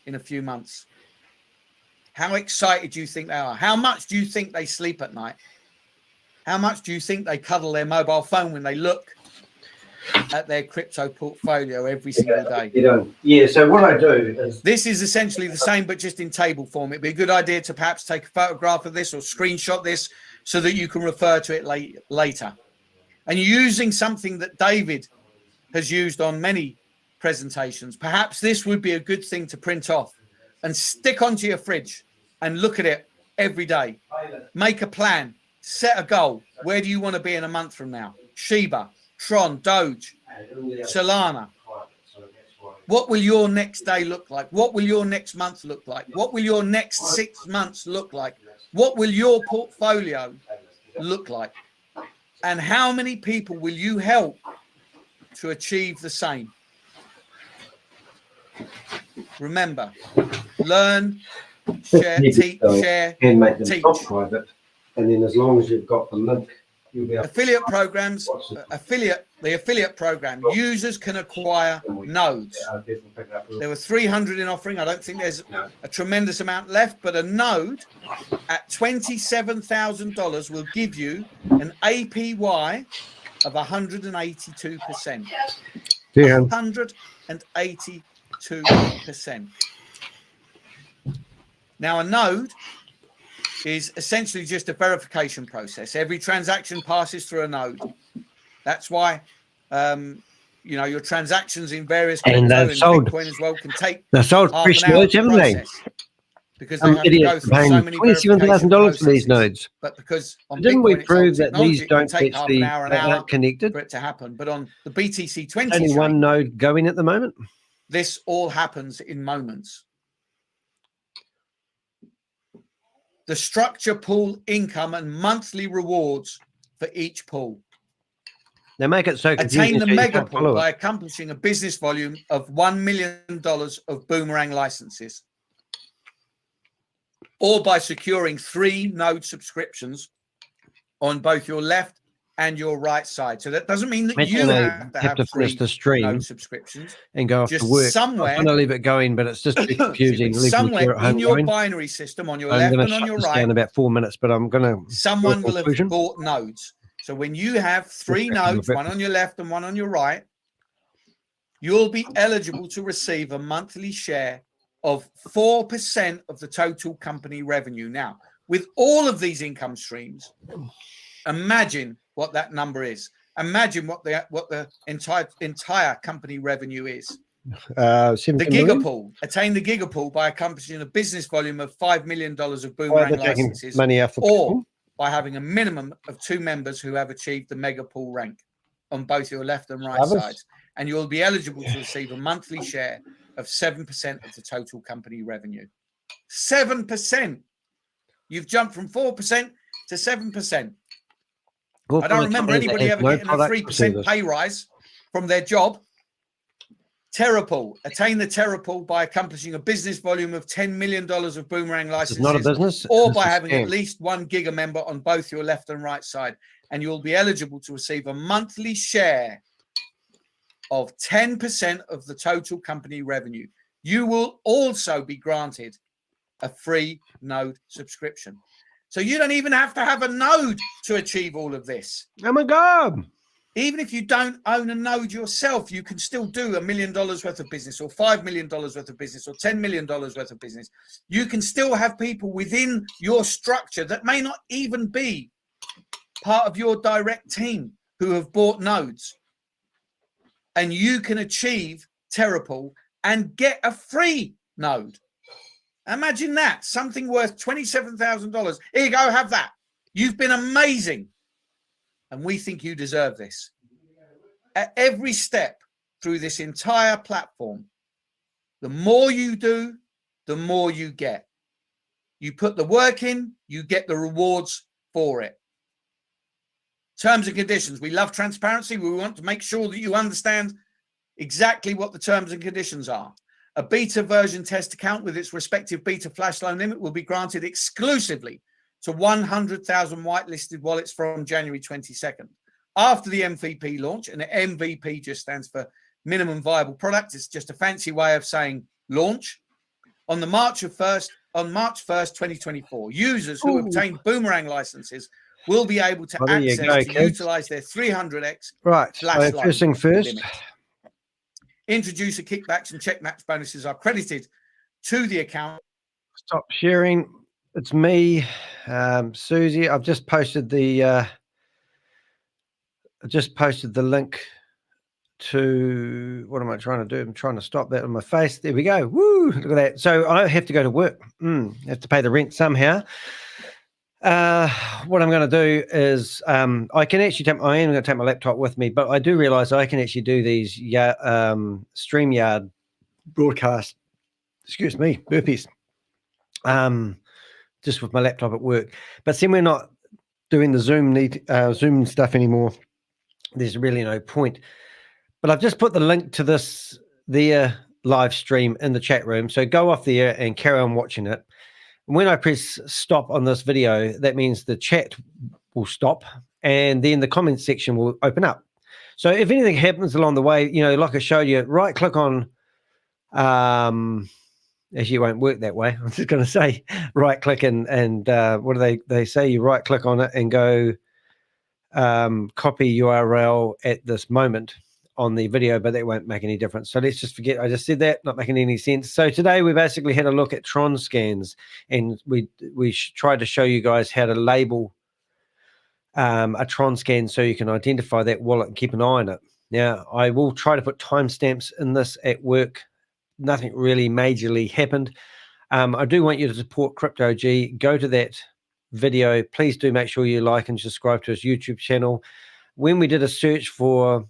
in a few months. How excited do you think they are? How much do you think they sleep at night? How much do you think they cuddle their mobile phone when they look at their crypto portfolio every single day? Yeah, so what I do is... This is essentially the same, but just in table form. It'd be a good idea to perhaps take a photograph of this or screenshot this so that you can refer to it later. And you're using something that David has used on many presentations. Perhaps this would be a good thing to print off and stick onto your fridge and look at it every day. Make a plan, set a goal. Where do you want to be in a month from now? Shiba, Tron, Doge, Solana. What will your next day look like? What will your next month look like? What will your next 6 months look like? What will your portfolio look like? And how many people will you help to achieve the same? Remember, learn, share, teach, share, and make them teach. private, and then as long as you've got the link, you'll be able Affiliate programs, the affiliate program, users can acquire nodes. There were 300 in offering. I don't think there's a tremendous amount left, but a node at $27,000 will give you an APY of 182%. 182%. Now, a node is essentially just a verification process. Every transaction passes through a node. That's why, you know, your transactions in various crypto and Bitcoin as well can take half an hour to process. Because they have to go through so many $27,000 for these nodes. But because on didn't Bitcoin, we prove that these don't take half an hour connected for it to happen? But on the BTC20, only one node going at the moment. This all happens in moments. The structure pool income and monthly rewards for each pool. They make it so confusing. Attain the mega pool by accomplishing a business volume of $1 million of Boomerang licenses, or by securing 3 node subscriptions on both your left and your right side. So that doesn't mean that you have to finish the stream node subscriptions and go off just to work. Somewhere, I'm going to leave it going, but it's just confusing. Somewhere in your binary system on your left and on your right, in about 4 minutes, but I'm going to. Someone will have bought nodes. So when you have 3 nodes, one on your left and one on your right, you'll be eligible to receive a monthly share of 4% of the total company revenue. Now, with all of these income streams, imagine what that number is. Imagine what the entire company revenue is. The gigapool. Attain the gigapool by accomplishing a business volume of $5 million of Boomerang licenses, or by having a minimum of 2 members who have achieved the mega pool rank. on both your left and right sides, and you'll be eligible to receive a monthly share of 7% of the total company revenue. 7%. You've jumped from 4% to 7%. I don't remember anybody ever getting a 3% pay rise from their job. Terrapool. Attain the Terrapool by accomplishing a business volume of $10 million of Boomerang licenses. It's not a business. Or by having at least 1 Giga member on both your left and right side. And you'll be eligible to receive a monthly share of 10% of the total company revenue. You will also be granted a free node subscription. So you don't even have to have a node to achieve all of this. Oh my God. Even if you don't own a node yourself, you can still do $1 million worth of business or $5 million worth of business or $10 million worth of business. You can still have people within your structure that may not even be part of your direct team who have bought nodes. And you can achieve Terrapool and get a free node. Imagine that, something worth $27,000. Here you go, have that. You've been amazing. And we think you deserve this. At every step through this entire platform, the more you do, the more you get. You put the work in, you get the rewards for it. Terms and conditions. We love transparency. We want to make sure that you understand exactly what the terms and conditions are. A beta version test account with its respective beta flash loan limit will be granted exclusively to 100,000 whitelisted wallets from January 22nd. After the MVP launch, and MVP just stands for minimum viable product. It's just a fancy way of saying launch. On March 1st, 2024, users who obtain Boomerang licenses will be able to utilize their 300x flash first thing first. limit. Introducer kickbacks and check match bonuses are credited to the account. Stop sharing. It's me, Susie. I've just posted the link to, what am I trying to do? I'm trying to stop that on my face. There we go. Woo! Look at that. So I have to go to work. Have to pay the rent somehow. What I'm going to do is I can actually I am going to take my laptop with me, but I do realize I can actually do these StreamYard broadcasts. Excuse me, burpees. Just with my laptop at work. But see, we're not doing the Zoom stuff anymore. There's really no point. But I've just put the link to their live stream in the chat room. So go off there and carry on watching it. When I press stop on this video, that means the chat will stop and then the comment section will open up. So if anything happens along the way, like I showed you, right click on, actually it won't work that way. I'm just going to say right click and what do they say? You right click on it and go copy URL at this moment on the video, but that won't make any difference. So let's just forget I just said that, not making any sense. So today we basically had a look at TRONSCANs, and we tried to show you guys how to label a TRONSCAN so you can identify that wallet and keep an eye on it. Now, I will try to put timestamps in this at work. Nothing really majorly happened. I do want you to support Crypto G. Go to that video. Please do make sure you like and subscribe to his YouTube channel. When we did a search for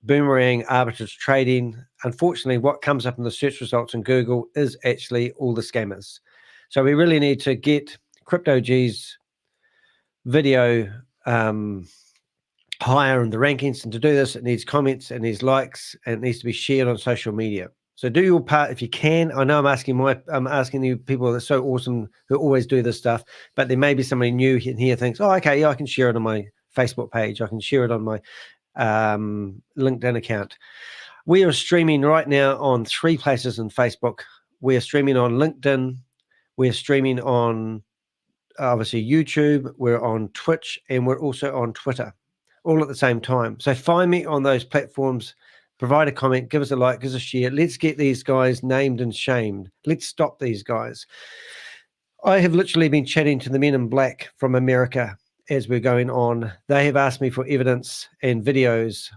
Boomerang arbitrage trading, unfortunately what comes up in the search results in Google is actually all the scammers. So we really need to get Crypto G's video higher in the rankings, and to do this it needs comments, it needs likes, and it needs to be shared on social media. So do your part if you can. I know I'm asking you people that are so awesome who always do this stuff, but there may be somebody new in here thinks, oh okay, yeah, I can share it on my Facebook page, I can share it on my LinkedIn account. We are streaming right now on 3 places in Facebook. We are streaming on LinkedIn. We're streaming on obviously YouTube. We're on Twitch, and we're also on Twitter, all at the same time. So find me on those platforms. Provide a comment, give us a like, give us a share. Let's get these guys named and shamed. Let's stop these guys. I have literally been chatting to the men in black from America as we're going on. They have asked me for evidence and videos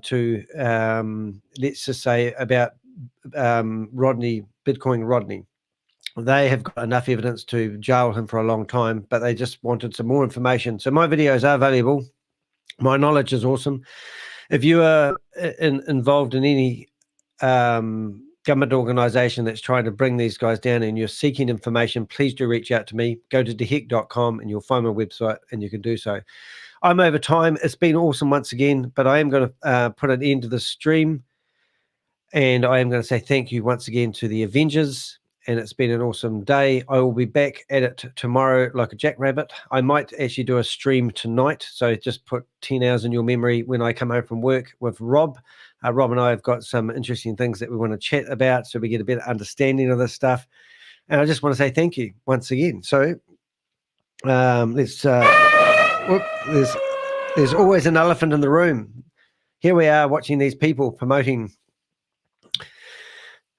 to, let's just say, about Bitcoin Rodney. They have got enough evidence to jail him for a long time, but they just wanted some more information. So my videos are valuable. My knowledge is awesome. If you are involved in any government organization that's trying to bring these guys down and you're seeking information, please do reach out to me. Go to deheck.com and you'll find my website and you can do so. I'm over time. It's been awesome once again, but I am going to put an end to the stream. And I am going to say thank you once again to the Avengers. And it's been an awesome day. I will be back at it tomorrow like a jackrabbit. I might actually do a stream tonight. So just put 10 hours in your memory when I come home from work with Rob. Rob and I have got some interesting things that we want to chat about so we get a better understanding of this stuff. And I just want to say thank you once again. So there's always an elephant in the room. Here we are watching these people promoting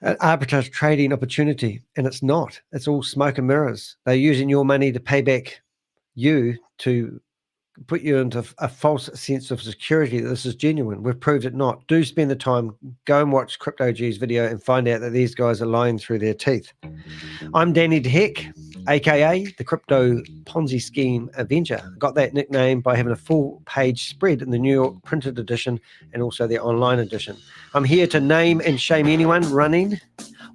an arbitrage trading opportunity, and it's not. It's all smoke and mirrors. They're using your money to pay back you, to put you into a false sense of security that this is genuine. We've proved it not. Do spend the time, go and watch Crypto G's video and find out that these guys are lying through their teeth. I'm Danny DeHeck, aka the Crypto Ponzi Scheme Avenger. Got that nickname by having a full page spread in the New York printed edition and also the online edition. I'm here to name and shame anyone running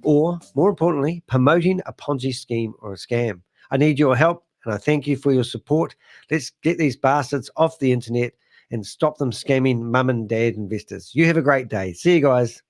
or, more importantly, promoting a Ponzi scheme or a scam. I need your help and I thank you for your support. Let's get these bastards off the internet and stop them scamming mum and dad investors. You have a great day. See you guys.